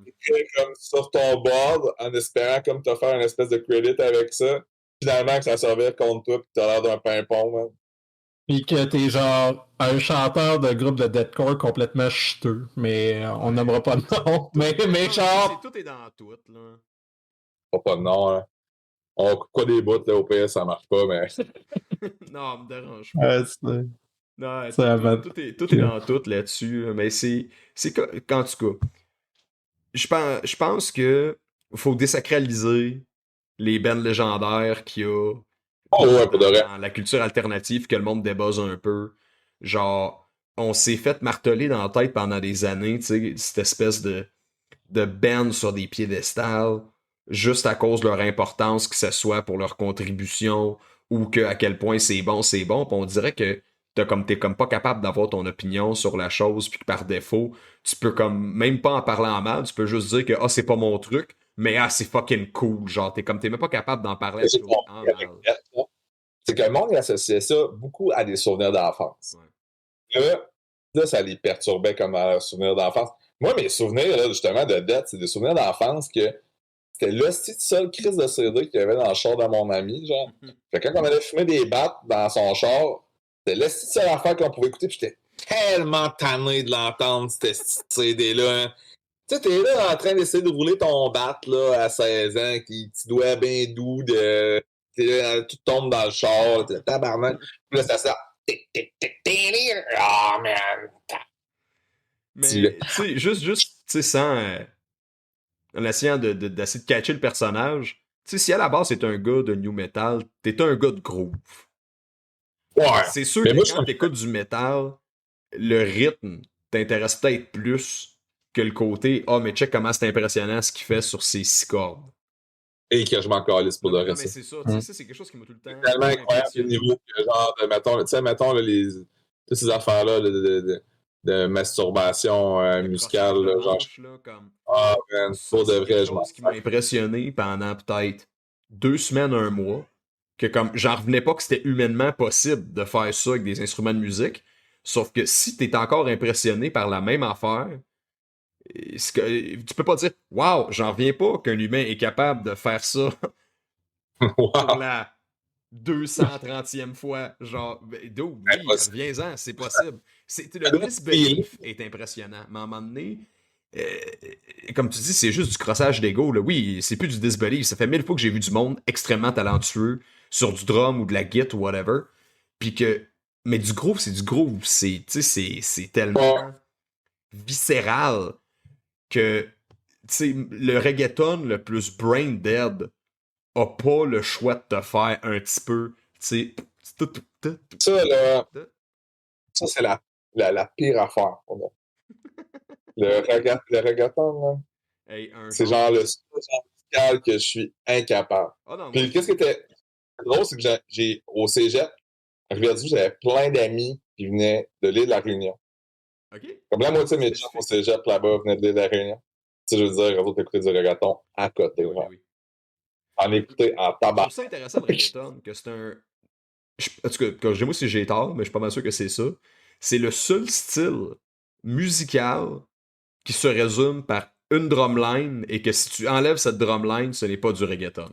l'écrire comme sur ton board en espérant comme te faire une espèce de credit avec ça, finalement que ça servait contre toi, puis t'as l'air d'un pimpon, man. Puis que t'es genre un chanteur de groupe de deathcore complètement chuteux, mais on nommera pas de nom. Mais genre. Tout est dans tout, là. Pas de nom, hein. On coupe pas des bouts, là, au PS, ça marche pas, mais. Non, me dérange pas. Non, tout est dans tout là-dessus, là, mais c'est en tout cas, je pense que faut désacraliser les bands légendaires qu'il y a dans la culture alternative, que le monde débuzz un peu. Genre, on s'est fait marteler dans la tête pendant des années, tu sais, cette espèce de band sur des piédestals, juste à cause de leur importance, que ce soit pour leur contribution ou que à quel point c'est bon. Puis on dirait que t'es comme pas capable d'avoir ton opinion sur la chose, puis que par défaut, tu peux comme même pas en parler en mal, tu peux juste dire que c'est pas mon truc, mais c'est fucking cool. Genre, t'es même pas capable d'en parler en mal. C'est que le monde associait ça beaucoup à des souvenirs d'enfance. Ouais. Là, ça les perturbait comme souvenirs d'enfance. Moi, mes souvenirs, là, justement, de Death, c'est des souvenirs d'enfance que c'était l'hostie de seul crise de CD qu'il y avait dans le char de mon ami, genre. Fait que quand on allait fumer des battes dans son char, c'était l'hostie de seule affaire qu'on pouvait écouter, pis j'étais tellement tanné de l'entendre, cette CD-là. Hein. Tu sais, t'es là en train d'essayer de rouler ton bat, là, à 16 ans, qui doit bien doux de... tout tombe dans le char, t'es tabarnak. Puis là, ça sort. Oh, man! Mais, tu sais, juste tu sais, sans... en essayant d'essayer de catcher le personnage, tu sais, si à la base, c'est un gars de new metal, t'es un gars de groove. Ouais. C'est sûr Mais que moi, quand t'écoutes du metal, le rythme t'intéresse peut-être plus que le côté « Ah, mais check comment c'est impressionnant ce qu'il fait sur ses 6 cordes. » Et que je m'en calisse pour Non, le mais reste. c'est ça, tu sais, ça, c'est quelque chose qui m'a tout le temps C'est tellement incroyable le impressionné. niveau que, genre, tu sais, mettons, là, toutes ces affaires-là de masturbation Le musicale, crossage de là, genre, manche, là, comme... ah, man, Ça, pour de c'est vrai, quelque je m'en chose qui m'a impressionné pendant peut-être 2 semaines, 1 mois, que comme j'en revenais pas que c'était humainement possible de faire ça avec des instruments de musique, sauf que si t'es encore impressionné par la même affaire, tu peux pas dire « Wow, j'en reviens pas qu'un humain est capable de faire ça pour Wow. la 230e fois. » Genre, dude, oui, Impossible. reviens-en, c'est possible. Le disbelief est impressionnant, mais à un moment donné, comme tu dis, c'est juste du crossage d'ego. Là. Oui, c'est plus du disbelief. Ça fait 1000 fois que j'ai vu du monde extrêmement talentueux sur du drum ou de la guitare ou whatever. Puis que. Mais du groove, c'est du groove. C'est tellement viscéral que. Le reggaeton le plus brain dead a pas le choix de te faire un petit peu. Tu sais. Ça, là, ça, c'est la pire affaire pour moi. Le reggaeton, là, Hey, c'est genre le genre musical que je suis incapable. Oh non, Puis qu'est-ce qui était drôle, c'est que j'ai au cégep, à Rivière-du, j'avais plein d'amis qui venaient de l'île de la Réunion. OK. Comme la moitié de mes gens au cégep là-bas venaient de l'île de la Réunion. Tu sais, je veux dire, eux autres écoutaient du reggaeton à côté. Oui, oui. En écouter en tabac. Je trouve ça intéressant le reggaeton, que c'est un... En tout cas, quand je dis moi si j'ai tort, mais je suis pas mal sûr que c'est ça. C'est le seul style musical qui se résume par une drumline et que si tu enlèves cette drumline, ce n'est pas du reggaeton.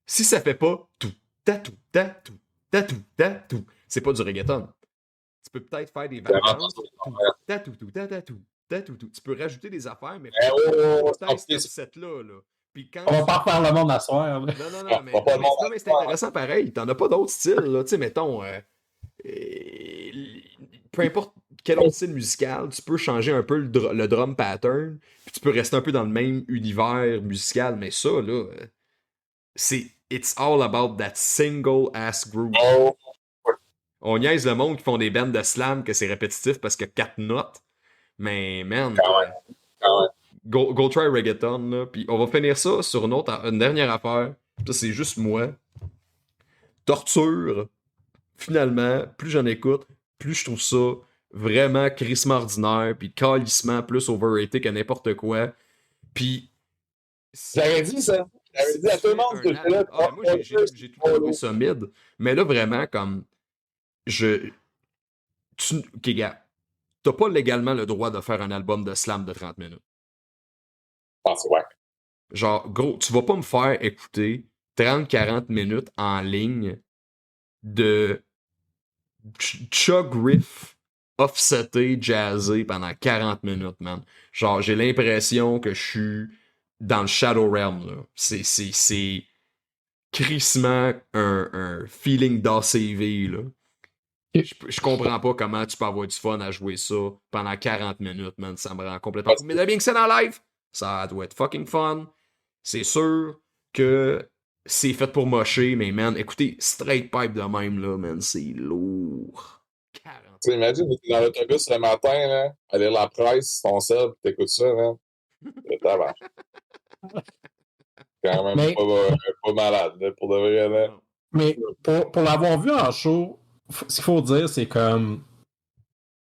Si ça fait pas tout, tatou, tatou, tatou, tatou, c'est pas du reggaeton. Tu peux peut-être faire des variantes. Tatou, tatou, tatou. Tu peux rajouter des affaires, mais ce set-là, là. Puis quand On va pas refaire le monde à soir. Là. Non, mais c'est intéressant pareil. T'en as pas d'autres styles, là. Tu sais, mettons, peu importe quel autre style musical, tu peux changer un peu le drum pattern, puis tu peux rester un peu dans le même univers musical, mais ça, là, c'est it's all about that single ass groove. On niaise le monde qui font des bands de slam que c'est répétitif parce que 4 notes, mais man, Go try reggaeton, là. Puis on va finir ça sur une dernière affaire. Ça, c'est juste moi. Torture. Finalement, plus j'en écoute, plus je trouve ça vraiment crissement ordinaire, puis calissement plus overrated que n'importe quoi. Puis... J'avais dit ça. J'avais dit à tout le monde que j'étais là. Moi, j'ai tout trouvé ça mid. Mais là, vraiment, comme... Ok, gars. T'as pas légalement le droit de faire un album de slam de 30 minutes. Ah, c'est ouais. Genre, gros, tu vas pas me faire écouter 30-40 minutes en ligne de chug riff offseté, jazzé pendant 40 minutes, man. Genre, j'ai l'impression que je suis dans le Shadow Realm, là. C'est crissement un feeling d'ACV, là. Je comprends pas comment tu peux avoir du fun à jouer ça pendant 40 minutes, man. Ça me rend complètement fou. Mais de bien que c'est en live, ça doit être fucking fun. C'est sûr que c'est fait pour mocher, mais man, écoutez, straight pipe de même, là, man, c'est lourd. 40. Tu imagines, t'es dans l'autobus le matin, là, à lire la presse, ton sel, pis t'écoutes ça, là. C'est tabac. Quand même mais, pas malade, là, pour de vrai, là. Mais pour l'avoir vu en show, ce qu'il faut dire, c'est comme...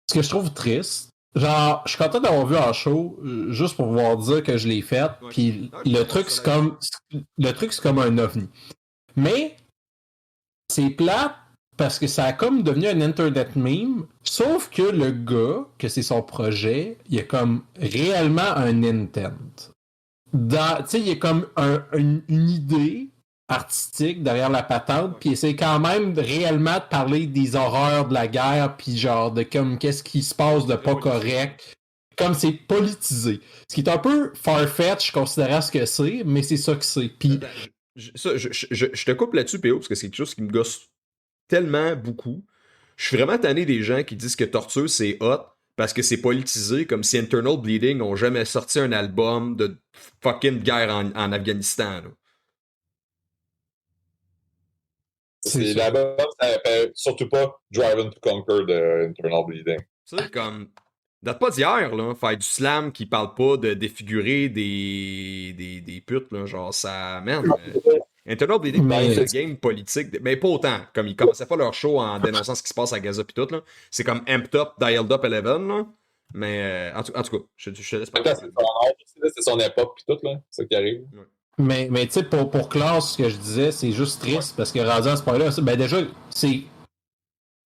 Ce que je trouve triste, genre, je suis content d'avoir vu en show, juste pour pouvoir dire que je l'ai fait, puis le truc, c'est comme un ovni. Mais, c'est plate, parce que ça a comme devenu un internet meme, sauf que le gars, que c'est son projet, il a comme réellement un intent. Tu sais, il y a comme une idée artistique derrière la patente, puis essaie quand même réellement de parler des horreurs de la guerre, puis genre de comme qu'est-ce qui se passe de pas correct. Comme c'est politisé. Ce qui est un peu farfetch considérant ce que c'est, mais c'est ça que c'est. Puis Je te coupe là-dessus, PO, parce que c'est quelque chose qui me gosse tellement beaucoup. Je suis vraiment tanné des gens qui disent que Torture, c'est hot parce que c'est politisé, comme si Internal Bleeding ont jamais sorti un album de fucking guerre en Afghanistan. Là. C'est l'album, ça s'appelle surtout pas Driving to Conquer de Internal Bleeding. Tu sais, comme. Date pas d'hier, là. Faire du slam qui parle pas de défigurer des putes, là. Genre, ça. Man. Internal Bleeding, Mais- c'est game politique. Mais pas autant. Comme ils commençaient pas leur show en dénonçant ce qui se passe à Gaza pis tout, là. C'est comme Amped Up, Dialed Up 11, là. Mais en tout cas, je te laisse pas. C'est son époque pis tout, là. C'est ça qui arrive. Mais tu sais, pour clore ce que je disais, c'est juste triste parce que rendu à ce point-là, ben déjà, c'est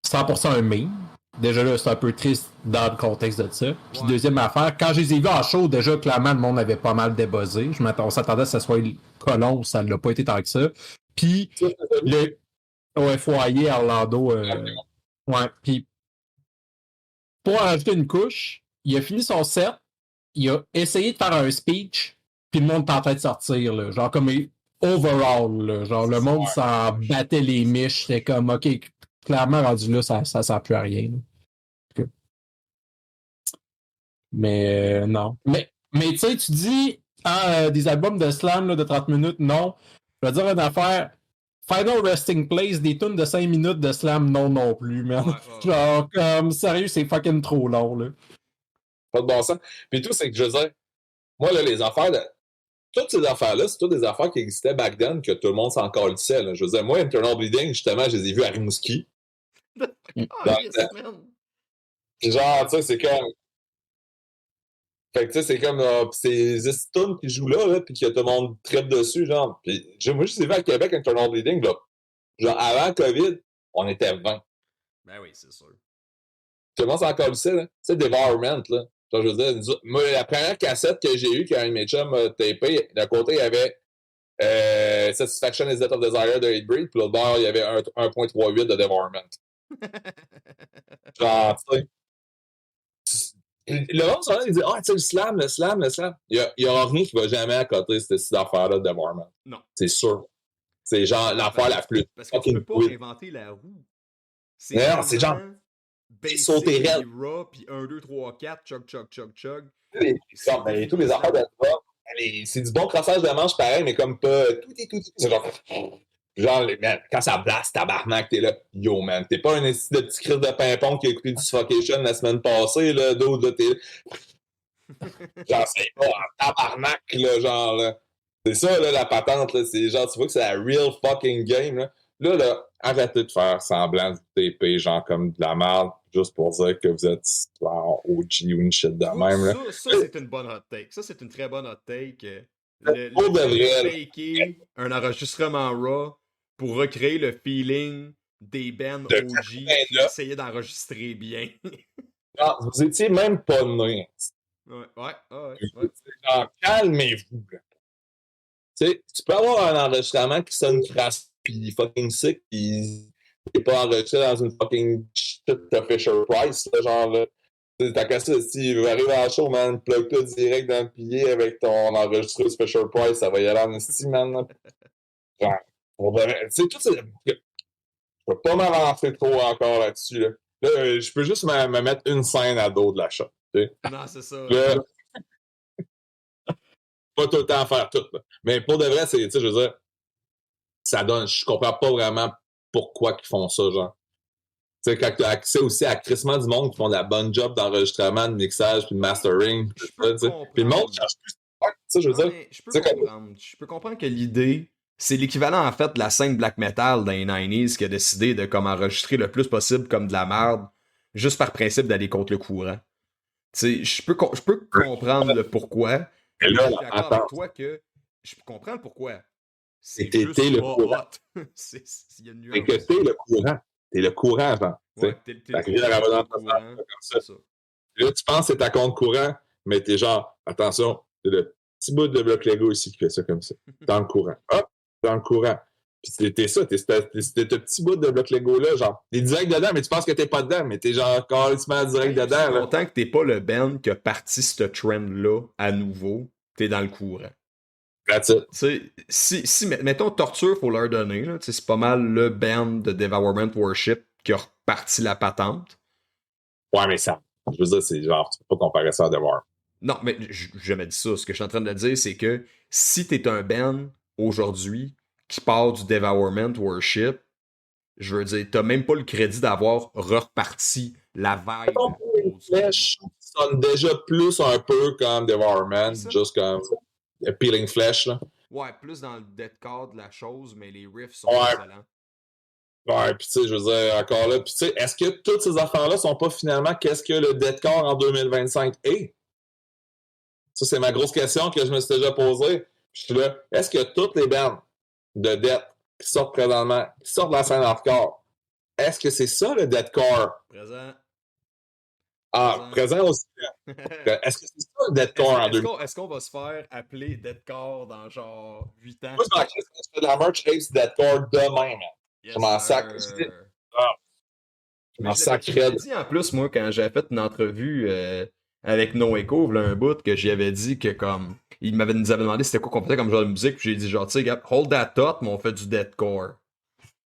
100% un meme. Déjà là, c'est un peu triste dans le contexte de ça. Puis deuxième affaire, quand je les ai vus en show, déjà clairement le monde avait pas mal débuzzé. On s'attendait à ce que ça soit colon, ça l'a pas été tant que ça. Puis le foyer à Orlando, ouais. Puis pour en rajouter une couche, il a fini son set, il a essayé de faire un speech, puis le monde tentait de sortir, là, genre comme overall, là, genre le monde s'en battait les miches, c'était comme ok, clairement rendu là, ça sert plus à rien. Là. Mais non. Mais tu sais, tu dis des albums de slam là, de 30 minutes, non. Je vais dire une affaire. Final Resting Place, des tunes de 5 minutes de slam, non plus, man. Genre, comme, sérieux, c'est fucking trop long, là. Pas de bon sens. Puis tout, c'est que je veux dire, moi, là, les affaires toutes ces affaires-là, c'est toutes des affaires qui existaient back then que tout le monde s'en calissait. Là. Je veux dire, moi, Internal Bleeding, justement, je les ai vus à Rimouski. Genre, tu sais, c'est comme. Fait que, tu sais, c'est comme. C'est Zistone qui joue là, puis que tout le monde traite dessus, genre. Puis, moi, je les ai vus à Québec, Internal Bleeding, là. Genre, avant COVID, on était 20. Ben oui, c'est sûr. Tout le monde s'en calissait, là. Tu sais, Devourment, là. Genre, je veux dire, moi, la première cassette que j'ai eue, qu'un de mes chums m'a tapé, d'un côté, il y avait Satisfaction is Death of Desire de Hatebreed, puis l'autre bord, il y avait 1.38 de Devourment. Genre, tu sais. Le monde, ça, il dit, ah, tu sais, le slam. Il y aura rien qui va jamais à côté cette affaire-là de Devourment. Non. C'est sûr. C'est genre l'affaire la plus. Parce que tu peux pas inventer la roue. Non, c'est genre. Sauter raw, puis 1, 2, 3, 4, chug. Mais tous les affaires de drop, c'est du bon crossage de manche pareil, mais comme pas tout. C'est genre, man, quand ça blast, tabarnak, t'es là. Yo, man, t'es pas un esti de petit crise de pimpon qui a écouté du Suffocation la semaine passée, là, d'autres, là, t'es. Genre, c'est pas en tabarnak, là, genre, là. C'est ça, là, la patente, là. C'est genre, tu vois que c'est la real fucking game, là. Là, arrêtez de faire semblant de TP, genre, comme de la merde, juste pour dire que vous êtes genre, OG ou une shit de même, là. Ça, c'est une bonne hot take. Ça, c'est une très bonne hot take. Pour de vrai, faker un enregistrement raw pour recréer le feeling des bands OG qui essayaient d'enregistrer bien. Non, vous étiez même pas nés. Ouais. Genre, calmez-vous, là. Tu sais, tu peux avoir un enregistrement qui sonne crasse pis fucking sick pis t'es pas enregistré dans une fucking shit de Fisher-Price, là, genre, là. T'as qu'à ça, si il arrive à la show, man, plug-toi direct dans le pilier avec ton enregistreuse Fisher-Price, ça va y aller en esti, man. Genre, tu sais, tout ça, je peux pas m'avancer trop encore là-dessus, là. Là, je peux juste me mettre une scène à dos de la shot, tu sais. Non, c'est ça. Là, pas tout le temps à faire tout, là. Mais pour de vrai, c'est, tu sais, je veux dire, ça donne, je comprends pas vraiment pourquoi ils font ça, genre. Tu sais, quand tu as accès aussi à crissement du monde qui font de la bonne job d'enregistrement, de mixage, puis de mastering, puis le monde cherche plus. Tu sais, je veux dire. Je peux comprendre que l'idée, c'est l'équivalent, en fait, de la scène black metal dans les 90s qui a décidé de comme enregistrer le plus possible comme de la merde, juste par principe d'aller contre le courant. Tu sais, je peux comprendre le pourquoi. Et là, je suis d'accord avec toi que je comprends le pourquoi. C'est juste le courant. C'est que t'es le courant. T'es le courant, genre. Ouais, t'es le courant. C'est ça. Là, tu penses que c'est ta compte courant, mais t'es genre, attention, c'est le petit bout de bloc Lego ici qui fait ça comme ça. Dans le courant. Hop, dans le courant. Puis t'es ça, t'es ce petit bout de bloc Lego-là, genre, t'es direct dedans, mais tu penses que t'es pas dedans, mais t'es genre carrément direct dedans. Je suis content que t'es pas le band qui a parti ce trend-là à nouveau, t'es dans le courant. That's it. Si mettons Torture, faut leur donner, là, c'est pas mal le band de Devourment Worship qui a reparti la patente. Ouais, mais ça, je veux dire, c'est genre, tu peux pas comparer ça à Devour. Non, mais j'ai jamais dit ça. Ce que je suis en train de dire, c'est que si t'es un band aujourd'hui qui part du Devourment Worship, je veux dire, t'as même pas le crédit d'avoir reparti la vibe. Peeling Flesh sonne déjà plus un peu comme Devourman, juste comme Peeling Flesh, là. Ouais, plus dans le deathcore de la chose, mais les riffs sont excellents. Ouais, pis tu sais, je veux dire, encore là, pis tu sais, est-ce que toutes ces affaires-là sont pas finalement qu'est-ce que le deathcore en 2025 est? Ça, c'est ma grosse question que je me suis déjà posée. Je suis là, est-ce que toutes les bandes de death qui sortent présentement, qui sortent de la scène hardcore, est-ce que c'est ça le deathcore? Présent. Ah, présent aussi. Est-ce que c'est ça le deathcore en 2025? Est-ce qu'on va se faire appeler deathcore dans genre 8 ans? Moi, je m'en crisse, je fais de la merch Ace deathcore demain, man. Yes, je m'en sac. Je m'en sacrais. J'ai dit en plus, moi, quand j'avais fait une entrevue avec No Echo, là, un bout, que j'y avais dit que comme. Nous avait demandé c'était quoi qu'on faisait comme genre de musique, puis j'ai dit genre, tu sais, hold that thought, mais on fait du deathcore.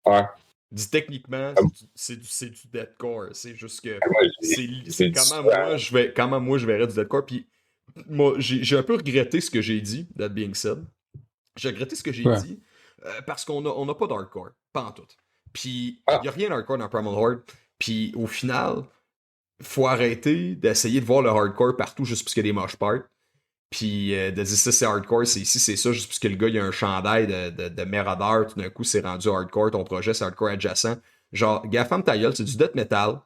Ouais. Dis techniquement, c'est du deathcore. C'est juste que. C'est comment moi je verrais du deathcore. Puis moi, j'ai un peu regretté ce que j'ai dit, that being said. J'ai regretté ce que j'ai dit parce qu'on a pas d'hardcore. Pas en tout. Puis il y a rien d'hardcore dans Primal Horde. Puis au final, faut arrêter d'essayer de voir le hardcore partout juste parce qu'il y a des mosh parts. Puis de dire ça c'est hardcore, c'est ici, c'est ça, juste parce que le gars il a un chandail de Meradeur, tout d'un coup c'est rendu hardcore, ton projet c'est hardcore adjacent. Genre, Gaffam ta gueule, c'est du death metal.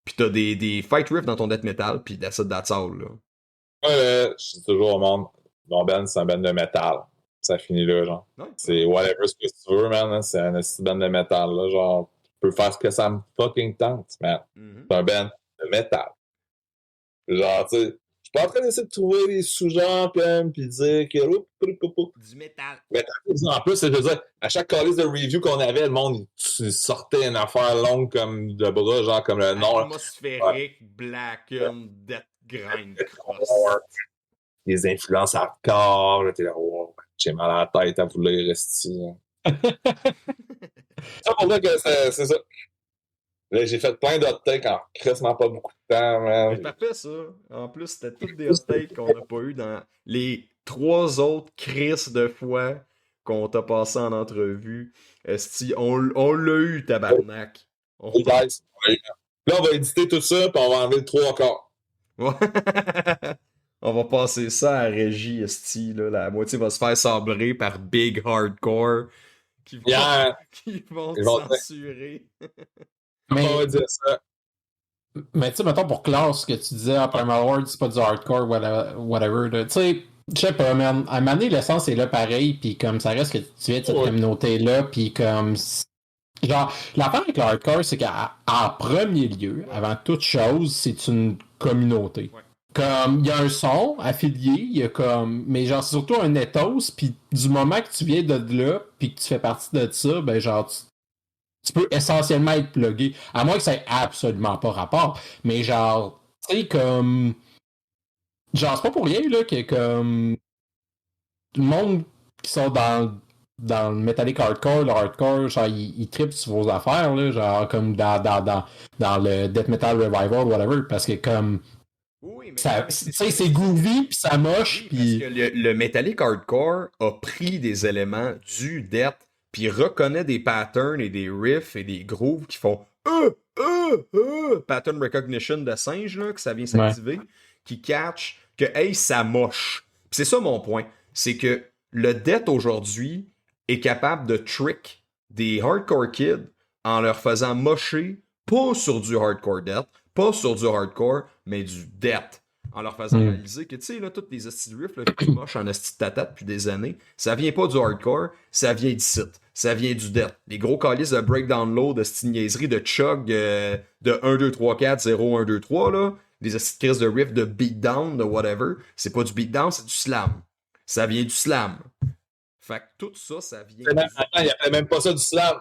Puis t'as des fight riffs dans ton death metal, puis that's it, that's all, là. Ouais, je dis toujours au monde, mon band c'est un band de métal. Ça finit là, genre. Ouais. C'est whatever ce que tu veux, man. Hein, c'est un band de métal, là. Genre, tu peux faire ce que ça me fucking tente, man. C'est un band de métal. Genre, tu sais, je suis pas en train d'essayer de trouver des sous-genres, puis dire que. Du métal. En plus, je veux dire, à chaque calice de review qu'on avait, le monde il sortait une affaire longue comme de bras, genre comme le nom. Atmosphérique, blacken, death grind, cross. Les influences hardcore, là, t'es là, oh, j'ai mal à la tête à vouloir rester. Ça pour dire que c'est ça. Là, j'ai fait plein d'hot takes en crissement pas beaucoup de temps, man. C'est parfait, ça. En plus, c'était toutes des hot takes qu'on n'a pas eu dans les 3 autres crises de fois qu'on t'a passé en entrevue. Esti, on l'a eu, tabarnak. Là, on va éditer tout ça, puis on va enlever le 3 encore. On va passer ça à régie, esti, là. La moitié va se faire sabrer par Big Hardcore qui vont censurer. Mais, on va dire ça. Mais tu sais, mettons pour classe, ce que tu disais, à Primal Horde, c'est pas du hardcore, whatever. Tu sais, je sais pas, man. À un moment donné, l'essence est là pareil, puis comme ça reste que tu viens de cette communauté-là, puis comme. Genre, l'affaire avec le hardcore, c'est qu'en premier lieu, avant toute chose, c'est une communauté. Ouais. Comme, il y a un son affilié, il y a comme. Mais genre, c'est surtout un ethos, puis du moment que tu viens de là, puis que tu fais partie de ça, ben genre, tu peux essentiellement être plugué. À moins que ça ait absolument pas rapport. Mais genre, tu sais, comme. Genre, c'est pas pour rien, là, que comme. Tout le monde qui sont dans le metallic hardcore, le hardcore, genre, ils trippent sur vos affaires, là, genre, comme dans le death metal revival, whatever, parce que, comme. Oui, mais tu sais, c'est groovy, puis ça moche, oui, puis. Parce que le metallic hardcore a pris des éléments du death, puis reconnaît des patterns et des riffs et des grooves qui font pattern recognition de singe, là, que ça vient s'activer, qui catch que, hey, ça moche. Puis c'est ça mon point. C'est que le death aujourd'hui est capable de trick des hardcore kids en leur faisant mocher, pas sur du hardcore death, pas sur du hardcore, mais du death. En leur faisant réaliser que, tu sais, là, toutes les hosties de riffs qui mochent en hostie de tata depuis des années, ça vient pas du hardcore, ça vient du site, ça vient du death. Les gros calices de breakdown low, de hostie niaiserie, de chug, de 1, 2, 3, 4, 0, 1, 2, 3, là, les hosties de crises de riff, de beatdown, de whatever, c'est pas du beatdown, c'est du slam. Ça vient du slam. Fait que tout ça, ça vient du... Il n'y avait même pas ça du slam.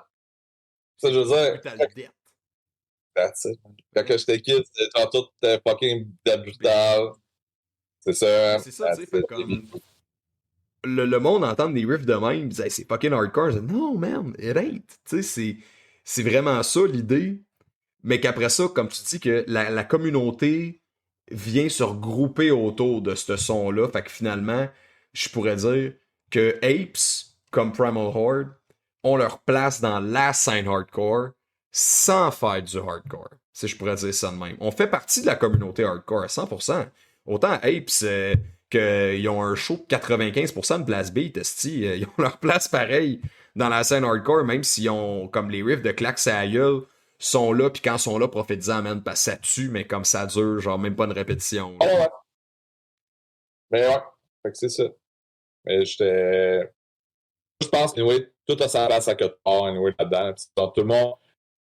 Ça, je veux dire... That's it. Quand j'étais kid, c'était genre tout fucking brutal. C'est ça. C'est ça, tu sais, comme... le monde entend des riffs de même, ils disent hey, c'est fucking hardcore. Je dis, non, man, it ain't. Tu sais, c'est vraiment ça l'idée. Mais qu'après ça, comme tu dis, que la communauté vient se regrouper autour de ce son-là. Fait que finalement, je pourrais dire que Apes, comme Primal Horde, ont leur place dans la scène hardcore sans faire du hardcore. Si je pourrais dire ça de même. On fait partie de la communauté hardcore à 100%. Autant Apes qu'ils ont un show de 95% de blast beat, ils ont leur place pareil dans la scène hardcore, même s'ils ont comme les riffs de claques à la gueule sont là, puis quand ils sont là, prophétisant, man, parce que ça tue, mais comme ça dure, genre même pas une répétition. Ah ouais. Mais ouais, fait que c'est ça. Mais j'étais. Je pense, anyway, tout a sa place à quelque part, anyway, là-dedans. Puis tout le monde.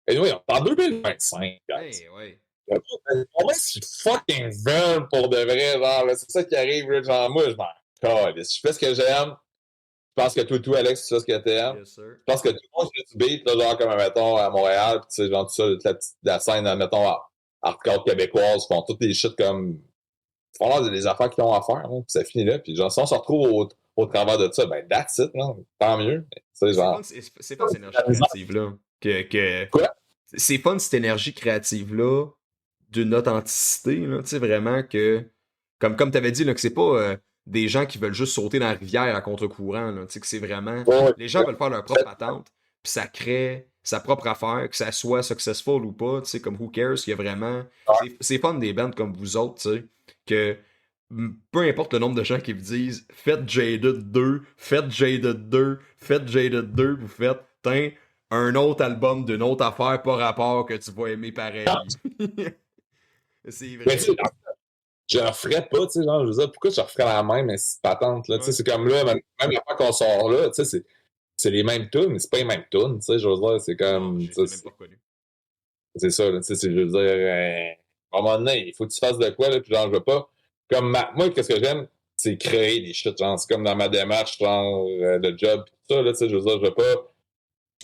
Anyway, on est en 2025, guys. Hey, ouais. Pour moi, c'est fucking veulent pour de vrai, genre, là, c'est ça qui arrive, là, genre, moi, je m'en calisse. Je fais ce que j'aime. Je pense que tout, Alex, tu sais ce que t'aimes. Yes, sir. Je pense que tout le monde fait du beat, là, genre, comme, mettons, à Montréal, pis tu sais, genre, tout ça, la scène, mettons, hardcore québécoise, font toutes des shit comme. Ils font là des affaires qu'ils ont à faire, hein, pis ça finit là. Puis, genre, si on se retrouve au travers de ça, ben, that's it, non? Tant mieux. C'est genre. C'est fun cette énergie créative-là. Quoi? C'est fun cette énergie créative-là d'une authenticité, là, tu sais, vraiment que. Comme t'avais dit, là, que c'est pas des gens qui veulent juste sauter dans la rivière à contre-courant, là, tu sais, que c'est vraiment. Ouais. Les gens veulent faire leur propre patente, puis ça crée sa propre affaire, que ça soit successful ou pas, tu sais, comme who cares, il y a vraiment. C'est fun des bands comme vous autres, tu sais, que peu importe le nombre de gens qui vous disent faites Jaded 2, faites Jaded 2, faites Jaded 2, vous faites, tiens, un autre album d'une autre affaire pas rapport que tu vas aimer pareil. C'est vrai. Mais tu sais, je le ferais pas, tu sais, genre, je veux dire, pourquoi je referais la même patente, là, tu sais, c'est comme là, même la fois qu'on sort là, tu sais, c'est les mêmes tunes, mais c'est pas les mêmes tunes, tu sais, je veux dire, c'est comme, Je l'ai même pas reconnu. c'est ça, là, tu sais, je veux dire, à un moment donné, il faut que tu fasses de quoi, là, puis genre, je veux pas, comme, moi, qu'est-ce que j'aime, c'est créer des shit, genre, c'est comme dans ma démarche, genre, de job, pis tout ça, là, tu sais, je veux dire, je veux pas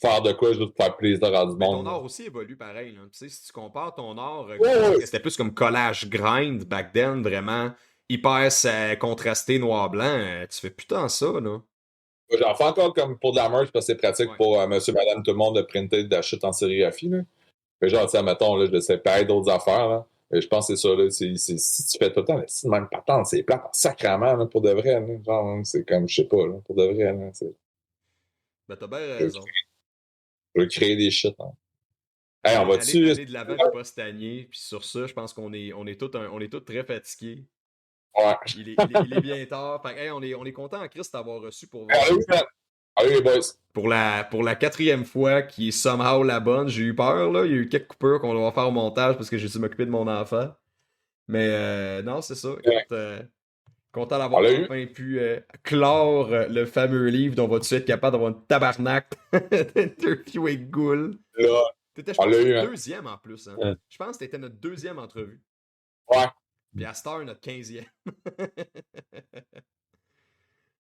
faire de quoi juste pour faire plaisir à du Mais ton monde. art aussi évolue pareil. Là. Tu sais, si tu compares ton art, Ouais. c'était plus comme collage grind back then, vraiment hyper contrasté noir-blanc. Tu fais putain ça, là. J'en fais encore comme pour de la merch parce que c'est pratique Ouais. pour monsieur, madame, tout le monde de printer de la shit en sérigraphie. Là. Mais genre, tu sais, mettons, là, je sais pas d'autres affaires. Là. Et je pense que c'est ça. Là, si tu fais tout le temps, c'est même patente, c'est plate sacrément là, pour de vrai. Là. Genre, c'est comme, je sais pas, là, pour de vrai. Là, Ben, t'as bien raison. Je veux créer des shit. Hein. Hey, on va-tu. Aller de l'avant et pas stagner. Puis sur ça, je pense qu'on est tous très fatigués. Ouais. Il est bien tard. Fait, hey, on est content, Chris, d'avoir reçu pour voir. Allez, les boys. Pour la 4e fois, qui est somehow la bonne, j'ai eu peur, là. Il y a eu quelques coupures qu'on va faire au montage parce que j'ai dû m'occuper de mon enfant. Mais non, c'est ça. Écoute, content d'avoir enfin pu clore le fameux livre dont vas-tu être capable d'avoir une tabarnak d'interview avec Ghoul. T'étais, je pense, notre deuxième en plus. Hein. Je pense que t'étais notre deuxième entrevue. Ouais. Puis à Star, notre 15e.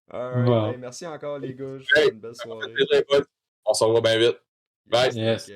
Alright, hey, merci encore les gars. Je vous souhaite une belle soirée. On se revoit bien vite. Bye. Yes.